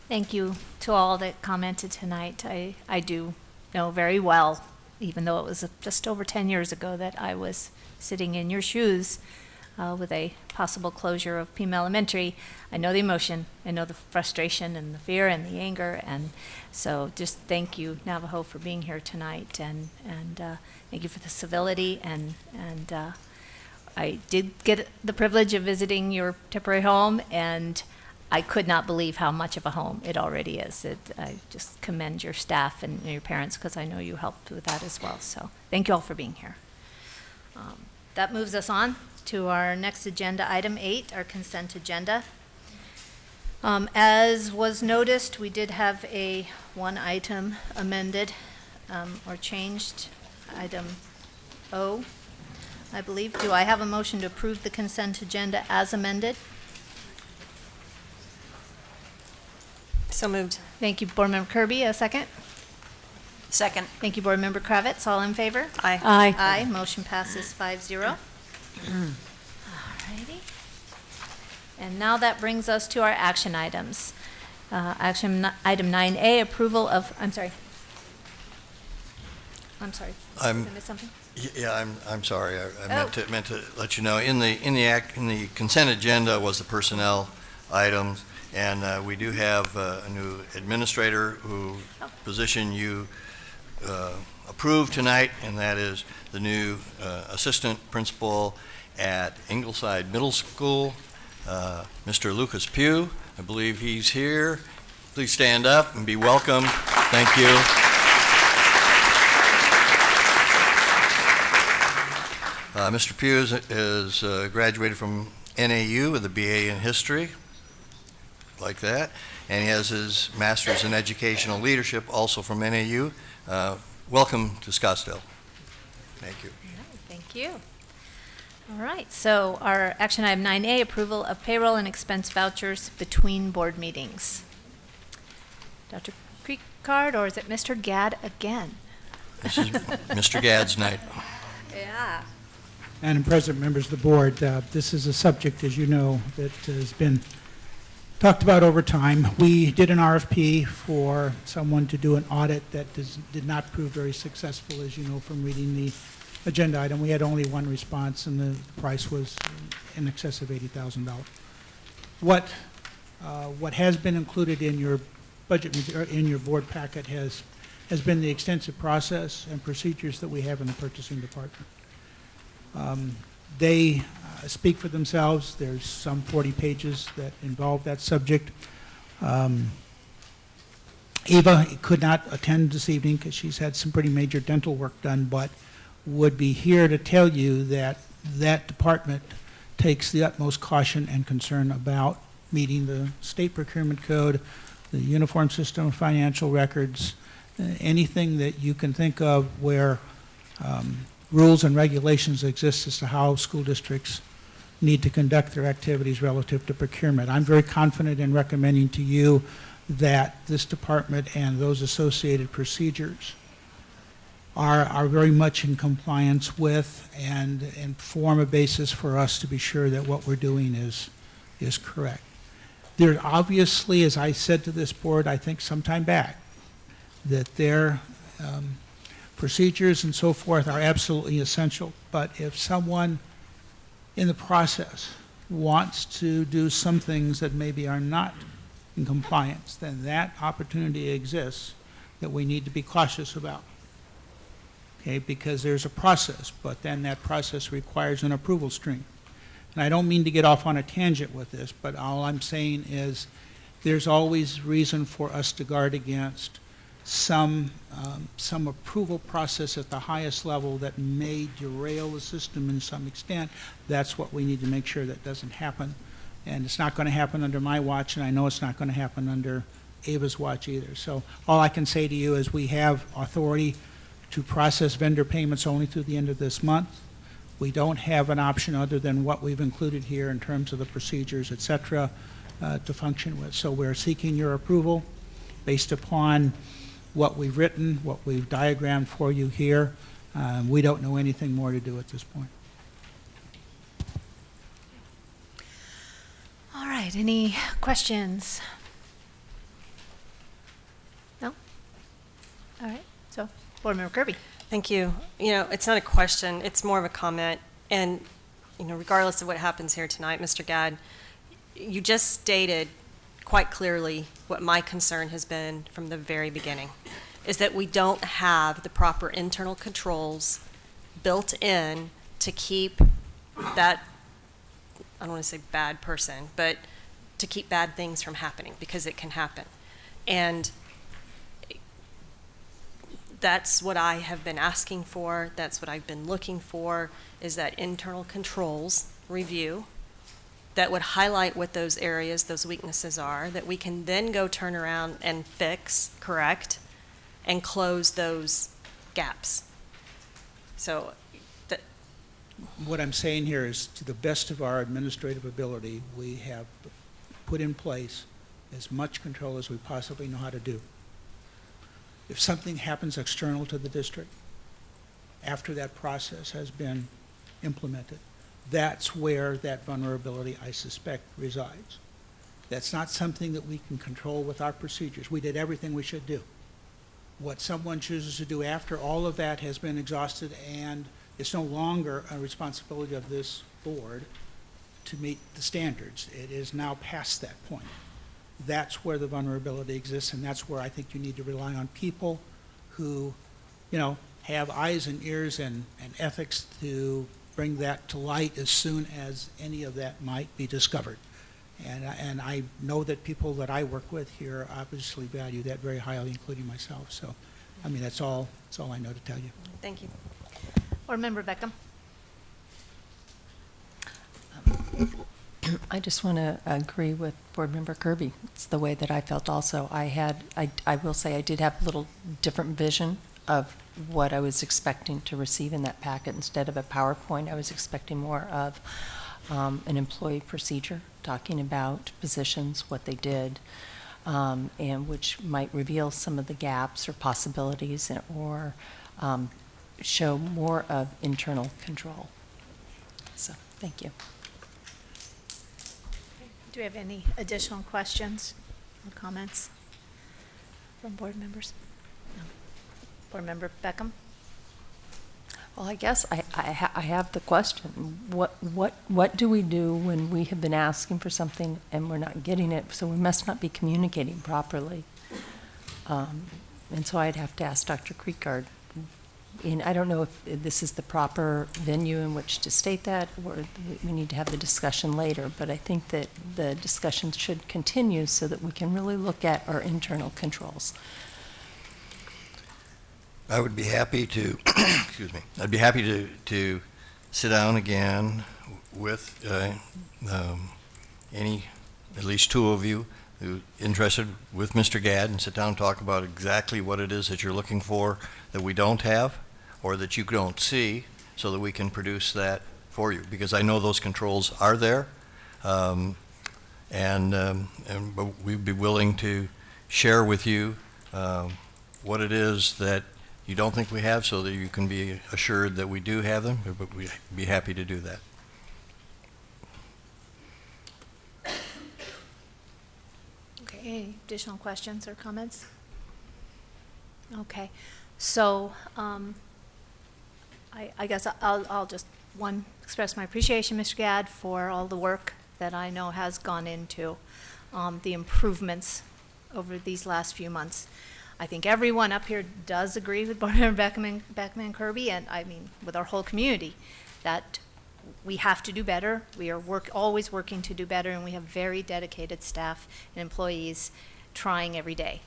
Thank you to all that commented tonight. I do know very well, even though it was just over 10 years ago that I was sitting in your shoes with a possible closure of Pima Elementary. I know the emotion, I know the frustration and the fear and the anger, and so just thank you, Navajo, for being here tonight, and thank you for the civility, and I did get the privilege of visiting your temporary home, and I could not believe how much of a home it already is. I just commend your staff and your parents, because I know you helped with that as well, so thank you all for being here. That moves us on to our next agenda, item 8, our consent agenda. As was noticed, we did have one item amended or changed, item O, I believe. Do I have a motion to approve the consent agenda as amended? So moved. Thank you, Board Member Kirby. A second? Second. Thank you, Board Member Kravitz. All in favor? Aye. Aye. Aye. Motion passes 5-0. Alrighty. And now that brings us to our action items. Item 9A, approval of, I'm sorry. Did I miss something? Yeah, I'm sorry. I meant to let you know. In the consent agenda was the personnel items, and we do have a new administrator who position you approved tonight, and that is the new assistant principal at Ingleside Middle School, Mr. Lucas Pugh. I believe he's here. Please stand up and be welcome. Thank you. Mr. Pugh is graduated from NAU with a BA in History, like that, and he has his Master's in Educational Leadership, also from NAU. Welcome to Scottsdale. Thank you. All right, thank you. All right, so our action item 9A, approval of payroll and expense vouchers between board meetings. Dr. Picard, or is it Mr. Gadd again? This is Mr. Gadd's night. Yeah. Madam President, members of the board, this is a subject, as you know, that has been talked about over time. We did an RFP for someone to do an audit that did not prove very successful, as you know from reading the agenda item. We had only one response, and the price was in excess of $80,000. What has been included in your budget, in your board packet, has been the extensive process and procedures that we have in the purchasing department. They speak for themselves. There's some 40 pages that involve that subject. Eva could not attend this evening because she's had some pretty major dental work done, but would be here to tell you that that department takes the utmost caution and concern about meeting the state procurement code, the Uniform System of Financial Records, anything that you can think of where rules and regulations exist as to how school districts need to conduct their activities relative to procurement. I'm very confident in recommending to you that this department and those associated procedures are very much in compliance with and form a basis for us to be sure that what we're doing is correct. There obviously, as I said to this board, I think sometime back, that their procedures and so forth are absolutely essential, but if someone in the process wants to do some things that maybe are not in compliance, then that opportunity exists that we need to be cautious about. Okay, because there's a process, but then that process requires an approval stream. And I don't mean to get off on a tangent with this, but all I'm saying is there's always reason for us to guard against some approval process at the highest level that may derail the system in some extent. That's what we need to make sure that doesn't happen. And it's not going to happen under my watch, and I know it's not going to happen under Ava's watch either. So all I can say to you is we have authority to process vendor payments only through the end of this month. We don't have an option other than what we've included here in terms of the procedures, et cetera, to function with. So we're seeking your approval based upon what we've written, what we've diagrammed for you here. We don't know anything more to do at this point. All right, any questions? No? All right, so Board Member Kirby. Thank you. You know, it's not a question, it's more of a comment. And, you know, regardless of what happens here tonight, Mr. Gadd, you just stated quite clearly what my concern has been from the very beginning, is that we don't have the proper internal controls built in to keep that, I don't want to say bad person, but to keep bad things from happening, because it can happen. And that's what I have been asking for, that's what I've been looking for, is that internal controls review that would highlight what those areas, those weaknesses are, that we can then go turn around and fix, correct, and close those gaps. So that. What I'm saying here is, to the best of our administrative ability, we have put in place as much control as we possibly know how to do. If something happens external to the district, after that process has been implemented, that's where that vulnerability, I suspect, resides. That's not something that we can control with our procedures. We did everything we should do. What someone chooses to do after all of that has been exhausted, and it's no longer a responsibility of this board to meet the standards. It is now past that point. That's where the vulnerability exists, and that's where I think you need to rely on people who, you know, have eyes and ears and ethics to bring that to light as soon as any of that might be discovered. And I know that people that I work with here obviously value that very highly, including myself. So, I mean, that's all I know to tell you. Thank you. Board Member Beckham. I just want to agree with Board Member Kirby. It's the way that I felt also. I will say I did have a little different vision of what I was expecting to receive in that packet. Instead of a PowerPoint, I was expecting more of an employee procedure, talking about positions, what they did, and which might reveal some of the gaps or possibilities, or show more of internal control. So, thank you. Do we have any additional questions or comments from board members? No. Board Member Beckham? Well, I guess I have the question. What do we do when we have been asking for something and we're not getting it? So we must not be communicating properly. And so I'd have to ask Dr. Creekard. And I don't know if this is the proper venue in which to state that, or we need to have the discussion later. But I think that the discussion should continue so that we can really look at our internal controls. I would be happy to, excuse me, I'd be happy to sit down again with at least two of you who interested with Mr. Gadd, and sit down and talk about exactly what it is that you're looking for that we don't have or that you don't see, so that we can produce that for you. Because I know those controls are there, but we'd be willing to share with you what it is that you don't think we have, so that you can be assured that we do have them, but we'd be happy to do that. Okay, any additional questions or comments? Okay, so I guess I'll just, express my appreciation, Mr. Gadd, for all the work that I know has gone into the improvements over these last few months. I think everyone up here does agree with Board Member Beckman and Kirby, and I mean with our whole community, that we have to do better. We are always working to do better, and we have very dedicated staff and employees trying every day.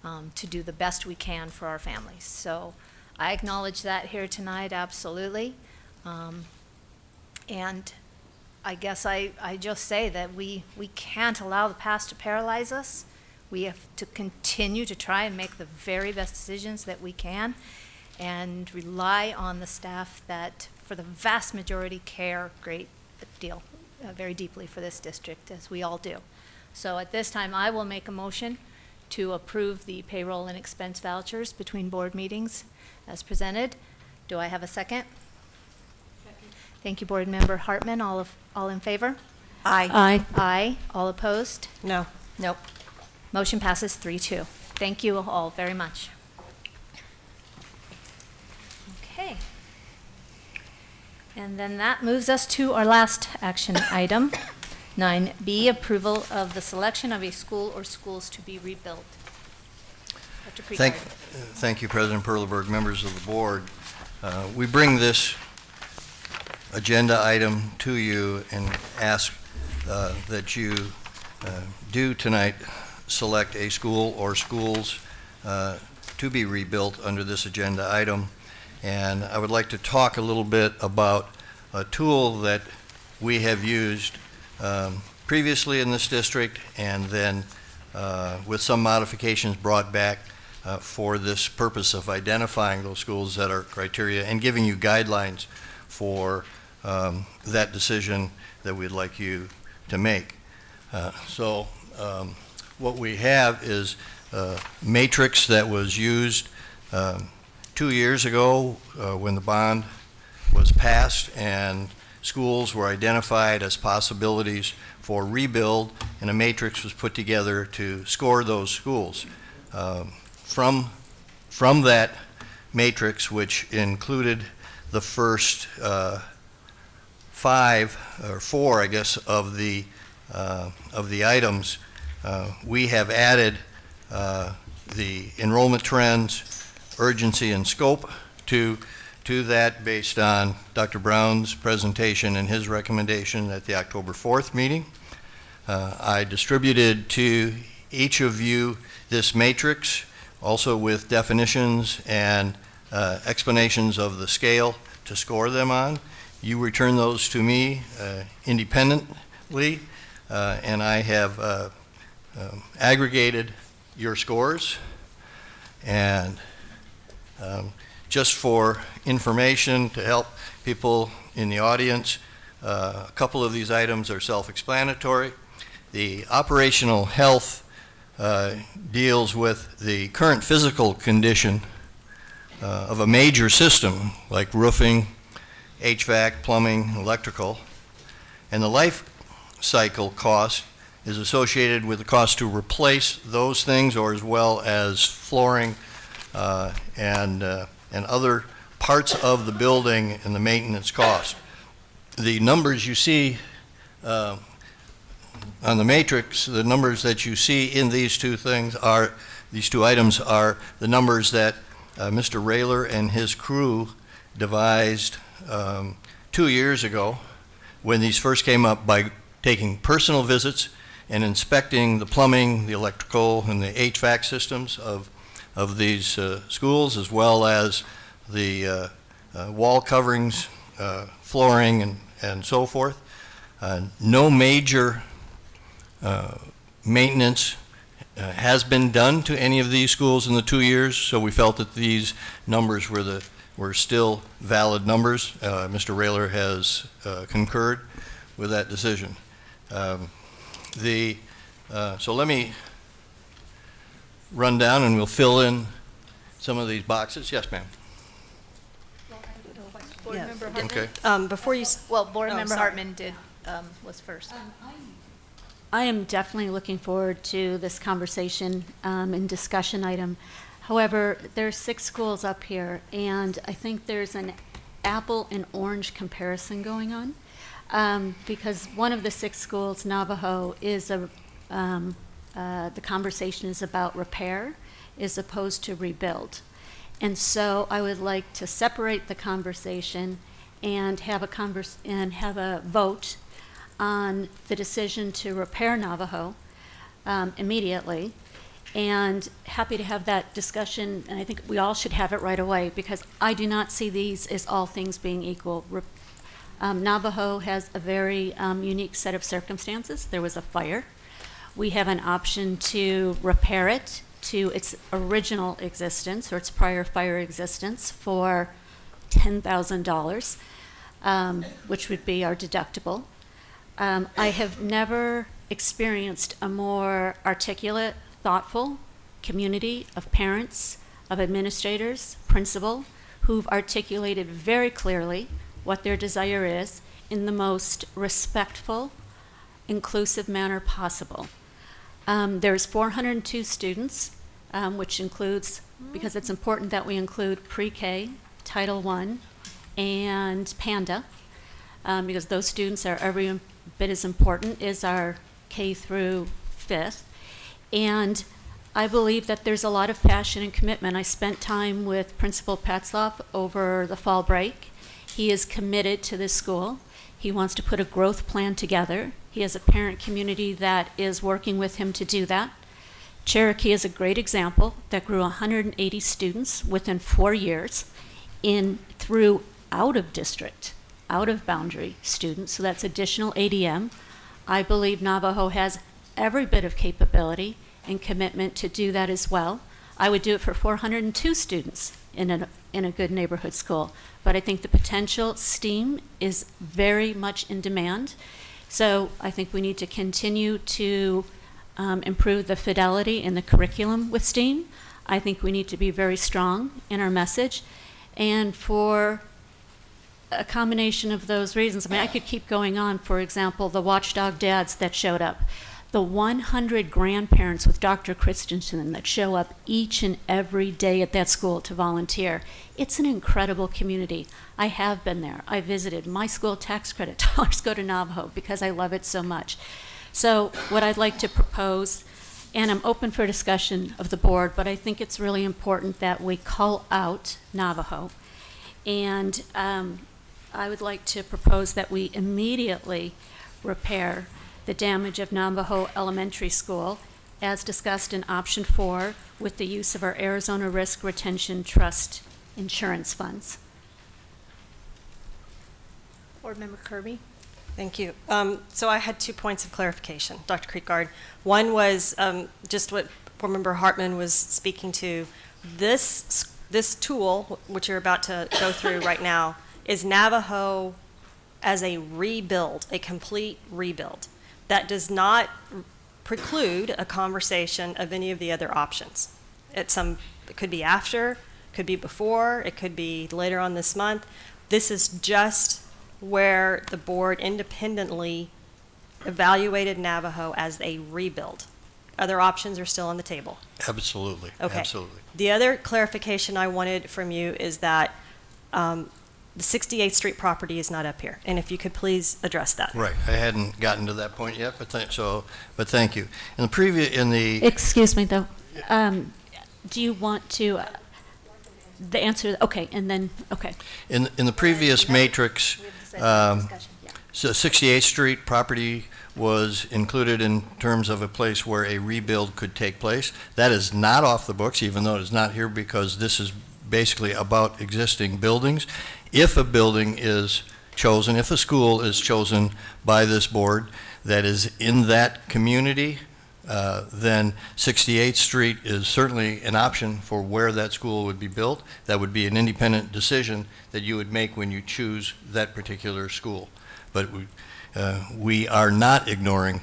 to do the best we can for our families. So I acknowledge that here tonight, absolutely. And I guess I just say that we can't allow the past to paralyze us. We have to continue to try and make the very best decisions that we can and rely on the staff that, for the vast majority, care very deeply for this district, as we all do. So at this time, I will make a motion to approve the payroll and expense vouchers between board meetings as presented. Do I have a second? Second. Thank you, Board Member Hartman. All in favor? Aye. Aye. Aye. All opposed? No. Nope. Motion passes 3-2. Thank you all very much. Okay. And then that moves us to our last action item, 9B, approval of the selection of a school or schools to be rebuilt. Dr. Precard. Thank you, President Perleberg, members of the board. We bring this agenda item to you and ask that you do tonight select a school or schools to be rebuilt under this agenda item. And I would like to talk a little bit about a tool that we have used previously in this district, and then with some modifications brought back for this purpose of identifying those schools that are criteria and giving you guidelines for that decision that we'd like you to make. What we have is a matrix that was used 2 years ago when the bond was passed and schools were identified as possibilities for rebuild, and a matrix was put together to score those schools. From that matrix, which included the first 5 or 4, I guess, of the items, we have added the enrollment trends, urgency, and scope to that based on Dr. Brown's presentation and his recommendation at the October 4th meeting. I distributed to each of you this matrix, also with definitions and explanations of the scale to score them on. You return those to me independently, and I have aggregated your scores. And just for information to help people in the audience, a couple of these items are self-explanatory. The operational health deals with the current physical condition of a major system like roofing, HVAC, plumbing, electrical. And the life cycle cost is associated with the cost to replace those things, or as well as flooring and other parts of the building and the maintenance cost. The numbers you see on the matrix, the numbers that you see in these two items are the numbers that Mr. Rayler and his crew devised 2 years ago when these first came up, by taking personal visits and inspecting the plumbing, the electrical, and the HVAC systems of these schools, as well as the wall coverings, flooring, and so forth. No major maintenance has been done to any of these schools in the 2 years, so we felt that these numbers were still valid numbers. Mr. Rayler has concurred with that decision. So let me run down and we'll fill in some of these boxes. Yes, ma'am. Board Member Hartman? Okay. Before you... Board Member Hartman was first. I am definitely looking forward to this conversation and discussion item. However, there are 6 schools up here, and I think there's an apple and orange comparison going on, because one of the 6 schools, Navajo, is the conversation is about repair as opposed to rebuild. And so I would like to separate the conversation and have a vote on the decision to repair Navajo immediately, And happy to have that discussion, and I think we all should have it right away, because I do not see these as all things being equal. Navajo has a very unique set of circumstances. There was a fire. We have an option to repair it to its original existence or its prior fire existence for $10,000, which would be our deductible. I have never experienced a more articulate, thoughtful community of parents, of administrators, principal, who've articulated very clearly what their desire is in the most respectful, inclusive manner possible. There's 402 students, which includes, because it's important that we include pre-K, Title I, and Panda, because those students are every bit as important as our K through 5th. And I believe that there's a lot of passion and commitment. I spent time with Principal Patzloff over the fall break. He is committed to this school. He wants to put a growth plan together. He has a parent community that is working with him to do that. Cherokee is a great example that grew 180 students within 4 years through out of district, out of boundary students, so that's additional ADM. I believe Navajo has every bit of capability and commitment to do that as well. I would do it for 402 students in a good neighborhood school, but I think the potential STEAM is very much in demand. So I think we need to continue to improve the fidelity in the curriculum with STEAM. I think we need to be very strong in our message. And for a combination of those reasons, I mean, I could keep going on. For example, the watchdog dads that showed up, the 100 grandparents with Dr. Christensen that show up each and every day at that school to volunteer. It's an incredible community. I have been there. I visited. My school tax credit dollars go to Navajo because I love it so much. So what I'd like to propose, and I'm open for discussion of the board, but I think it's really important that we call out Navajo. And I would like to propose that we immediately repair the damage of Navajo Elementary School, as discussed in option 4, with the use of our Arizona Risk Retention Trust insurance funds. Board Member Kirby. Thank you. So I had 2 points of clarification, Dr. Creekguard. One was just what Board Member Hartman was speaking to. This tool, which you're about to go through right now, is Navajo as a rebuild, a complete rebuild. That does not preclude a conversation of any of the other options. It could be after, could be before, it could be later on this month. This is just where the board independently evaluated Navajo as a rebuild. Other options are still on the table. Absolutely. Okay. Absolutely. The other clarification I wanted from you is that the 68th Street property is not up here, and if you could please address that. Right. I hadn't gotten to that point yet, but thank you. Excuse me, though. Do you want to the answer? Okay, and then okay. In the previous matrix, so 68th Street property was included in terms of a place where a rebuild could take place. That is not off the books, even though it's not here, because this is basically about existing buildings. If a building is chosen, if a school is chosen by this board that is in that community, then 68th Street is certainly an option for where that school would be built. That would be an independent decision that you would make when you choose that particular school. But we are not ignoring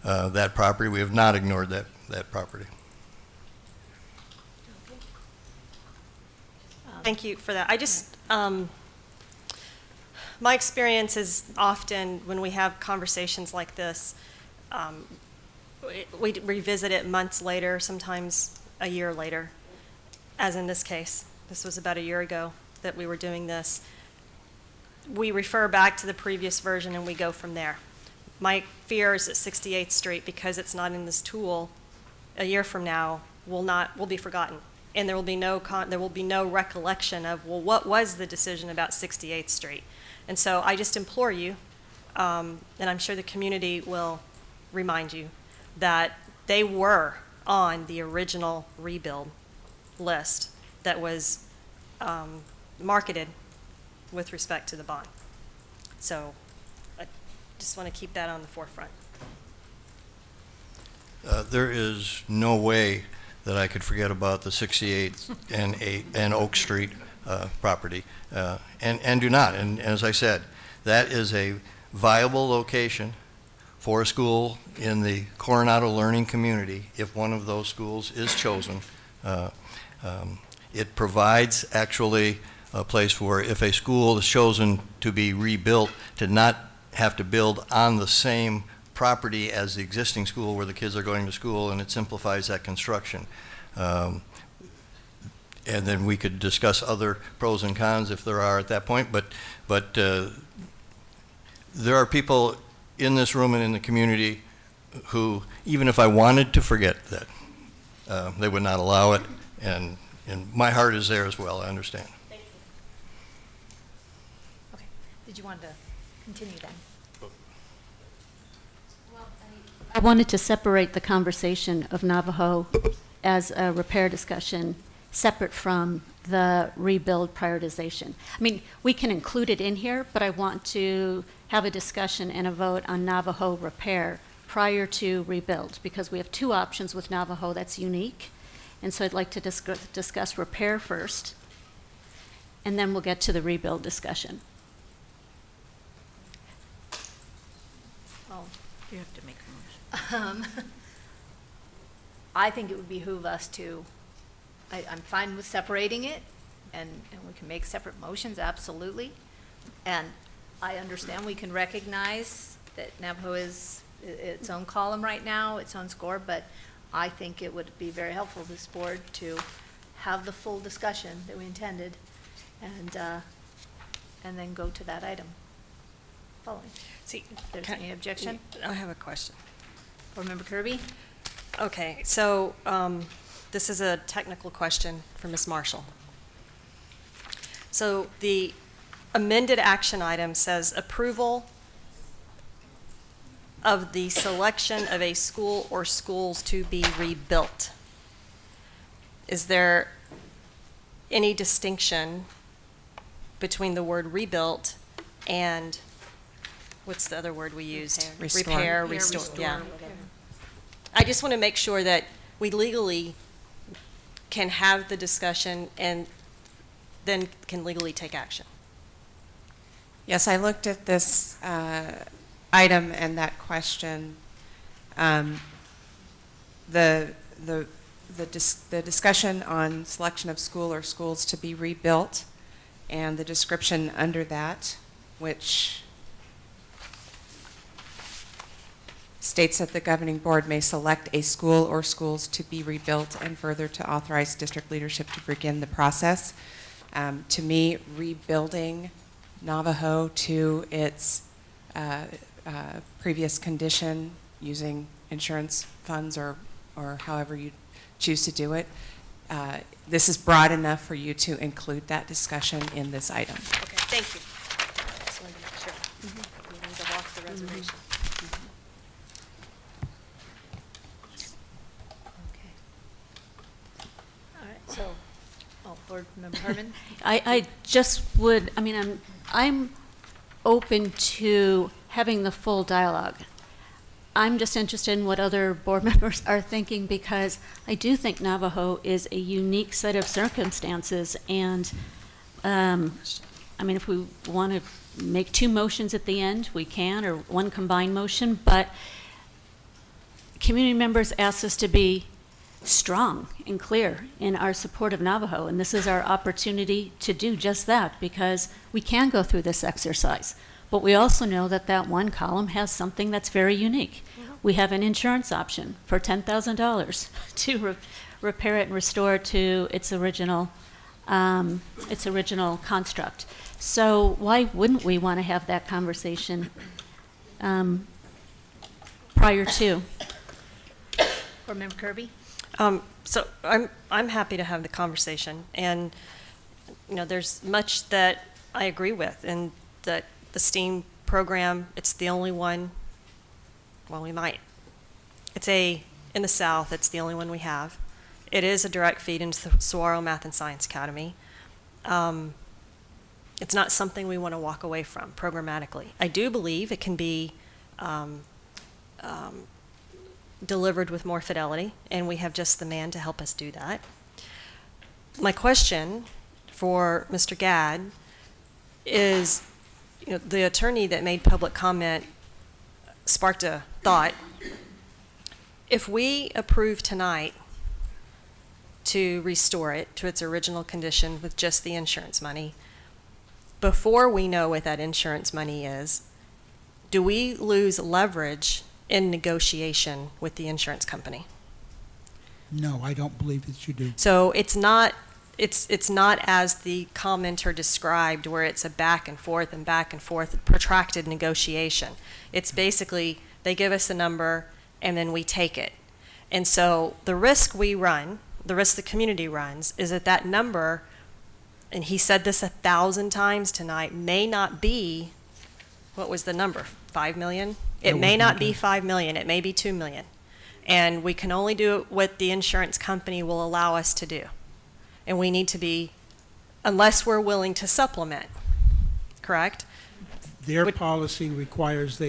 that property. We have not ignored that property. Thank you for that. I just, my experience is often when we have conversations like this, we revisit it months later, sometimes a year later, as in this case. This was about a year ago that we were doing this. We refer back to the previous version and we go from there. My fear is that 68th Street, because it's not in this tool, a year from now will be forgotten. And there will be no recollection of, well, what was the decision about 68th Street? And so I just implore you, and I'm sure the community will remind you, that they were on the original rebuild list that was marketed with respect to the bond. So I just want to keep that on the forefront. There is no way that I could forget about the 68th and Oak Street property, and do not. And as I said, that is a viable location for a school in the Coronado learning community if one of those schools is chosen. It provides actually a place where if a school is chosen to be rebuilt, to not have to build on the same property as the existing school where the kids are going to school, and it simplifies that construction. And then we could discuss other pros and cons if there are at that point, but there are people in this room and in the community who, even if I wanted to forget that, they would not allow it, and my heart is there as well, I understand. Thank you. Okay, did you want to continue then? I wanted to separate the conversation of Navajo as a repair discussion separate from the rebuild prioritization. I mean, we can include it in here, but I want to have a discussion and a vote on Navajo repair prior to rebuild, because we have two options with Navajo that's unique. And so I'd like to discuss repair first, and then we'll get to the rebuild discussion. Oh, you have to make a motion. I think it would behoove us to, I'm fine with separating it, and we can make separate motions, absolutely. And I understand we can recognize that Navajo is its own column right now, its own score, but I think it would be very helpful to this board to have the full discussion that we intended, and then go to that item following. See, if there's any objection? I have a question. Board Member Kirby? Okay, so this is a technical question for Ms. Marshall. So the amended action item says approval of the selection of a school or schools to be rebuilt. Is there any distinction between the word rebuilt and what's the other word we used? Repair. Restore. Restore, Yeah. whatever. I just want to make sure that we legally can have the discussion and then can legally take action. Yes, I looked at this item and that question. The discussion on selection of school or schools to be rebuilt, and the description under that, which states that the governing board may select a school or schools to be rebuilt, and further to authorize district leadership to begin the process. To me, rebuilding Navajo to its previous condition using insurance funds or however you choose to do it, this is broad enough for you to include that discussion in this item. Okay, thank you. Just wanted to make sure. We need to walk the reservation. Okay. All right, so, Board Member Herman? I just would, I mean, I'm open to having the full dialogue. I'm just interested in what other board members are thinking, because I do think Navajo is a unique set of circumstances, and I mean, if we want to make two motions at the end, we can, or one combined motion, but community members asked us to be strong and clear in our support of Navajo, and this is our opportunity to do just that, because we can go through this exercise. But we also know that that one column has something that's very unique. We have an insurance option for $10,000 to repair it and restore it to its original construct. So why wouldn't we want to have that conversation prior to? Board Member Kirby? So I'm happy to have the conversation, and there's much that I agree with, and that the STEAM program, it's the only one. Well, it's a in the South. It's the only one we have. It is a direct feed into the Saguaro Math and Science Academy. It's not something we want to walk away from programmatically. I do believe it can be delivered with more fidelity, and we have just the man to help us do that. My question for Mr. Gadd is, the attorney that made public comment sparked a thought. If we approve tonight to restore it to its original condition with just the insurance money, before we know what that insurance money is, do we lose leverage in negotiation with the insurance company? No, I don't believe that you do. So it's not as the commenter described, where it's a back and forth, protracted negotiation. It's basically, they give us a number and then we take it. And so the risk we run, the risk the community runs, is that that number, and he said this 1,000 times tonight, may not be, what was the number, 5 million? It may not be 5 million, it may be 2 million. And we can only do what the insurance company will allow us to do. And we need to be, unless we're willing to supplement, correct? Their policy requires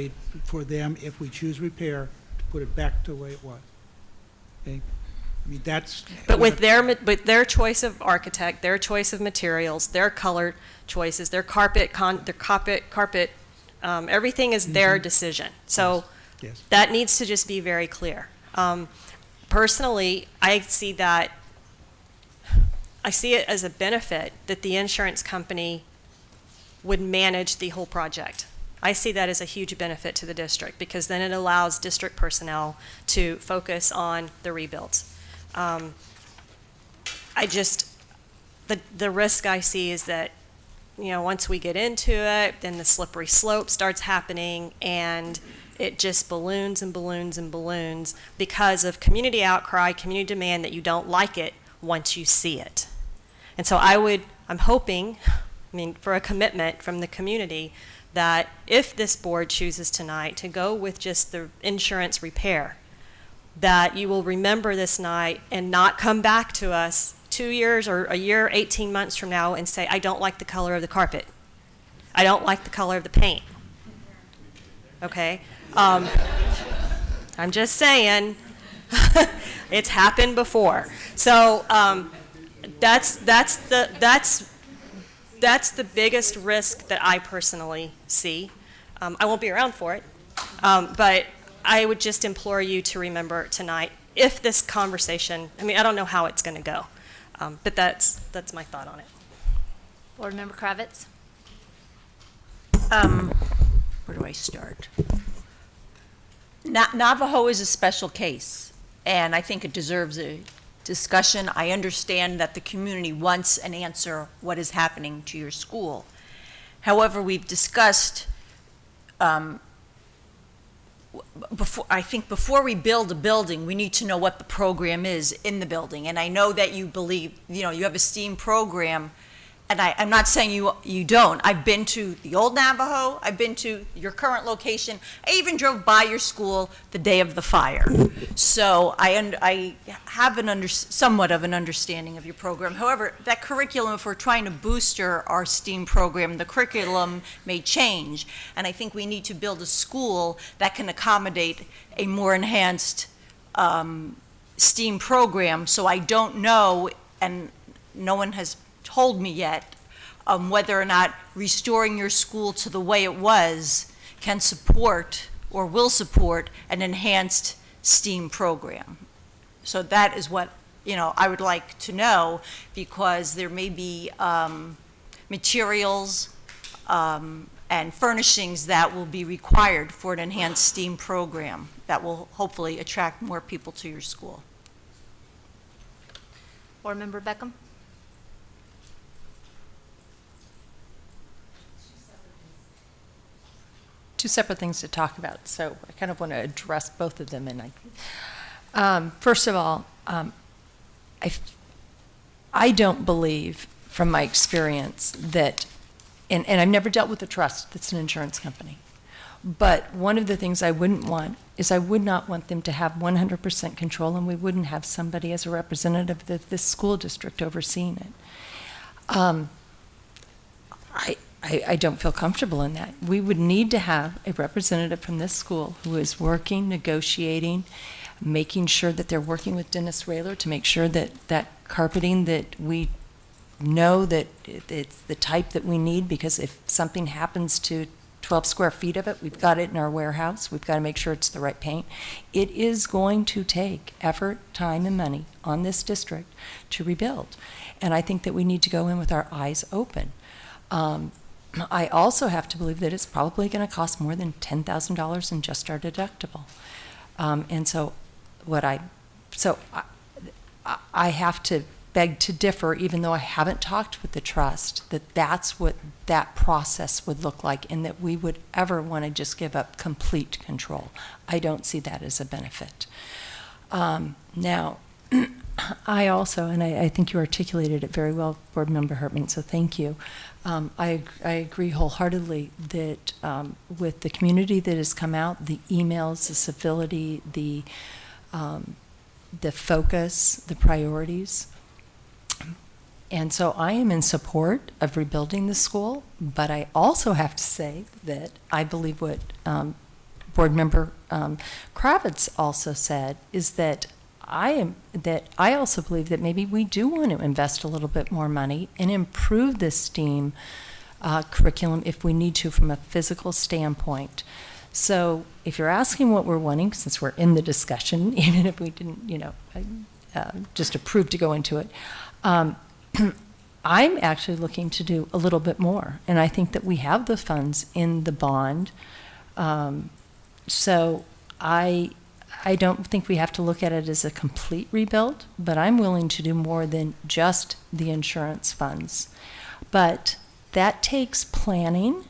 for them, if we choose repair, to put it back to the way it was. Okay? I mean, that's... But with their choice of architect, their choice of materials, their color choices, their carpet, everything is their decision. So Yes. that needs to just be very clear. Personally, I see it as a benefit that the insurance company would manage the whole project. I see that as a huge benefit to the district, because then it allows district personnel to focus on the rebuilds. The risk I see is that, once we get into it, then the slippery slope starts happening, and it just balloons and balloons and balloons because of community outcry, community demand that you don't like it once you see it. And so I'm hoping, for a commitment from the community, that if this board chooses tonight to go with just the insurance repair, that you will remember this night and not come back to us 2 years or a year, 18 months from now and say, I don't like the color of the carpet. I don't like the color of the paint. Okay? I'm just saying, it's happened before. So that's the biggest risk that I personally see. I won't be around for it, but I would just implore you to remember tonight, if this conversation, I don't know how it's going to go, but that's my thought on it. Board Member Kravitz? Where do I start? Navajo is a special case, and I think it deserves a discussion. I understand that the community wants an answer, what is happening to your school. However, we've discussed, before we build a building, we need to know what the program is in the building. And I know that you believe, you have a STEAM program, and I'm not saying you don't. I've been to the old Navajo, I've been to your current location, I even drove by your school the day of the fire. So I have somewhat of an understanding of your program. However, that curriculum, if we're trying to booster our STEAM program, the curriculum may change. And I think we need to build a school that can accommodate a more enhanced STEAM program. So I don't know, and no one has told me yet, whether or not restoring your school to the way it was can support or will support an enhanced STEAM program. So that is what I would like to know, because there may be materials and furnishings that will be required for an enhanced STEAM program that will hopefully attract more people to your school. Board Member Beckham? Two separate things to talk about, so I kind of want to address both of them. And first of all, I don't believe, from my experience, that, and I've never dealt with a trust that's an insurance company, But one of the things I wouldn't want is I would not want them to have 100% control, and we wouldn't have somebody as a representative of this school district overseeing it. I don't feel comfortable in that. We would need to have a representative from this school who is working, negotiating, making sure that they're working with Dennis Rayler to make sure that that carpeting, that we know that it's the type that we need, because if something happens to 12 square feet of it, we've got it in our warehouse. We've got to make sure it's the right paint. It is going to take effort, time, and money on this district to rebuild. And I think that we need to go in with our eyes open. I also have to believe that it's probably going to cost more than $10,000 in just our deductible. And so I have to beg to differ, even though I haven't talked with the trust, that that's what that process would look like, and that we would ever want to just give up complete control. I don't see that as a benefit. Now, I also, and I think you articulated it very well, Board Member Hartman, so thank you. I agree wholeheartedly that with the community that has come out, the emails, the civility, the focus, the priorities. And so I am in support of rebuilding the school, but I also have to say that I believe what Board Member Kravitz also said is that I also believe that maybe we do want to invest a little bit more money and improve the STEAM curriculum if we need to from a physical standpoint. So if you're asking what we're wanting, since we're in the discussion, even if we didn't, just approve to go into it, I'm actually looking to do a little bit more. And I think that we have the funds in the bond. So I don't think we have to look at it as a complete rebuild, but I'm willing to do more than just the insurance funds. But that takes planning.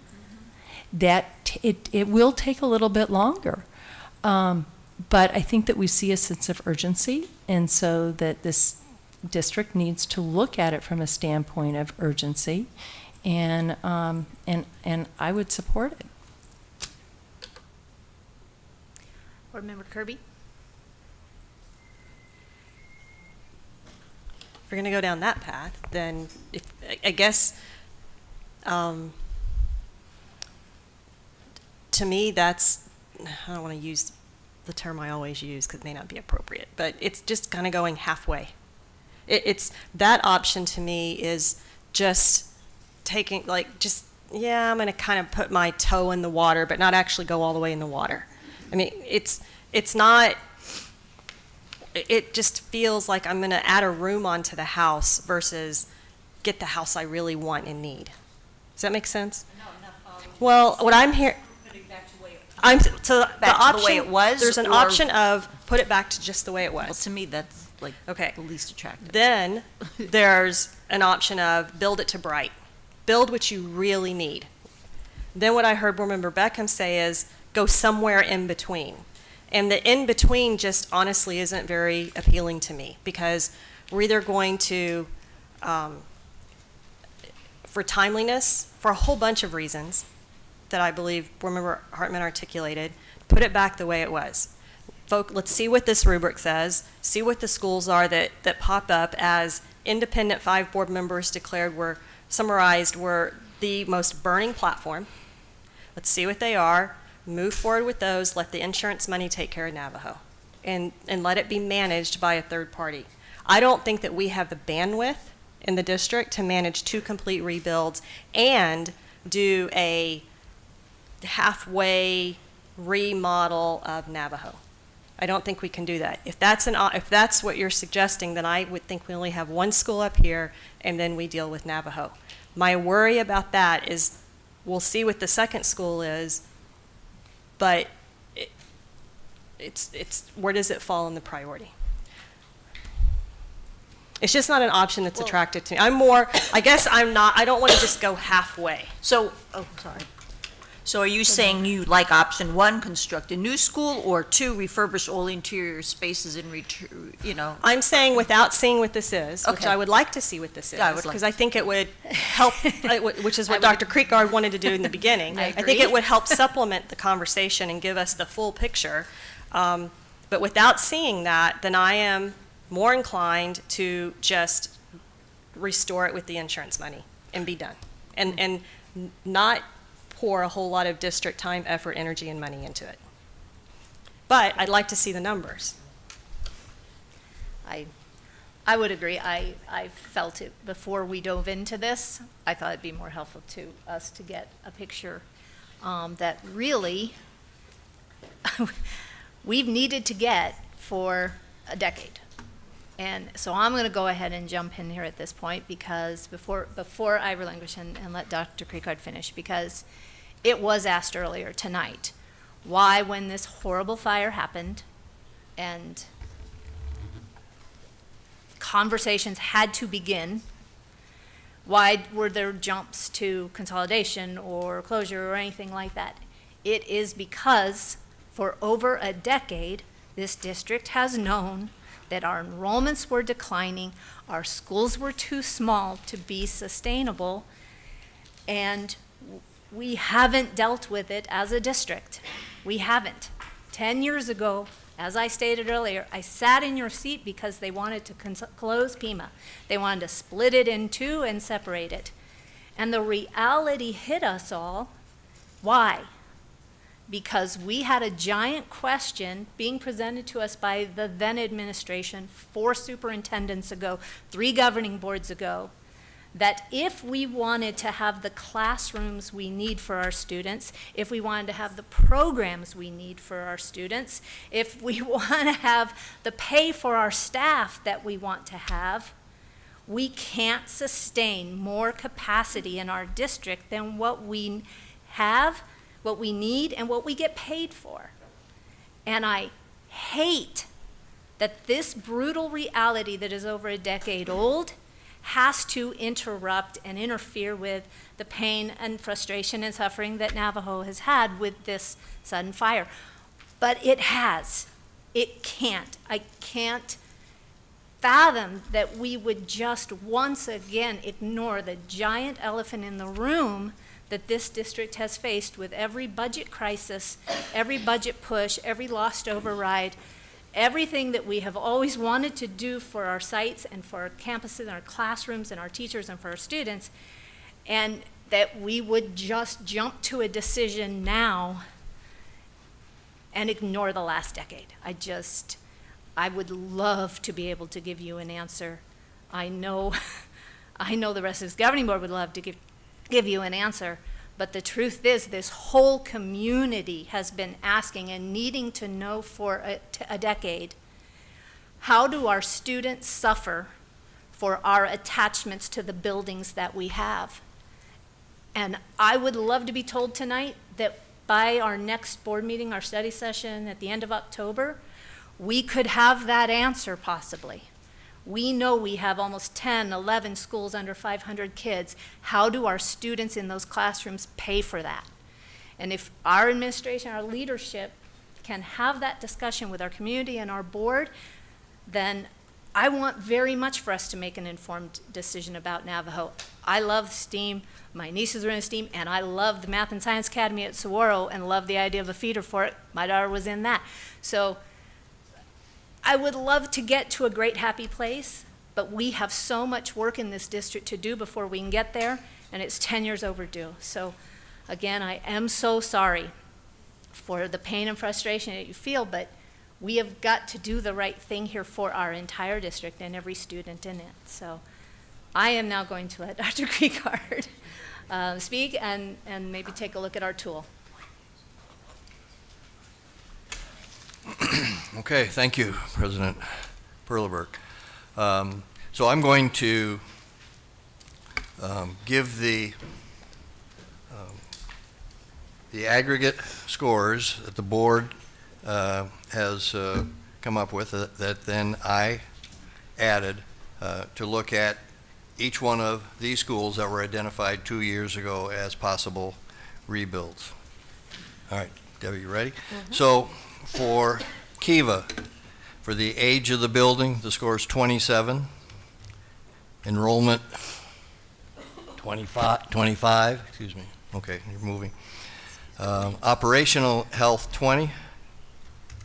It will take a little bit longer. But I think that we see a sense of urgency, and so that this district needs to look at it from a standpoint of urgency, and I would support it. Board Member Kirby? If we're going to go down that path, then I guess to me that's, I don't want to use the term I always use because it may not be appropriate, but it's just kind of going halfway. It's that option to me is just taking, I'm going to kind of put my toe in the water, but not actually go all the way in the water. I mean, it's not, it just feels like I'm going to add a room onto the house versus get the house I really want and need. Does that make sense? Well, what I'm here, the way it was. There's an option of put it back to just the way it was. Well, to me, that's like okay. the least attractive. Then there's an option of build it to bright. Build what you really need. Then what I heard Board Member Beckham say is go somewhere in between. And the in between just honestly isn't very appealing to me, because we're either going to, for timeliness, for a whole bunch of reasons that I believe Board Member Hartman articulated, put it back the way it was. Let's see what this rubric says, see what the schools are that pop up as independent 5 board members declared were the most burning platform. Let's see what they are, move forward with those, let the insurance money take care of Navajo, and let it be managed by a third party. I don't think that we have the bandwidth in the district to manage 2 complete rebuilds and do a halfway remodel of Navajo. I don't think we can do that. If that's what you're suggesting, then I would think we only have 1 school up here and then we deal with Navajo. My worry about that is we'll see what the second school is, but it's where does it fall in the priority? It's just not an option that's attractive to me. I don't want to just go halfway. So So are you saying you like option 1, construct a new school, or 2, refurbish all interior spaces and I'm saying without seeing what this is, which Okay. I would like to see what this is, Yeah, I would like because I think it would help, which is what Dr. Creekard wanted to do in the beginning. I I think agree. it would help supplement the conversation and give us the full picture. But without seeing that, then I am more inclined to just restore it with the insurance money and be done. And not pour a whole lot of district time, effort, energy, and money into it. But I'd like to see the numbers. I would agree. I felt it before we dove into this. I thought it'd be more helpful to us to get a picture that really we've needed to get for a decade. And so I'm going to go ahead and jump in here at this point because before I relinquish and let Dr. Creekard finish, because it was asked earlier tonight, why when this horrible fire happened and conversations had to begin, why were there jumps to consolidation or closure or anything like that? It is because for over a decade, this district has known that our enrollments were declining, our schools were too small to be sustainable, and we haven't dealt with it as a district. We haven't. 10 years ago, as I stated earlier, I sat in your seat because they wanted to close Pima. They wanted to split it in two and separate it. And the reality hit us all. Why? Because we had a giant question being presented to us by the then administration 4 superintendents ago, 3 governing boards ago, that if we wanted to have the classrooms we need for our students, if we wanted to have the programs we need for our students, if we want to have the pay for our staff that we want to have, we can't sustain more capacity in our district than what we have, what we need, and what we get paid for. And I hate that this brutal reality that is over a decade old has to interrupt and interfere with the pain and frustration and suffering that Navajo has had with this sudden fire. But it has. It can't. I can't fathom that we would just once again ignore the giant elephant in the room that this district has faced with every budget crisis, every budget push, every lost override, everything that we have always wanted to do for our sites and for our campuses and our classrooms and our teachers and for our students, and that we would just jump to a decision now and ignore the last decade. I would love to be able to give you an answer. I know the rest of this governing board would love to give you an answer, but the truth is this whole community has been asking and needing to know for a decade, how do our students suffer for our attachments to the buildings that we have? And I would love to be told tonight that by our next board meeting, our study session at the end of October, we could have that answer possibly. We know we have almost 10, 11 schools under 500 kids. How do our students in those classrooms pay for that? And if our administration, our leadership can have that discussion with our community and our board, then I want very much for us to make an informed decision about Navajo. I love STEAM. My nieces are in STEAM, and I love the Math and Science Academy at Saguaro and love the idea of a feeder for it. My daughter was in that. So I would love to get to a great happy place, but we have so much work in this district to do before we can get there, and it's 10 years overdue. So again, I am so sorry for the pain and frustration that you feel, but we have got to do the right thing here for our entire district and every student in it. So I am now going to let Dr. Creekard speak and maybe take a look at our tool. Okay, thank you, President Perleberg. So I'm going to give the aggregate scores that the board has come up with that then I added to look at each one of these schools that were identified 2 years ago as possible rebuilds. All right, Debbie, you ready? So for Kiva, for the age of the building, the score is 27. Enrollment, 25, excuse me. Okay, you're moving. Operational health, 20.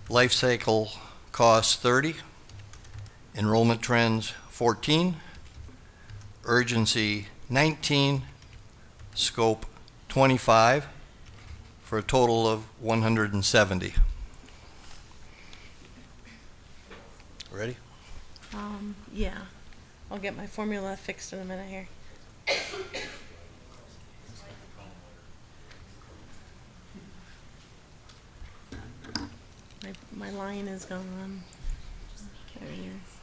Life cycle costs, 30. Enrollment trends, 14. Urgency, 19. Scope, 25. For a total of 170. Ready? Yeah. I'll get my formula fixed in a minute here. My line is gone. There it is.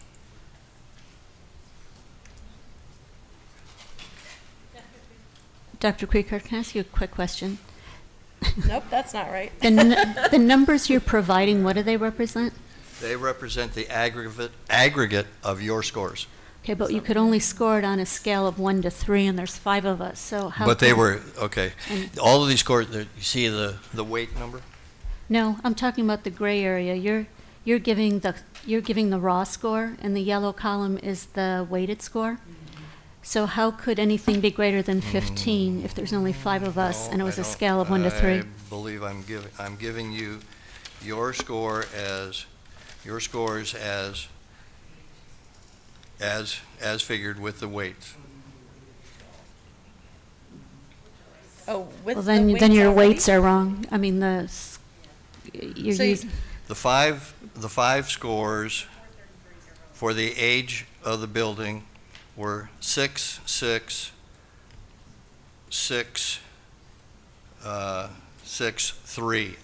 Dr. Creekard, can I ask you a quick question? Nope, that's not right. The numbers you're providing, what do they represent? They represent the aggregate of your scores. Okay, but you could only score it on a scale of 1 to 3, and there's 5 of us, so how? But they come- were, okay. And- All of these scores, you see the weight number? No, I'm talking about the gray area. You're giving the raw score, and the yellow column is the weighted score. So how could anything be greater than 15 if there's only 5 of us and it was a scale of 1 to 3? I believe I'm giving you your score as, your scores as figured with the weights. Oh, with Well, the then weights your already? weights are wrong. I mean, you're So you- using, The five scores for the age of the building were 6, 6, 6, 6, 3.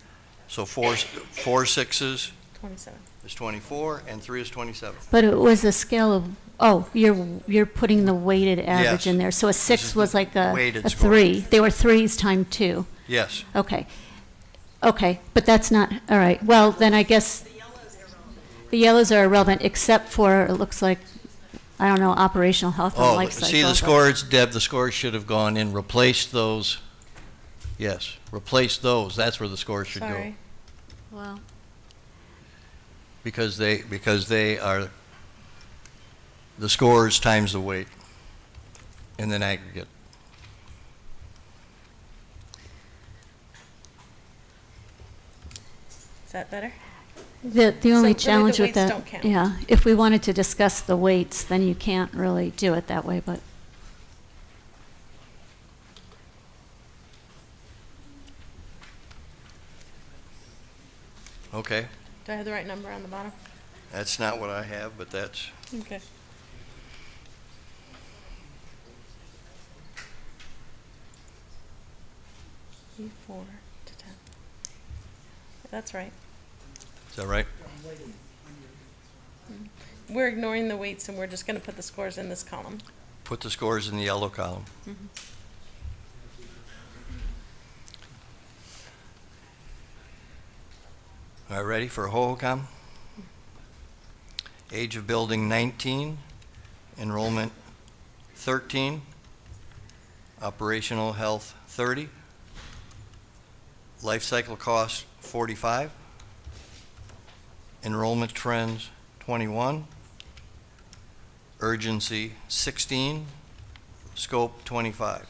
So four sixes 27. is 24, and 3 is 27. but it was a scale of, you're putting the weighted average Yes. in there. So a This 6 is was the like a weighted score. 3. They were 3s times 2. Yes. Okay. Okay, but that's not, all right. Well, then I guess the yellows are irrelevant except for, it looks like, I don't know, operational health and Oh, life cycle. see the but- scores, Deb, the scores should have gone in, replaced those. Yes, replace those. That's where the scores should go. Sorry. Well, Because they are the scores times the weight in an aggregate. Is that better? the only really challenge the with weights that, don't count. yeah, if we wanted to discuss the weights, then you can't really do it that way, but Okay, Do I have the right number on the bottom? that's not what I have, but that's, Okay. E4 to 10. That's right. is that right? We're ignoring the weights and we're just going to put the scores in this column. Put the scores in the yellow column. All right, ready for Hohokam? Age of building 19, enrollment 13, operational health 30, life cycle cost 45, enrollment trends 21, urgency 16, scope 25.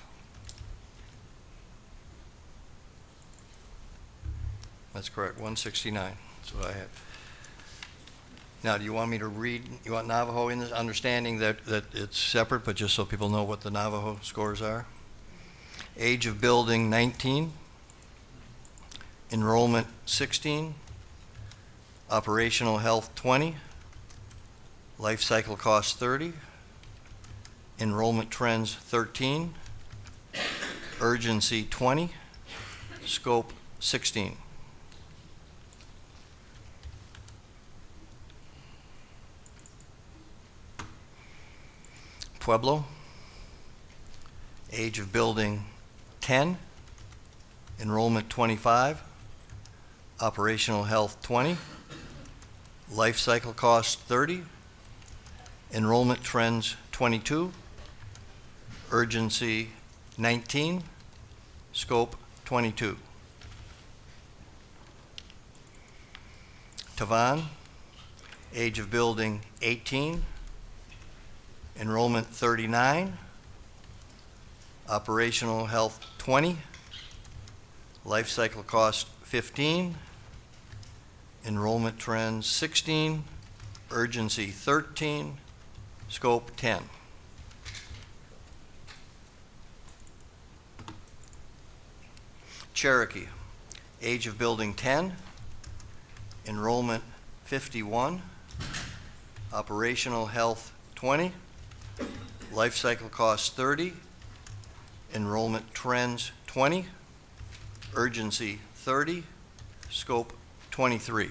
That's correct, 169. That's what I have. Now, do you want me to read, you want Navajo in this, understanding that it's separate, but just so people know what the Navajo scores are? Age of building 19, enrollment 16, operational health 20, life cycle cost 30, enrollment trends 13, urgency 20, scope 16. Pueblo, age of building 10, enrollment 25, operational health 20, life cycle cost 30, enrollment trends 22, urgency 19, scope 22. Tavan, age of building 18, enrollment 39, operational health 20, life cycle cost 15, enrollment trends 16, urgency 13, scope 10. Cherokee, age of building 10, enrollment 51, operational health 20, life cycle cost 30, enrollment trends 20, urgency 30, scope 23.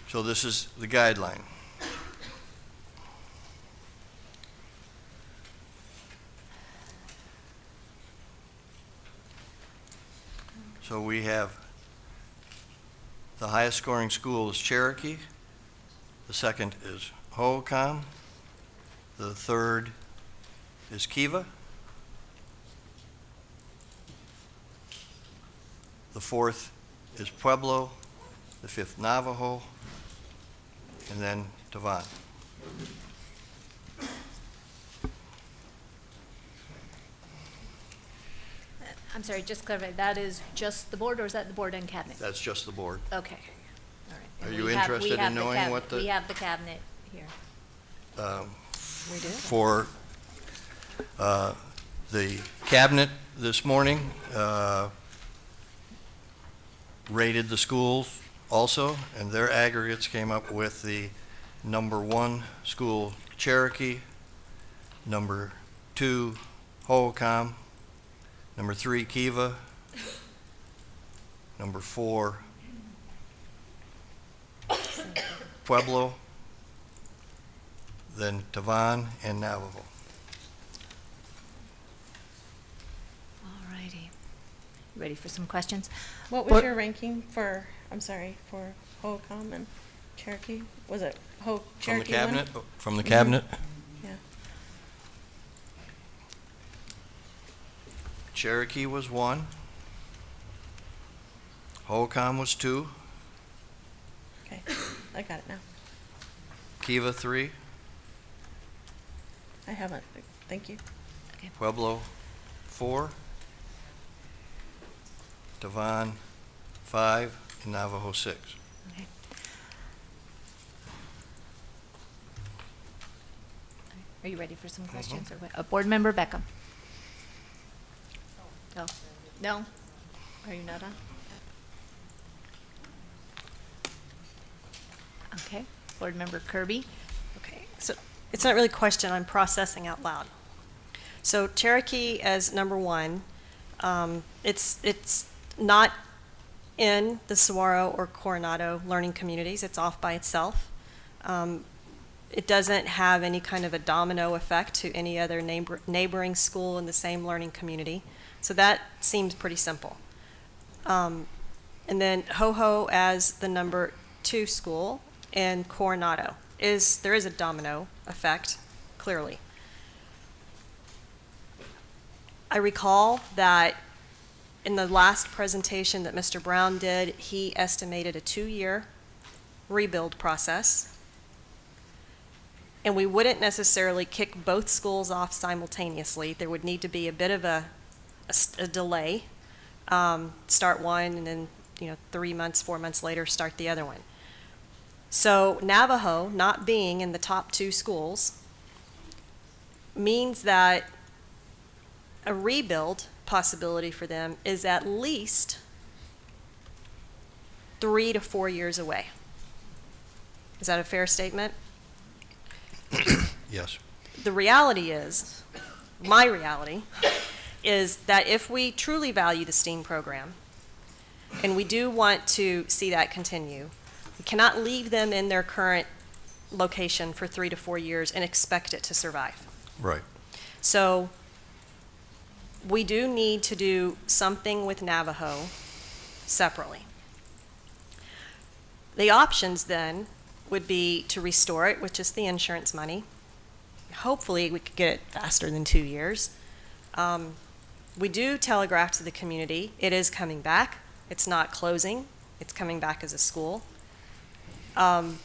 So this is the guideline. So we have the highest scoring school is Cherokee, the second is Hohokam, the third is Kiva, the fourth is Pueblo, the fifth Navajo, and then Tavan. I'm sorry, just clarify, that is just the board, or is that the board and cabinet? That's just the board. Okay, all right. Are And you we have- we interested have in the knowing what the? We have the cabinet here. We do. For the cabinet this morning, rated the schools also, and their aggregates came up with the number 1 school Cherokee, number 2 Hohokam, number 3 Kiva, number 4 Pueblo, then Tavan and Navajo. All righty. Ready for some questions? What was your ranking for, I'm sorry, for Hohokam and Cherokee? Was it Cherokee From the one? cabinet? From the cabinet? Yeah. Cherokee was 1. Hohokam was 2. Okay, I got it now. Kiva 3. I haven't, thank you. Okay. Pueblo 4. Tavan 5. And Navajo 6. Okay. Are you ready for some questions or what? Board Member Beckham? No? No? Are you not on? Okay. Board Member Kirby? Okay, so it's not really a question, I'm processing out loud. So Cherokee as number 1, it's not in the Saguaro or Coronado learning communities, it's off by itself. It doesn't have any kind of a domino effect to any other neighboring school in the same learning community. So that seems pretty simple. And then Ho-Ho as the number 2 school in Coronado. There is a domino effect, clearly. I recall that in the last presentation that Mr. Brown did, he estimated a 2-year rebuild process. And we wouldn't necessarily kick both schools off simultaneously. There would need to be a bit of a delay. Start one and then 3 months, 4 months later, start the other one. So Navajo not being in the top 2 schools means that a rebuild possibility for them is at least 3 to 4 years away. Is that a fair statement? Yes. The reality is, my reality, is that if we truly value the STEAM program, and we do want to see that continue, we cannot leave them in their current location for 3 to 4 years and expect it to survive. Right. So we do need to do something with Navajo separately. The options then would be to restore it, which is the insurance money. Hopefully, we could get it faster than 2 years. We do telegraph to the community, it is coming back. It's not closing, it's coming back as a school. And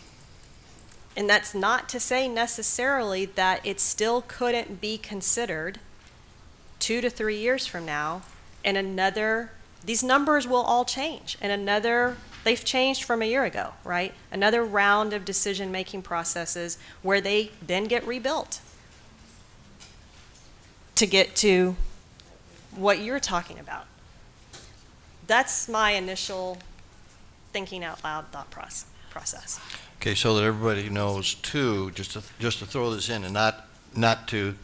that's not to say necessarily that it still couldn't be considered 2 to 3 years from now, and these numbers will all change, and they've changed from a year ago, right? Another round of decision-making processes where they then get rebuilt to get to what you're talking about. That's my initial thinking out loud thought process. Okay, so that everybody knows too, just to throw this in and not to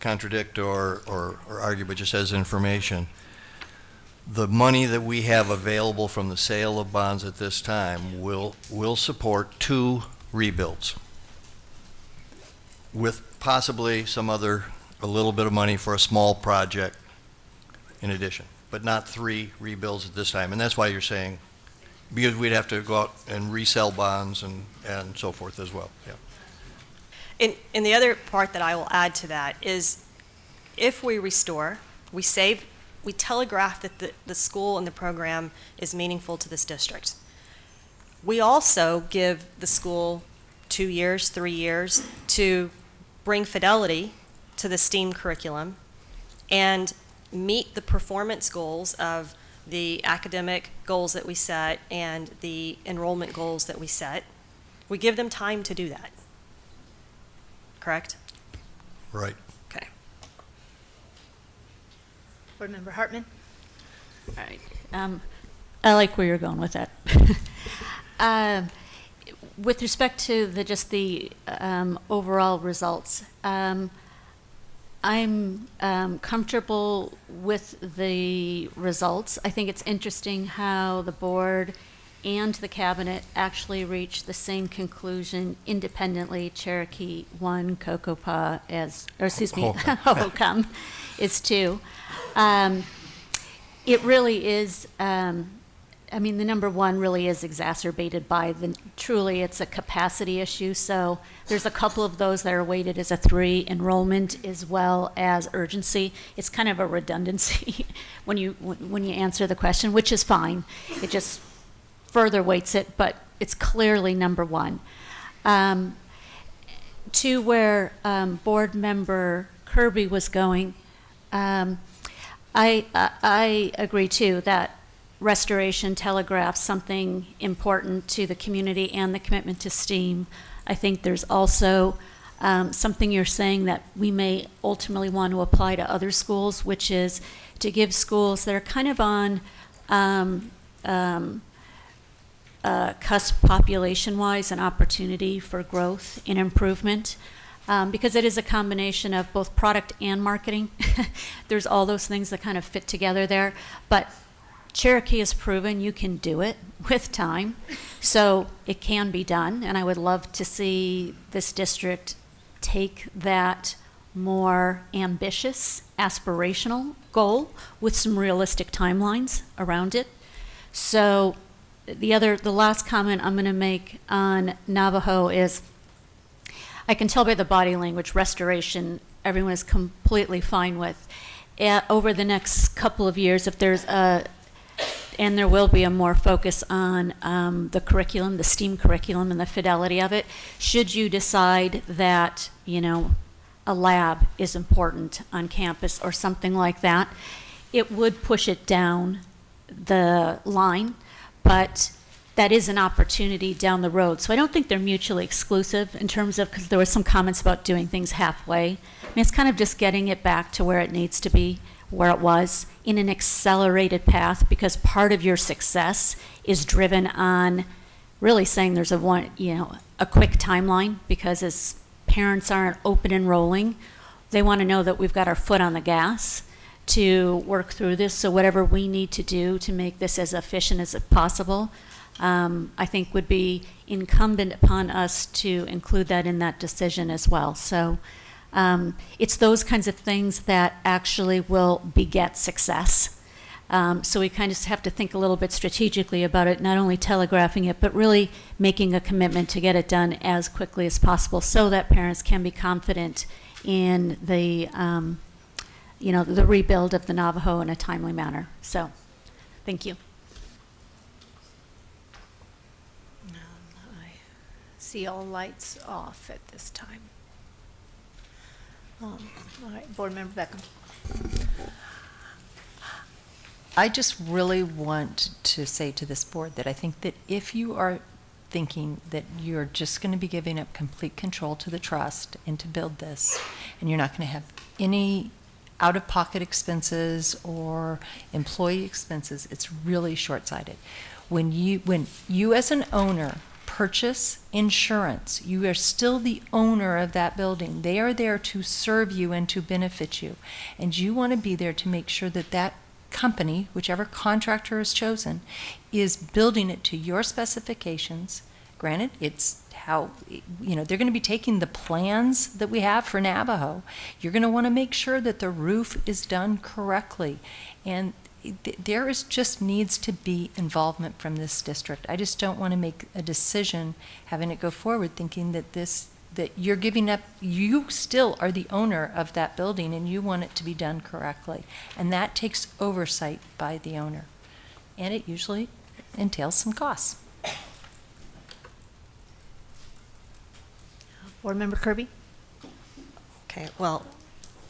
contradict or argue, but just as information, the money that we have available from the sale of bonds at this time will support 2 rebuilds, with possibly a little bit of money for a small project in addition, but not 3 rebuilds at this time. And that's why you're saying, because we'd have to go out and resell bonds and so forth as well. Yeah. And the other part that I will add to that is, if we restore, we telegraph that the school and the program is meaningful to this district. We also give the school 2 years, 3 years to bring fidelity to the STEAM curriculum and meet the performance goals of the academic goals that we set and the enrollment goals that we set. We give them time to do that. Correct? Right. Okay. Board Member Hartman? All right. I like where you're going with that. With respect to the overall results, I'm comfortable with the results. I think it's interesting how the board and the cabinet actually reached the same conclusion independently. Cherokee 1, Hohokam is 2. It really is, the number 1 really is exacerbated by truly it's a capacity issue. So there's a couple of those that are weighted as a 3, enrollment as well as urgency. It's kind of a redundancy when you answer the question, which is fine. It just further weights it, but it's clearly number 1. To where board member Kirby was going, I agree too that restoration telegraphs something important to the community and the commitment to STEAM. I think there's also something you're saying that we may ultimately want to apply to other schools, which is to give schools that are kind of on cusp population-wise an opportunity for growth and improvement. Because it is a combination of both product and marketing. There's all those things that kind of fit together there. But Cherokee has proven you can do it with time. So it can be done. And I would love to see this district take that more ambitious, aspirational goal with some realistic timelines around it. So the last comment I'm going to make on Navajo is, I can tell by the body language, restoration, everyone is completely fine with. Over the next couple of years, if there's and there will be a more focus on the curriculum, the STEAM curriculum and the fidelity of it, should you decide that, a lab is important on campus or something like that, it would push it down the line, but that is an opportunity down the road. So I don't think they're mutually exclusive in terms of, because there were some comments about doing things halfway. It's kind of just getting it back to where it needs to be, where it was, in an accelerated path, because part of your success is driven on really saying there's a quick timeline, because as parents aren't open enrolling, they want to know that we've got our foot on the gas to work through this. So whatever we need to do to make this as efficient as possible, I think would be incumbent upon us to include that in that decision as well. So it's those kinds of things that actually will beget success. So we kind of just have to think a little bit strategically about it, not only telegraphing it, but really making a commitment to get it done as quickly as possible so that parents can be confident in the, the rebuild of the Navajo in a timely manner. So, thank you. I see all lights off at this time. All right, Board Member Beckham. I just really want to say to this board that I think that if you are thinking that you're just going to be giving up complete control to the trust and to build this, and you're not going to have any out-of-pocket expenses or employee expenses, it's really short-sighted. When you as an owner purchase insurance, you are still the owner of that building. They are there to serve you and to benefit you. And you want to be there to make sure that that company, whichever contractor is chosen, is building it to your specifications. Granted, it's how, they're going to be taking the plans that we have for Navajo. You're going to want to make sure that the roof is done correctly. And there just needs to be involvement from this district. I just don't want to make a decision, having it go forward, thinking that that you're giving up, you still are the owner of that building and you want it to be done correctly. And that takes oversight by the owner. And it usually entails some costs. Board Member Kirby? Okay, well,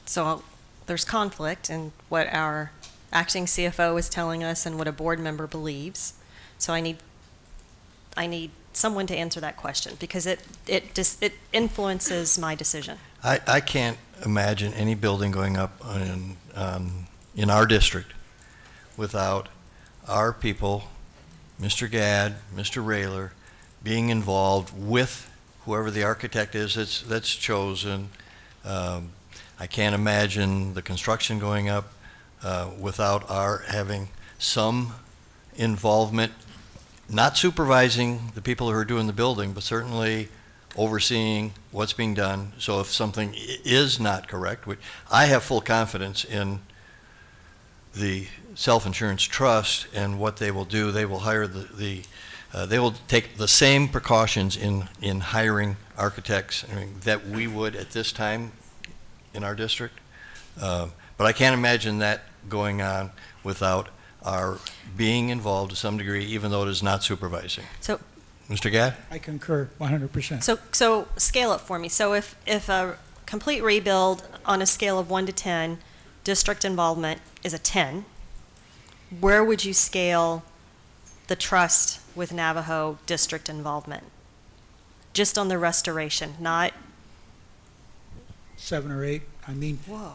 so there's conflict in what our acting CFO is telling us and what a board member believes. So I need someone to answer that question because it influences my decision. I can't imagine any building going up in our district without our people, Mr. Gadd, Mr. Rayler, being involved with whoever the architect is that's chosen. I can't imagine the construction going up without our having some involvement, not supervising the people who are doing the building, but certainly overseeing what's being done. So if something is not correct, which I have full confidence in the self-insurance trust and what they will do, they will hire they will take the same precautions in hiring architects that we would at this time in our district. But I can't imagine that going on without our being involved to some degree, even though it is not supervising. So, Mr. Gadd? I concur 100%. So scale it for me. So if a complete rebuild on a scale of 1 to 10, district involvement is a 10, where would you scale the trust with Navajo district involvement? Just on the restoration, not 7 or 8. I mean, whoa.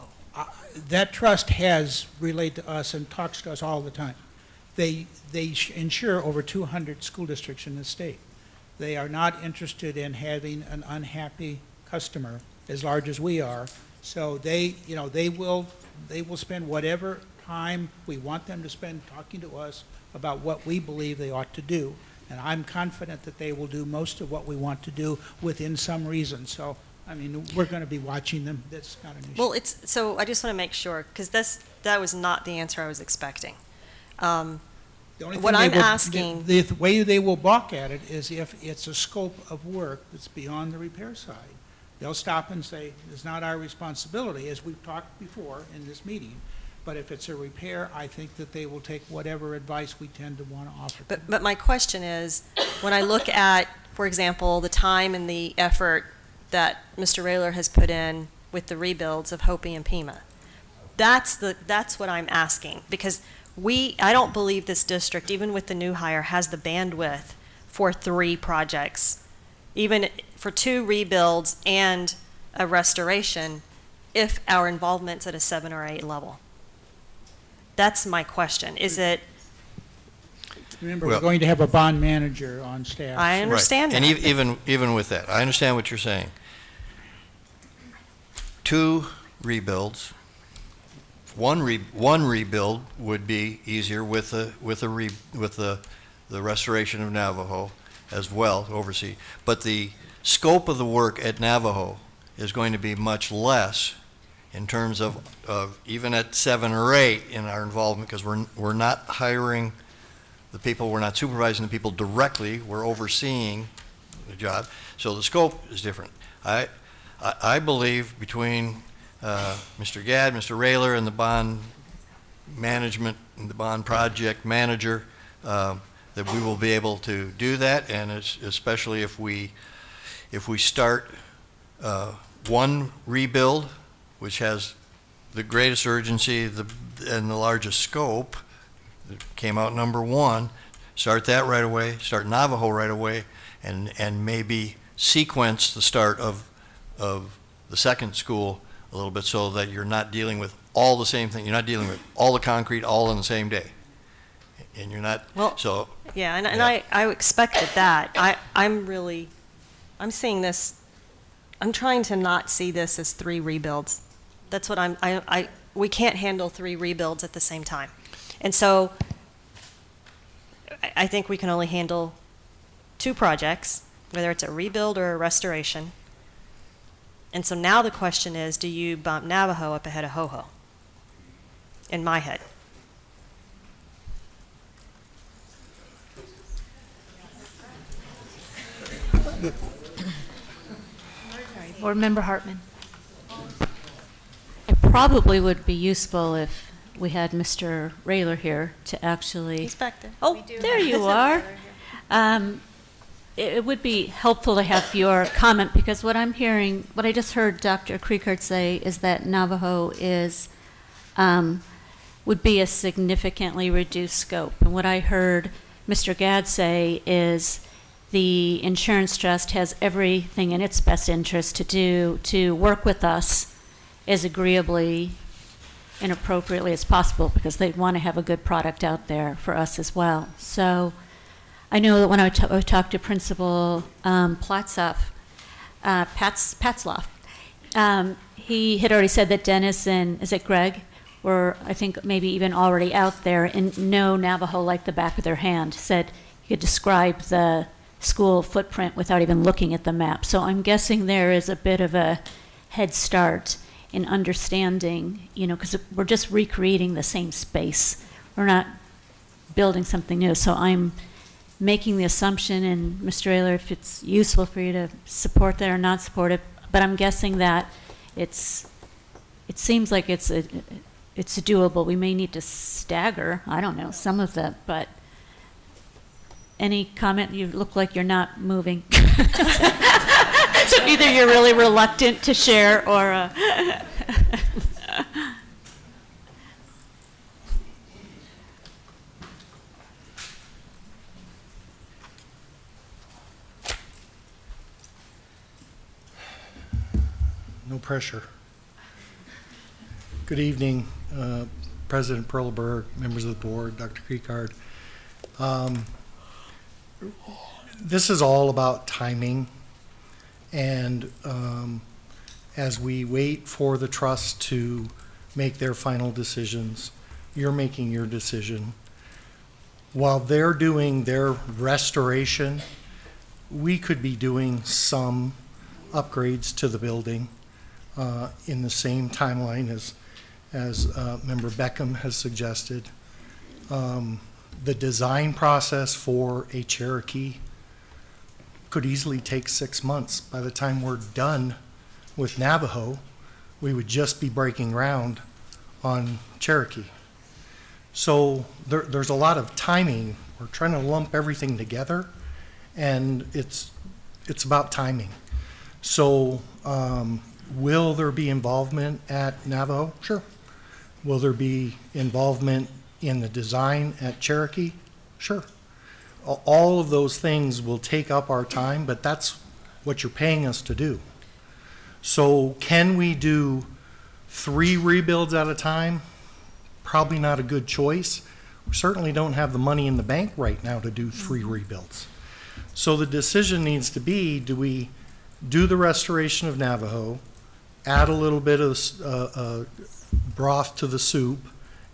That trust has relayed to us and talks to us all the time. They insure over 200 school districts in the state. They are not interested in having an unhappy customer as large as we are. So they will spend whatever time we want them to spend talking to us about what we believe they ought to do. And I'm confident that they will do most of what we want to do within some reason. So, I mean, we're going to be watching them. That's not an issue. Well, so I just want to make sure, because that was not the answer I was expecting. What I'm asking... The way they will balk at it is if it's a scope of work that's beyond the repair side. They'll stop and say, it's not our responsibility, as we've talked before in this meeting. But if it's a repair, I think that they will take whatever advice we tend to want to offer. But my question is, when I look at, for example, the time and the effort that Mr. Rayler has put in with the rebuilds of Hopi and Pima, that's what I'm asking. Because I don't believe this district, even with the new hire, has the bandwidth for 3 projects, even for 2 rebuilds and a restoration, if our involvement's at a 7 or 8 level. That's my question. Is it... Remember, we're going to have a bond manager on staff. I understand that. And even with that, I understand what you're saying. 2 rebuilds. One rebuild would be easier with the restoration of Navajo as well to oversee. But the scope of the work at Navajo is going to be much less in terms of even at 7 or 8 in our involvement, because we're not hiring the people, we're not supervising the people directly, we're overseeing the job. So the scope is different. I believe between Mr. Gadd, Mr. Rayler, and the bond management and the bond project manager, that we will be able to do that, and especially if we start one rebuild, which has the greatest urgency and the largest scope, that came out number 1, start that right away, start Navajo right away, and maybe sequence the start of the second school a little bit, so that you're not dealing with all the same thing. You're not dealing with all the concrete all on the same day, and you're not. Well, so yeah, and I expected that. I'm seeing this. I'm trying to not see this as 3 rebuilds. That's what we can't handle 3 rebuilds at the same time. And so I think we can only handle 2 projects, whether it's a rebuild or a restoration. And so now the question is, do you bump Navajo up ahead of Ho-Ho? In my head. Board Member Hartman. It probably would be useful if we had Mr. Rayler here to actually. He's back there. Oh, there you are. It would be helpful to have your comment, because what I'm hearing, what I just heard Dr. Kriegert say is that Navajo would be a significantly reduced scope. And what I heard Mr. Gadd say is the insurance trust has everything in its best interest to work with us as agreeably and appropriately as possible, because they want to have a good product out there for us as well. So I know that when I talked to Principal Patzloff, he had already said that Dennis and, is it Greg, were, I think, maybe even already out there and know Navajo like the back of their hand. Said you could describe the school footprint without even looking at the map. So I'm guessing there is a bit of a head start in understanding, because we're just recreating the same space. We're not building something new. So I'm making the assumption, and Mr. Rayler, if it's useful for you to support that or not support it, but I'm guessing that it seems like it's doable. We may need to stagger, I don't know, some of that, but any comment? You look like you're not moving. So either you're really reluctant to share or... No pressure. Good evening, President Perlberg, members of the board, Dr. Kriegert. This is all about timing, and as we wait for the trust to make their final decisions, you're making your decision. While they're doing their restoration, we could be doing some upgrades to the building in the same timeline as Member Beckham has suggested. The design process for a Cherokee could easily take 6 months. By the time we're done with Navajo, we would just be breaking ground on Cherokee. So there's a lot of timing. We're trying to lump everything together, and it's about timing. So will there be involvement at Navajo? Sure. Will there be involvement in the design at Cherokee? Sure. All of those things will take up our time, but that's what you're paying us to do. So can we do 3 rebuilds at a time? Probably not a good choice. We certainly don't have the money in the bank right now to do 3 rebuilds. So the decision needs to be, do we do the restoration of Navajo, add a little bit of broth to the soup,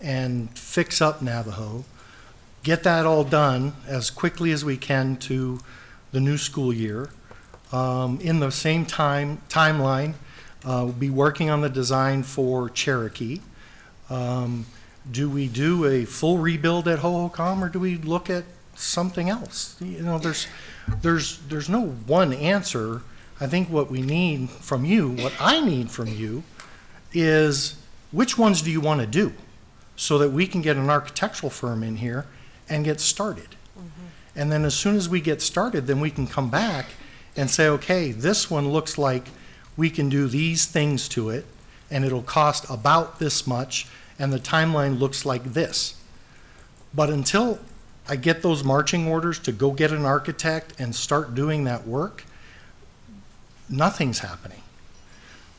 and fix up Navajo, get that all done as quickly as we can to the new school year, in the same timeline, We'll be working on the design for Cherokee. Do we do a full rebuild at Hohokam, or do we look at something else? You know, there's no one answer. I think what we need from you, what I need from you, is which ones do you want to do, so that we can get an architectural firm in here and get started. And then as soon as we get started, then we can come back and say, okay, this one looks like we can do these things to it, and it'll cost about this much, and the timeline looks like this. But until I get those marching orders to go get an architect and start doing that work, nothing's happening.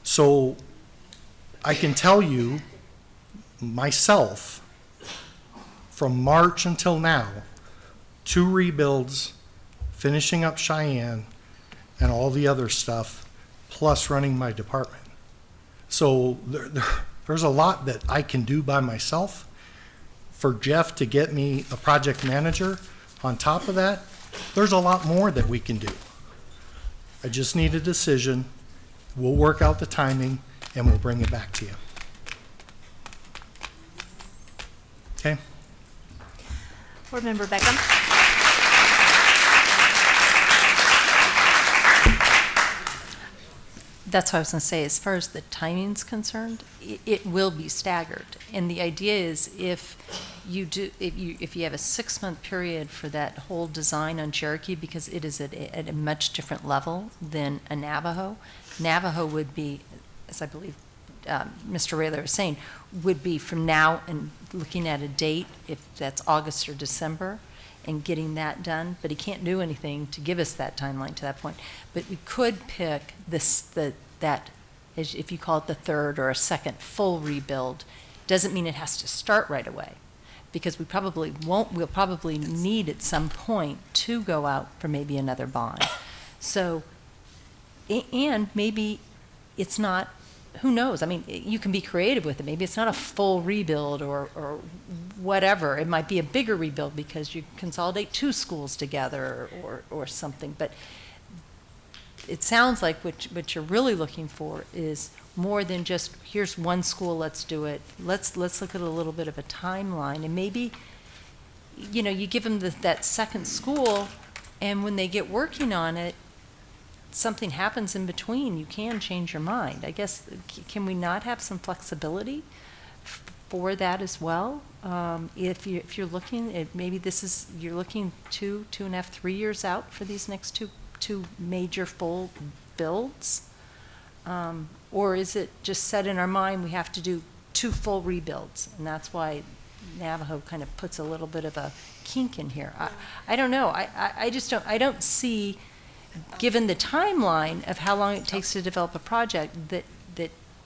So I can tell you myself, from March until now, 2 rebuilds, finishing up Cheyenne, and all the other stuff, plus running my department. So there's a lot that I can do by myself. For Jeff to get me a project manager on top of that, there's a lot more that we can do. I just need a decision. We'll work out the timing, and we'll bring it back to you. Okay? Board Member Beckham. That's what I was going to say. As far as the timing's concerned, it will be staggered. And the idea is if you have a 6-month period for that whole design on Cherokee, because it is at a much different level than a Navajo. Navajo would be, as I believe Mr. Rayler was saying, would be from now and looking at a date, if that's August or December, and getting that done. But he can't do anything to give us that timeline to that point. But we could pick that, if you call it the third or a second full rebuild, doesn't mean it has to start right away, because we'll probably need at some point to go out for maybe another bond. So, and maybe it's not, who knows? I mean, you can be creative with it. Maybe it's not a full rebuild or whatever. It might be a bigger rebuild because you consolidate 2 schools together or something. But it sounds like what you're really looking for is more than just, here's one school, let's do it. Let's look at a little bit of a timeline. And maybe, you know, you give them that second school, and when they get working on it, something happens in between, you can change your mind. I guess, can we not have some flexibility for that as well? If you're looking at, maybe you're looking 2.5, 3 years out for these next two major full builds? Or is it just set in our mind we have to do 2 full rebuilds, and that's why Navajo kind of puts a little bit of a kink in here? I don't know. I don't see, given the timeline of how long it takes to develop a project, that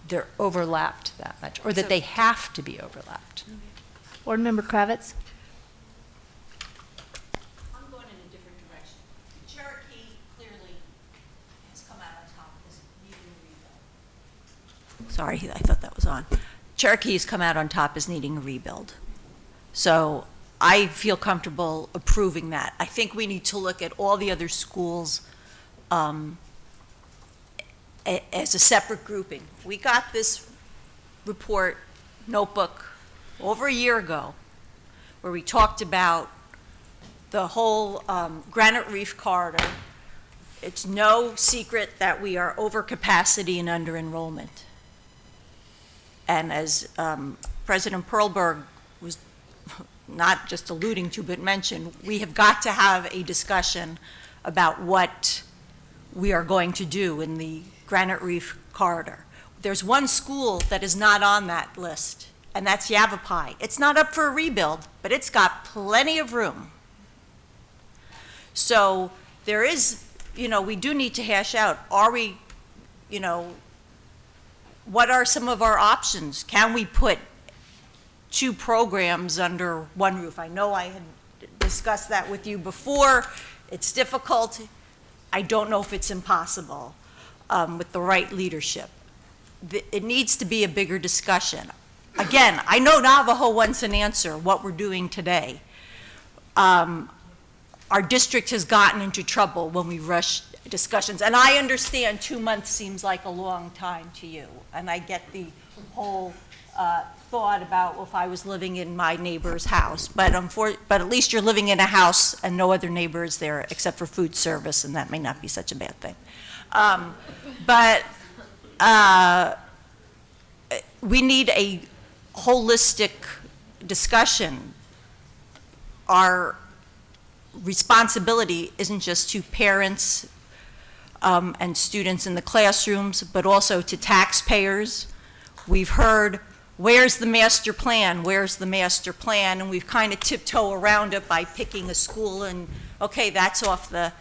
they're overlapped that much, or that they have to be overlapped. Board Member Kravitz. I'm going in a different direction. Cherokee clearly has come out on top as needing a rebuild. Sorry, I thought that was on. Cherokee has come out on top as needing a rebuild. So I feel comfortable approving that. I think we need to look at all the other schools as a separate grouping. We got this report, notebook, over a year ago, where we talked about the whole Granite Reef corridor. It's no secret that we are over capacity and under enrollment. And as President Perlberg was not just alluding to, but mentioned, we have got to have a discussion about what we are going to do in the Granite Reef corridor. There's one school that is not on that list, and that's Yavapai. It's not up for a rebuild, but it's got plenty of room. So there is, we do need to hash out, are we, what are some of our options? Can we put 2 programs under one roof? I know I had discussed that with you before. It's difficult. I don't know if it's impossible with the right leadership. It needs to be a bigger discussion. Again, I know Navajo wants an answer, what we're doing today. Our district has gotten into trouble when we rushed discussions. And I understand 2 months seems like a long time to you, and I get the whole thought about, well, if I was living in my neighbor's house, but at least you're living in a house and no other neighbor is there except for food service, and that may not be such a bad thing. But we need a holistic discussion. Our responsibility isn't just to parents and students in the classrooms, but also to taxpayers. We've heard, where's the master plan? Where's the master plan? And we've kind of tiptoe around it by picking a school and, okay, that's off the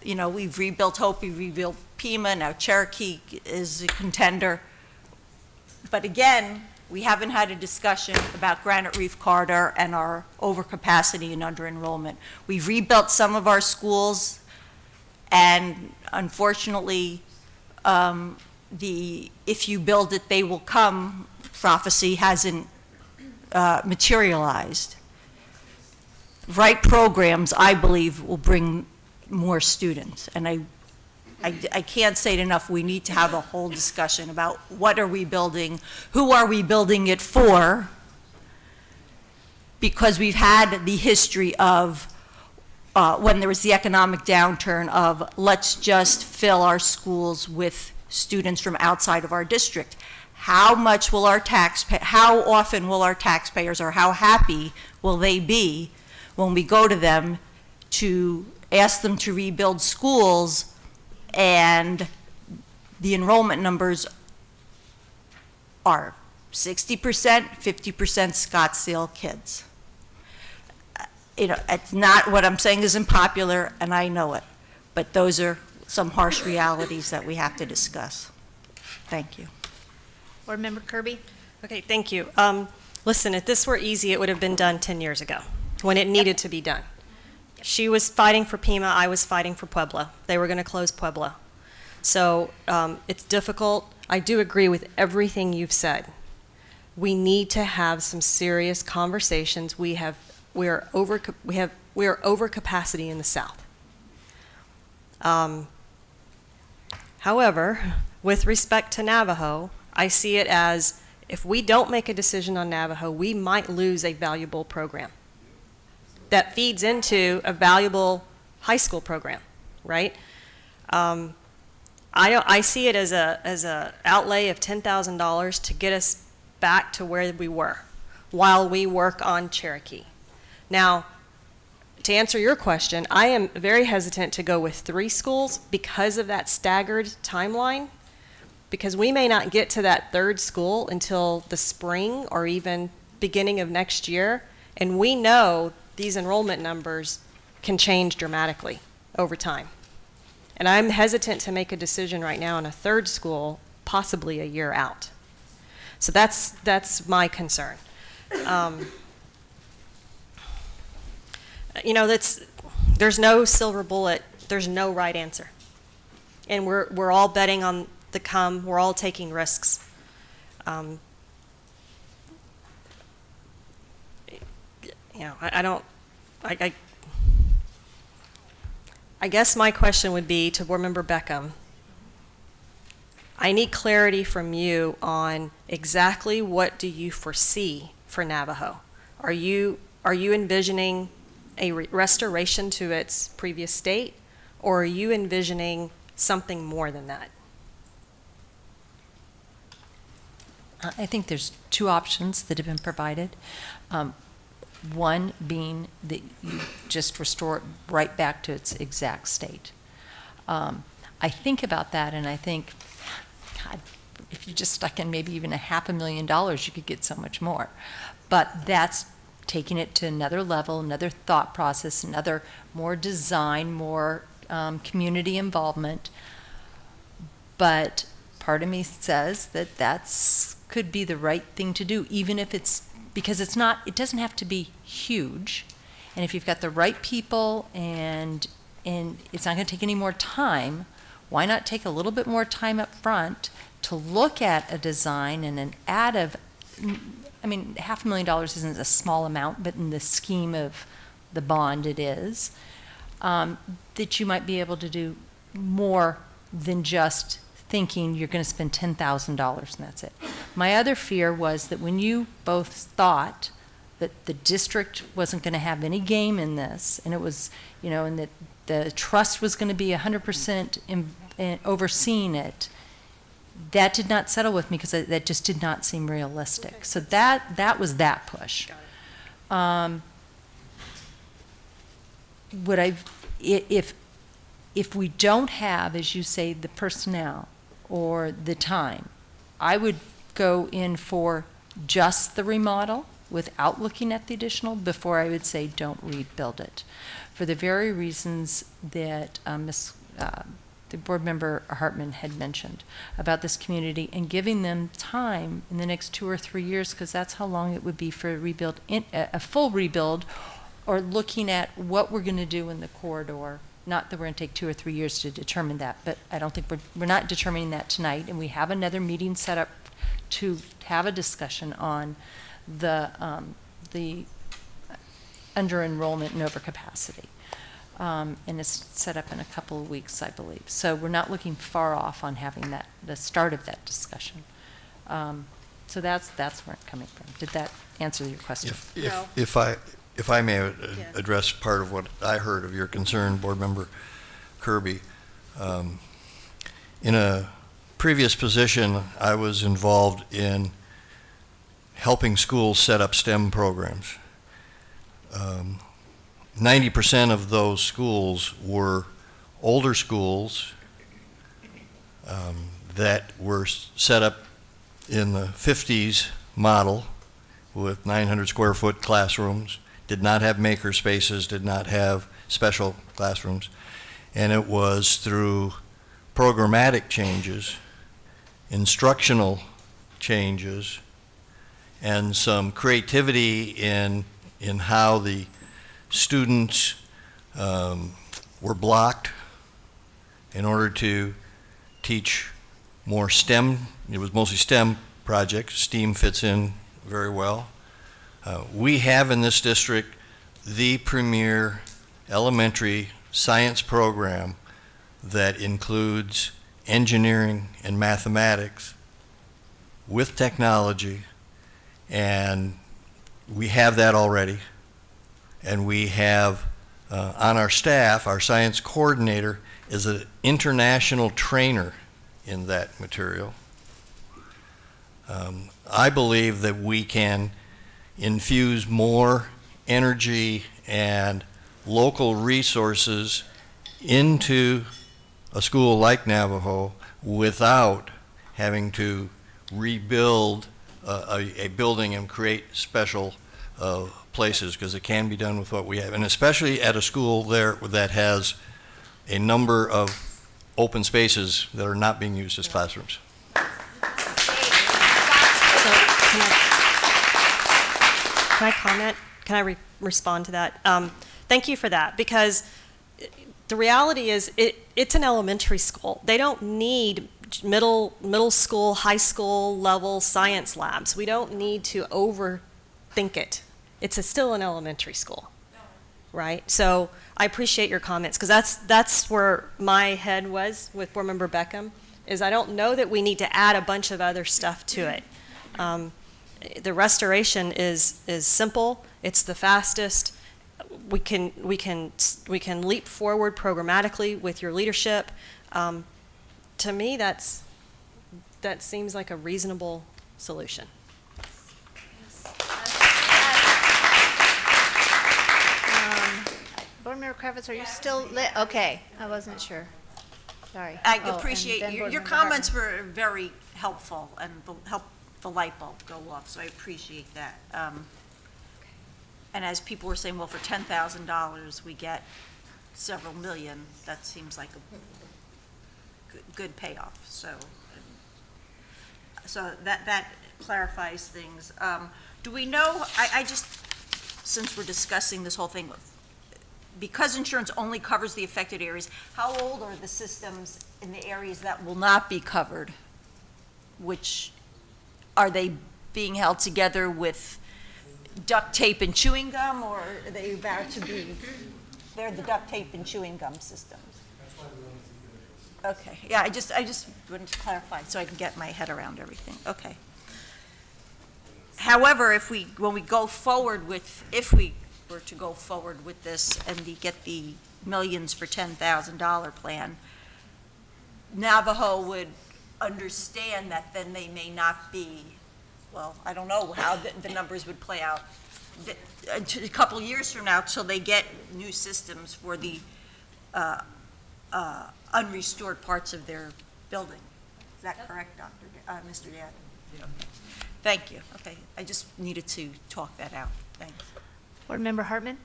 we've rebuilt Hope, we've rebuilt Pima, now Cherokee is a contender. But again, we haven't had a discussion about Granite Reef Corridor and our overcapacity and under-enrollment. We've rebuilt some of our schools, and unfortunately, the "if you build it, they will come" prophecy hasn't materialized. Right programs, I believe, will bring more students, and I can't say it enough. We need to have a whole discussion about what are we building, who are we building it for, because we've had the history of when there was the economic downturn of let's just fill our schools with students from outside of our district. How often will our taxpayers, or how happy will they be when we go to them to ask them to rebuild schools and the enrollment numbers are 60%, 50% Scottsdale kids? It's not, what I'm saying is unpopular, and I know it, but those are some harsh realities that we have to discuss. Thank you. Board Member Kirby? Okay, thank you. Listen, if this were easy, it would have been done 10 years ago, when it needed to be done. She was fighting for Pima, I was fighting for Puebla. They were going to close Puebla. So it's difficult. I do agree with everything you've said. We need to have some serious conversations. We are over capacity in the South. However, with respect to Navajo, I see it as if we don't make a decision on Navajo, we might lose a valuable program that feeds into a valuable high school program, right? I see it as a outlay of $10,000 to get us back to where we were while we work on Cherokee. Now, to answer your question, I am very hesitant to go with 3 schools because of that staggered timeline, because we may not get to that 3rd school until the spring or even beginning of next year, and we know these enrollment numbers can change dramatically over time. And I'm hesitant to make a decision right now on a 3rd school, possibly a year out. So that's my concern. There's no silver bullet, there's no right answer. And we're all betting on the come, we're all taking risks. I guess my question would be to Board Member Beckham. I need clarity from you on exactly what do you foresee for Navajo. Are you envisioning a restoration to its previous state, or are you envisioning something more than that? I think there's 2 options that have been provided. One being that you just restore it right back to its exact state. I think about that and I think, God, if you just stuck in maybe even $500,000, you could get so much more. But that's taking it to another level, another thought process, another more design, more community involvement. But part of me says that that's could be the right thing to do, even if it's, because it doesn't have to be huge. And if you've got the right people and it's not going to take any more time, why not take a little bit more time up front to look at a design and an ad of, I mean, $500,000 isn't a small amount, but in the scheme of the bond it is, that you might be able to do more than just thinking you're going to spend $10,000 and that's it. My other fear was that when you both thought that the district wasn't going to have any game in this, and it was, you know, and that the trust was going to be 100% in overseeing it, that did not settle with me because that just did not seem realistic. Okay. So that was that push. If we don't have, as you say, the personnel or the time, I would go in for just the remodel without looking at the additional before I would say don't rebuild it, for the very reasons that the board member Hartman had mentioned about this community and giving them time in the next 2 or 3 years, because that's how long it would be for a rebuild, a full rebuild, or looking at what we're going to do in the corridor. Not that we're going to take 2 or 3 years to determine that, but I don't think we're not determining that tonight, and we have another meeting set up to have a discussion on the under-enrollment and overcapacity. And it's set up in a couple of weeks, I believe. So we're not looking far off on having the start of that discussion. So that's where I'm coming from. Did that answer your question? If I may address part of what I heard of your concern, Board Member Kirby. In a previous position, I was involved in helping schools set up STEM programs. 90% of those schools were older schools that were set up in the 50s model with 900 square foot classrooms, did not have maker spaces, did not have special classrooms, and it was through programmatic changes, instructional changes, and some creativity in how the students were blocked in order to teach more STEM. It was mostly STEM projects. STEAM fits in very well. We have in this district the premier elementary science program that includes engineering and mathematics with technology, and we have that already. And we have on our staff, our science coordinator is an international trainer in that material. I believe that we can infuse more energy and local resources into a school like Navajo without having to rebuild a building and create special places, because it can be done with what we have, and especially at a school there that has a number of open spaces that are not being used as classrooms. Can I comment? Can I respond to that? Thank you for that, because the reality is it's an elementary school. They don't need middle school, high school level science labs. We don't need to overthink it. It's still an elementary school, right? So I appreciate your comments, because that's where my head was with Board Member Beckham, is I don't know that we need to add a bunch of other stuff to it. The restoration is simple. It's the fastest. We can leap forward programmatically with your leadership. To me, that seems like a reasonable solution. Board Member Kravitz, are you still lit? Okay, I wasn't sure. Sorry. I Oh, appreciate and then your Board Member comments Hartman. were very helpful and helped the light bulb go off, so I appreciate that. And as people were saying, well, for $10,000, we get several million. That seems like a good payoff. So that clarifies things. Do we know, I just, since we're discussing this whole thing, because insurance only covers the affected areas, how old are the systems in the areas that will not be covered? Which, are they being held together with duct tape and chewing gum, or are they about to be, they're the duct tape and chewing gum systems? Okay, yeah, I just wanted to clarify so I can get my head around everything. Okay. However, if we were to go forward with this and get the millions for $10,000 plan, Navajo would understand that then they may not be, well, I don't know how the numbers would play out a couple years from now till they get new systems for the unrestored parts of their building. Is that correct, Mr. Dad? Okay. Thank you. Okay, I just needed to talk that out. Thanks. Board Member Hartman?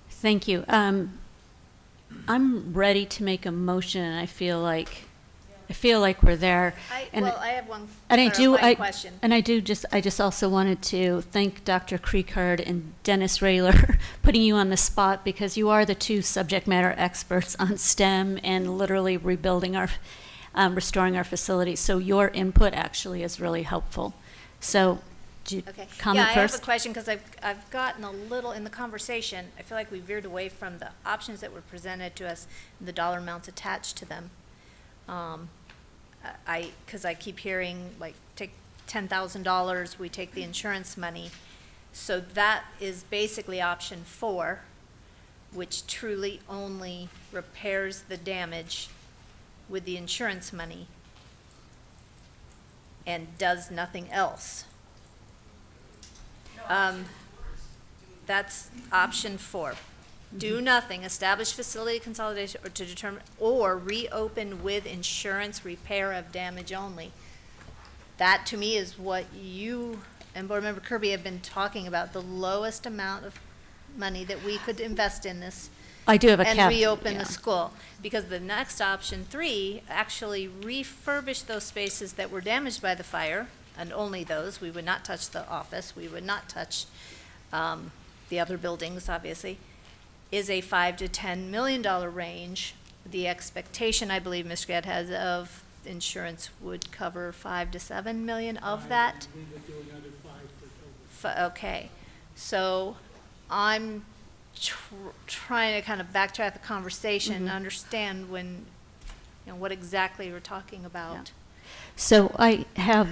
Thank you. I'm ready to make a motion, and I feel like we're there. I have one And clarifying question. And I just also wanted to thank Dr. Kriegard and Dennis Rayler putting you on the spot, because you are the two subject matter experts on STEM and literally rebuilding restoring our facilities. So your input actually is really helpful. So, do you comment I first? have a question because I've gotten a little in the conversation. I feel like we veered away from the options that were presented to us and the dollar amounts attached to them. Because I keep hearing, like, take $10,000, we take the insurance money. So that is basically option 4, which truly only repairs the damage with the insurance money and does nothing else. That's option 4. Do nothing, establish facility consolidation or to determine, or reopen with insurance repair of damage only. That to me is what you and Board Member Kirby have been talking about, the lowest amount of money that we could invest in this. I do have a cap. And reopen yeah. the school. Because the next option 3, actually refurbish those spaces that were damaged by the fire, and only those. We would not touch the office. We would not touch the other buildings, obviously. Is a $5 to $10 million range. The expectation, I believe, Mr. Gadd has of insurance would cover $5 to $7 million of that. We would do another 5 for total. Okay, so I'm trying to kind of backtrack the conversation and understand what exactly we're talking about. Yeah. So I have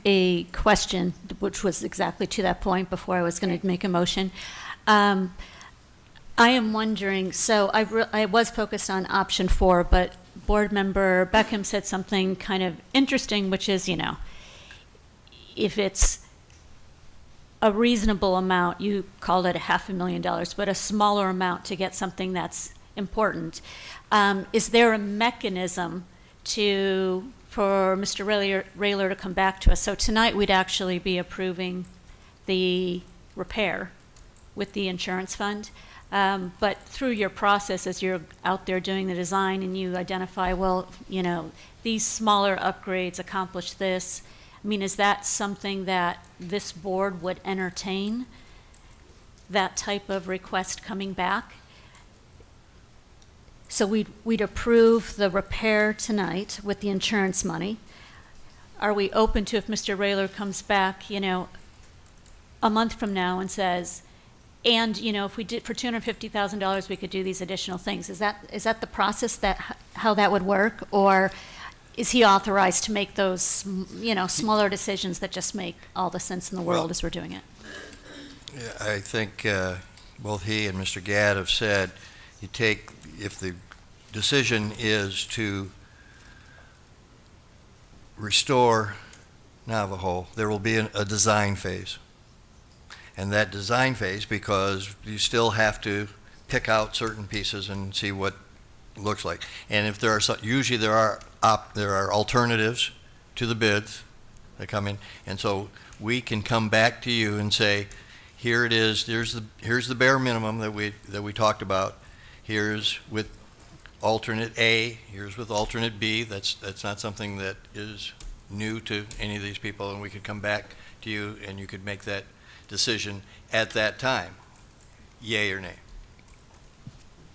a question, which was exactly to that point before I was going to make a motion. I am wondering, so I was focused on option 4, but Board Member Beckham said something kind of interesting, which is, if it's a reasonable amount, you called it $500,000, but a smaller amount to get something that's important. Is there a mechanism for Mr. Rayler to come back to us? So tonight we'd actually be approving the repair with the insurance fund. But through your process, as you're out there doing the design and you identify, well, these smaller upgrades accomplish this, I mean, is that something that this board would entertain, that type of request coming back? So we'd approve the repair tonight with the insurance money. Are we open to, if Mr. Rayler comes back, a month from now and says, and, if we did for $250,000, we could do these additional things. Is that the process how that would work? Or is he authorized to make those, smaller decisions that just make all the sense in the world as we're doing it? Yeah, I think both he and Mr. Gadd have said, if the decision is to restore Navajo, there will be a design phase. And that design phase, because you still have to pick out certain pieces and see what it looks like. And if there are usually there are alternatives to the bids that come in, and so we can come back to you and say, here it is. Here's the bare minimum that we talked about. Here's with alternate A. Here's with alternate B. That's not something that is new to any of these people, and we could come back to you and you could make that decision at that time, yay or nay.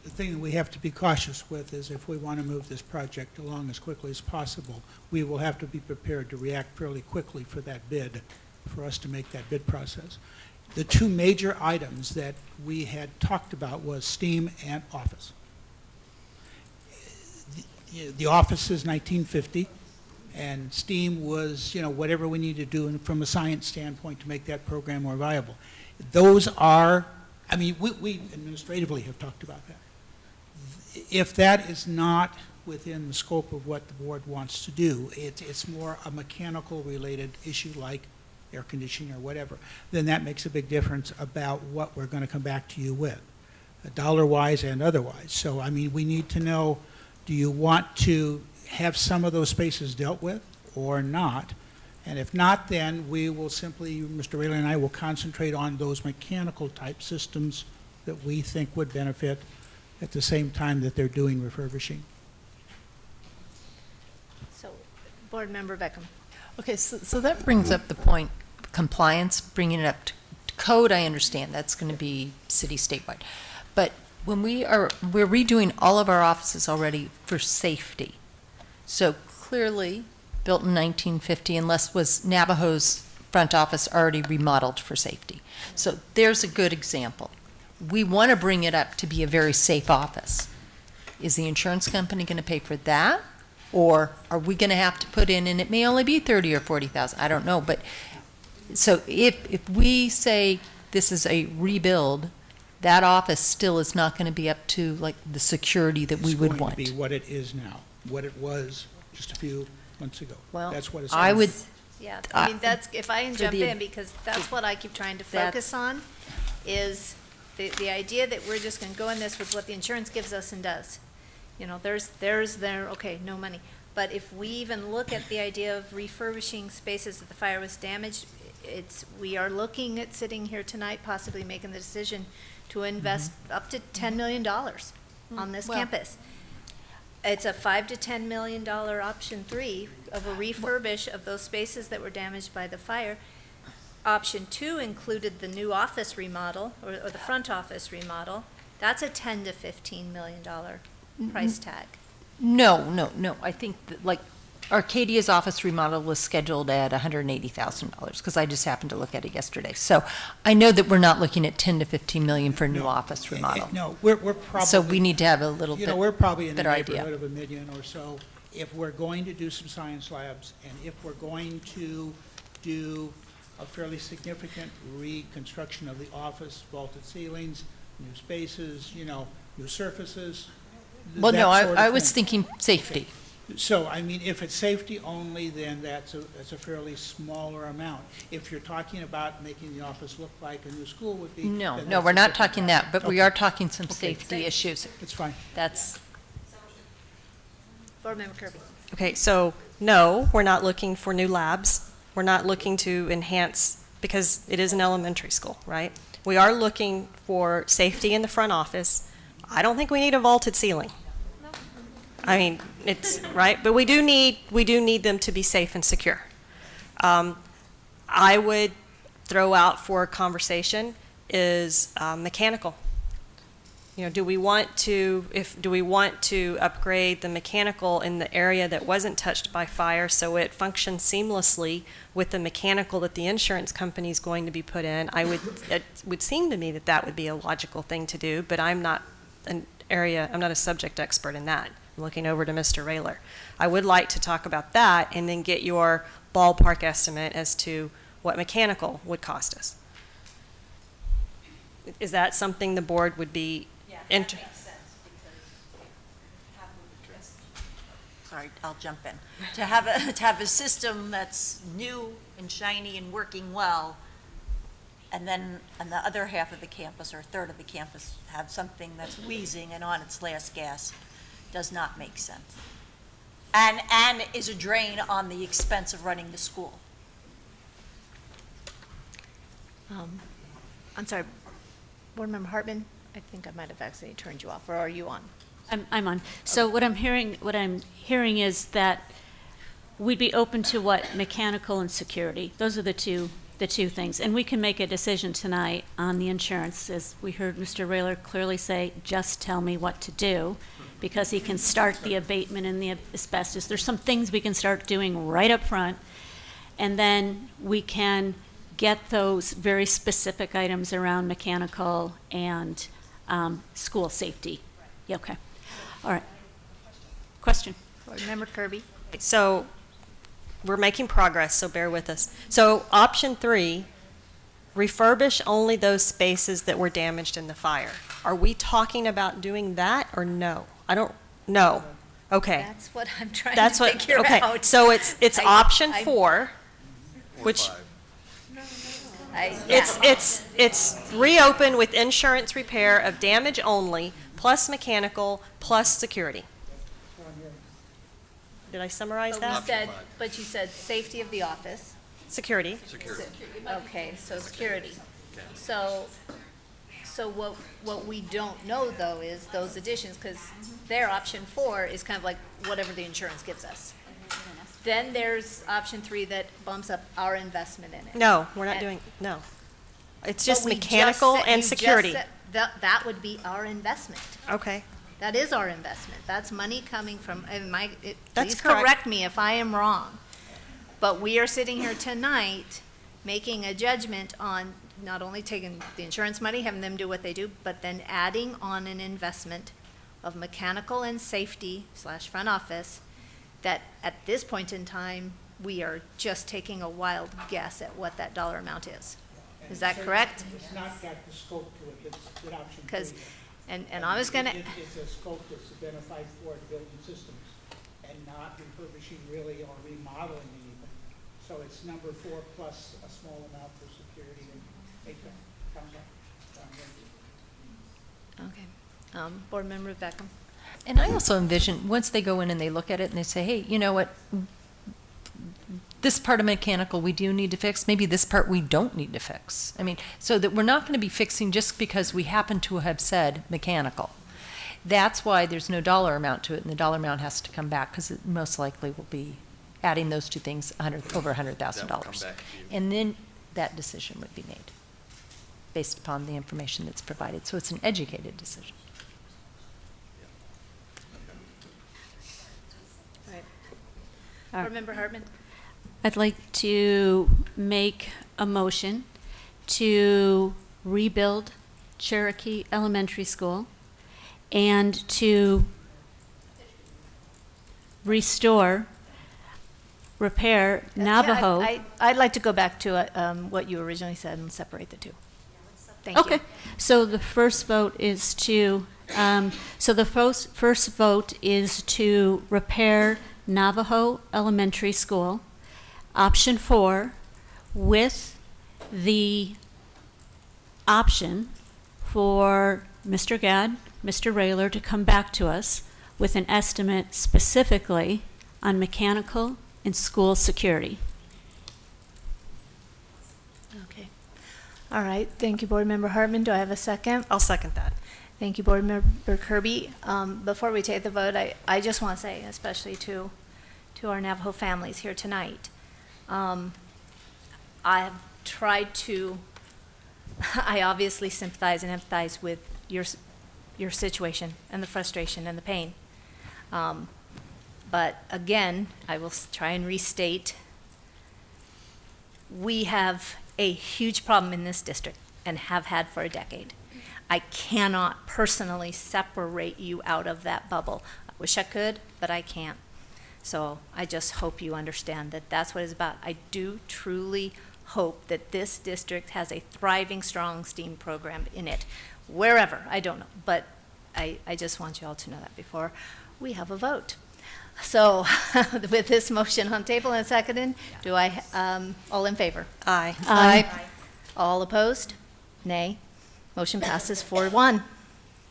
The thing that we have to be cautious with is if we want to move this project along as quickly as possible, we will have to be prepared to react fairly quickly for that bid, for us to make that bid process. The 2 major items that we had talked about was STEAM and office. the office is 1950, and STEAM was, whatever we need to do from a science standpoint to make that program more viable. Those are, we administratively have talked about that. If that is not within the scope of what the board wants to do, it's more a mechanical related issue like air conditioning or whatever, then that makes a big difference about what we're going to come back to you with, dollar-wise and otherwise. So, we need to know, do you want to have some of those spaces dealt with or not? And if not, then we will simply, Mr. Rayler and I will concentrate on those mechanical type systems that we think would benefit at the same time that they're doing refurbishing. So, Board Member Beckham. Okay, so that brings up the point, compliance, bringing it up to code, I understand, that's going to be city statewide. But when we're redoing all of our offices already for safety. So clearly, built in 1950, unless was Navajo's front office already remodeled for safety. So there's a good example. We want to bring it up to be a very safe office. Is the insurance company going to pay for that? Or are we going to have to put in, and it may only be 30 or 40,000, I don't know, but so if we say this is a rebuild, that office still is not going to be up to like the security that we would want. It's going to be what it is now, what it was just a few months ago. Well, that's what it's. I would. Yeah, that's, if I can jump in, because that's what I keep trying to focus on, is the idea that we're just going to go in this with what the insurance gives us and does. Okay, no money. But if we even look at the idea of refurbishing spaces that the fire was damaged, we are looking at sitting here tonight, possibly making the decision to invest up to $10 million on this campus. It's a $5 to $10 million option 3 of a refurbish of those spaces that were damaged by the fire. Option 2 included the new office remodel, or the front office remodel. That's a $10 to $15 million price tag. No. I think that, like, Arcadia's office remodel was scheduled at $180,000, because I just happened to look at it yesterday. So I know that we're not looking at 10 to 15 million for a new office remodel. No, we're probably. So we need to have a little bit we're probably in the better neighborhood idea. of $1 million or so. If we're going to do some science labs, and if we're going to do a fairly significant reconstruction of the office, vaulted ceilings, new spaces, new surfaces. Well, no, that sort of I was thing. thinking safety. So, if it's safety only, then that's a fairly smaller amount. If you're talking about making the office look like a new school would be. No, then no, that's we're a not different talking that, but we Okay. are talking some Okay. safety issues. It's fine. That's, Board Member Kirby. Okay, so no, we're not looking for new labs. We're not looking to enhance, because it is an elementary school, right? We are looking for safety in the front office. I don't think we need a vaulted ceiling. It's, right, but we do need them to be safe and secure. I would throw out for a conversation is mechanical. Do we want to upgrade the mechanical in the area that wasn't touched by fire so it functions seamlessly with the mechanical that the insurance company is going to be put in? It would seem to me that would be a logical thing to do, but I'm not a subject expert in that. I'm looking over to Mr. Rayler. I would like to talk about that and then get your ballpark estimate as to what mechanical would cost us. Is that something the board would be interested? Sorry, I'll jump in. To have a system that's new and shiny and working well, and then on the other half of the campus or a third of the campus have something that's wheezing and on its last gasp, does not make sense. And is a drain on the expense of running the school. I'm sorry, Board Member Hartman, I think I might have accidentally turned you off, or are you on? I'm on. So what I'm hearing is that we'd be open to what mechanical and security. Those are the two things. And we can make a decision tonight on the insurance, as we heard Mr. Rayler clearly say, just tell me what to do, because he can start the abatement in the asbestos. There's some things we can start doing right up front, and then we can get those very specific items around mechanical and school safety. Yeah, okay. All right. Question? Board Member Kirby. So we're making progress, so bear with us. So option 3, refurbish only those spaces that were damaged in the fire. Are we talking about doing that or no? I don't know. Okay. That's what I'm trying That's to what, figure okay. out. So it's option I- 4, which yeah. it's reopen with insurance repair of damage only, plus mechanical, plus security. Did I summarize that? But you said safety of the office. Security. Okay, so security. So what we don't know though is those additions, because their option 4 is kind of like whatever the insurance gives us. Then there's option 3 that bumps up our investment in it. No, we're not And- doing, no. It's But just we mechanical said- and you just security. said That would be our investment. Okay. That is our investment. That's money coming from, That's please correct. correct me if I am wrong. But we are sitting here tonight making a judgment on not only taking the insurance money, having them do what they do, but then adding on an investment of mechanical and safety / front office that at this point in time, we are just taking a wild guess at what that dollar amount is. Is that correct? It's not got the scope to it, it's an option 3. Because, and I was gonna, It's a scope that's identified for building systems and not refurbishing really or remodeling anything. So it's number 4 plus a small amount for security and make that comes up. okay. Board Member Beckham. And I also envision, once they go in and they look at it and they say, hey, you know what? This part of mechanical we do need to fix, maybe this part we don't need to fix. I mean, so that we're not going to be fixing just because we happen to have said mechanical. That's why there's no dollar amount to it, and the dollar amount has to come back, because it most likely will be adding those two things over $100,000. And then that decision would be made based upon the information that's provided. So it's an educated decision. Board Member Hartman. I'd like to make a motion to rebuild Cherokee Elementary School and to restore, repair Navajo. I'd like to go back to what you originally said and separate the two. Thank you. Okay, so the first vote is to, first vote is to repair Navajo Elementary School. Option 4, with the option for Mr. Gadd, Mr. Rayler to come back to us with an estimate specifically on mechanical and school security. Okay. All right, thank you, Board Member Hartman. Do I have a second? I'll second that. Thank you, Board Member Kirby. Before we take the vote, I just want to say, especially to our Navajo families here tonight, I have tried to, I obviously sympathize and empathize with your situation and the frustration and the pain. But again, I will try and restate, we have a huge problem in this district and have had for a decade. I cannot personally separate you out of that bubble. I wish I could, but I can't. So I just hope you understand that that's what it's about. I do truly hope that this district has a thriving, strong STEAM program in it, wherever, I don't know. But I just want you all to know that before we have a vote. So with this motion on table and seconded, do I, all in favor? Aye. Aye. All opposed? Nay. Motion passes 4-1.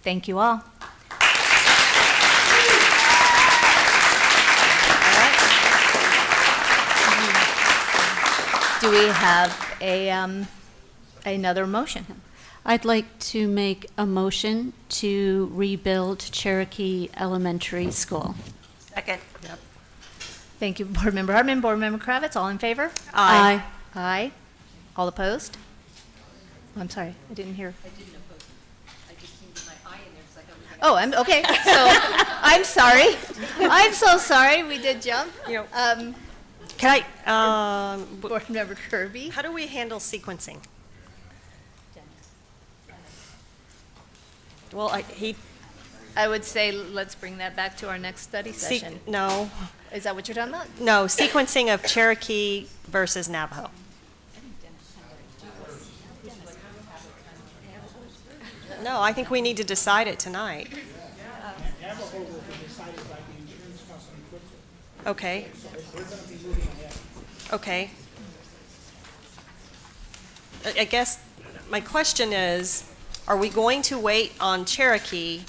Thank you all. Do we have another motion? I'd like to make a motion to rebuild Cherokee Elementary School. Second. Yep. Thank you, Board Member Hartman. Board Member Kravitz, all in favor? Aye. Aye. All opposed? I'm sorry, I didn't hear. I didn't oppose. I just came to my eye in there because I thought we were Oh, I'm, okay, so, I'm sorry. I'm so sorry, we did jump. Can I, Board Member Kirby? how do we handle sequencing? Well, I would say let's bring that back to our next study session. No, Is that what you're talking about? no, sequencing of Cherokee versus Navajo. No, I think we need to decide it tonight. Okay. Okay. I guess my question is, are we going to wait on Cherokee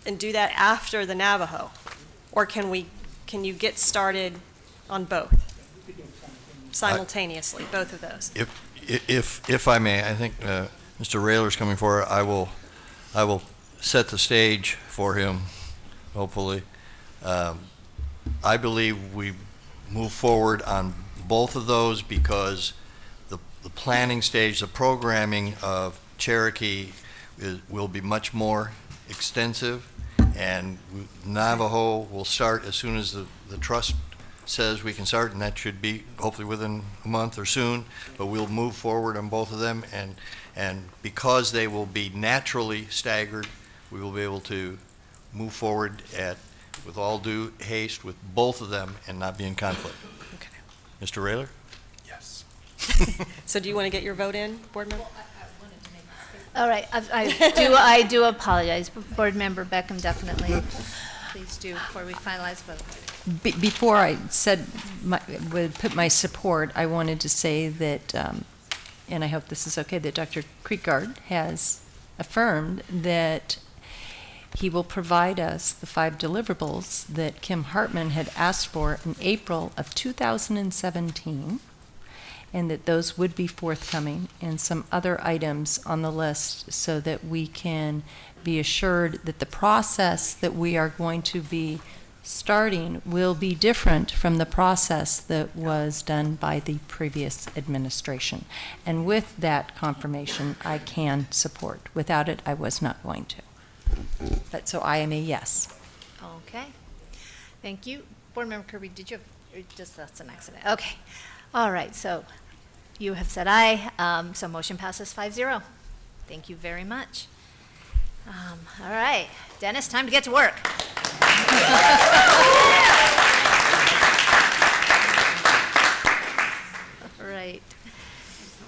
and do that after the Navajo? Or can you get started on both simultaneously, both of those? If I may, I think Mr. Rayler's coming forward. I will set the stage for him, hopefully. I believe we move forward on both of those because the planning stage, the programming of Cherokee will be much more extensive, and Navajo will start as soon as the trust says we can start, and that should be hopefully within a month or soon, but we'll move forward on both of them, and because they will be naturally staggered, we will be able to move forward with all due haste with both of them and not be in conflict. Okay. Mr. Rayler? Yes. So do you want to get your vote in, board member? All right, I do apologize. Board Member Beckham, definitely. Please do before we finalize vote. Before I would put my support, I wanted to say that, and I hope this is okay, that Dr. Creekard has affirmed that he will provide us the 5 deliverables that Kim Hartman had asked for in April of 2017, and that those would be forthcoming, and some other items on the list so that we can be assured that the process that we are going to be starting will be different from the process that was done by the previous administration. And with that confirmation, I can support. Without it, I was not going to. But so I am a yes. Okay. Thank you. Board Member Kirby, did you have, or just that's an accident? Okay. All right, so you have said aye, so motion passes 5-0. Thank you very much. All right, Dennis, time to get to work. All right.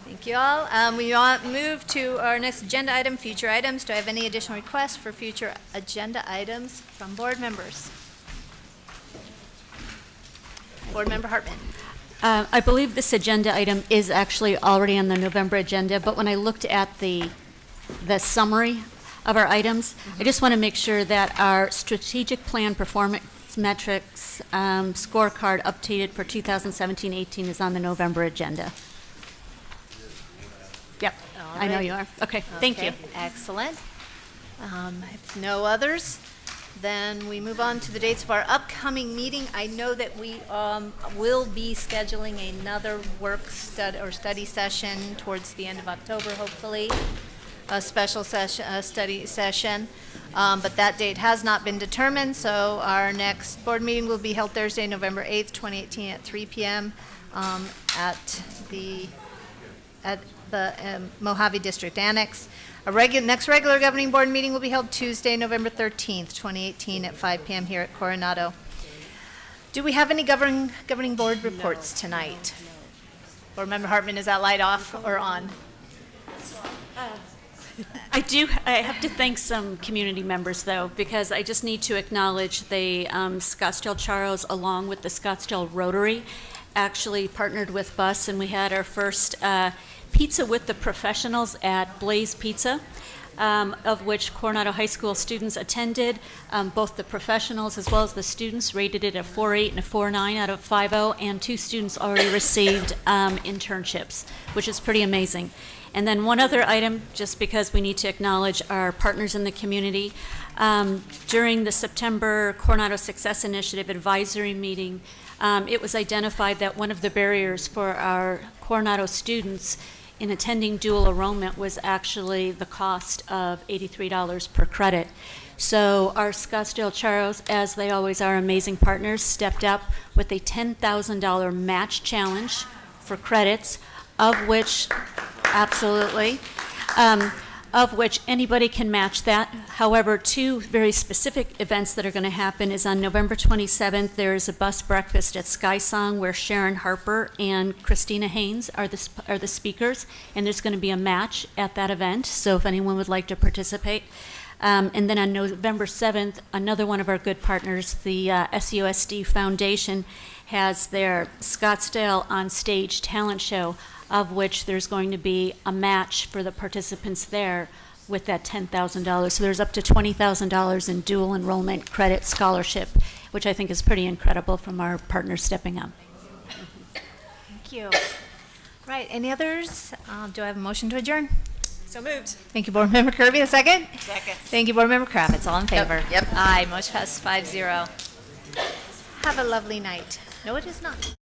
Thank you all. We move to our next agenda item, future items. Do I have any additional requests for future agenda items from board members? Board Member Hartman. I believe this agenda item is actually already on the November agenda, but when I looked at the summary of our items, I just want to make sure that our strategic plan performance metrics scorecard updated for 2017-18 is on the November agenda. Yep, All I know right. you are. Okay, thank you. Excellent. If no others, then we move on to the dates of our upcoming meeting. I know that we will be scheduling another study session towards the end of October, hopefully, a special session, a study session, but that date has not been determined. So our next board meeting will be held Thursday, November 8th, 2018, at 3 p.m. At the Mojave District Annex. Next regular governing board meeting will be held Tuesday, November 13th, 2018, at 5 p.m. here at Coronado. Do we have any governing board reports tonight? Board Member Hartman, is that light off or on? I have to thank some community members, though, because I just need to acknowledge the Scottsdale Charros, along with the Scottsdale Rotary, actually partnered with BUS, and we had our first Pizza with the Professionals at Blaze Pizza, of which Coronado High School students attended. Both the professionals as well as the students rated it a 4.8 and a 4.9 out of 5.0, and 2 students already received internships, which is pretty amazing. And then one other item, just because we need to acknowledge our partners in the community. During the September Coronado Success Initiative advisory meeting, it was identified that one of the barriers for our Coronado students in attending dual enrollment was actually the cost of $83 per credit. So our Scottsdale Charros, as they always are amazing partners, stepped up with a $10,000 match challenge for credits, of which, absolutely, of which anybody can match that. However, two very specific events that are going to happen is on November 27th, there is a bus breakfast at Sky Song where Sharon Harper and Christina Haynes are the speakers, and there's going to be a match at that event, so if anyone would like to participate. And then on November 7th, another one of our good partners, the SUSD Foundation, has their Scottsdale on Stage talent show, of which there's going to be a match for the participants there with that $10,000. So there's up to $20,000 in dual enrollment credit scholarship, which I think is pretty incredible from our partners stepping up. Thank you. Right, any others? Do I have a motion to adjourn? So moved. Thank you, Board Member Kirby. A second? Second. Thank you, Board Member Kravitz. All in favor? Yep. Aye, motion passes 5-0. Have a lovely night. No, it is not.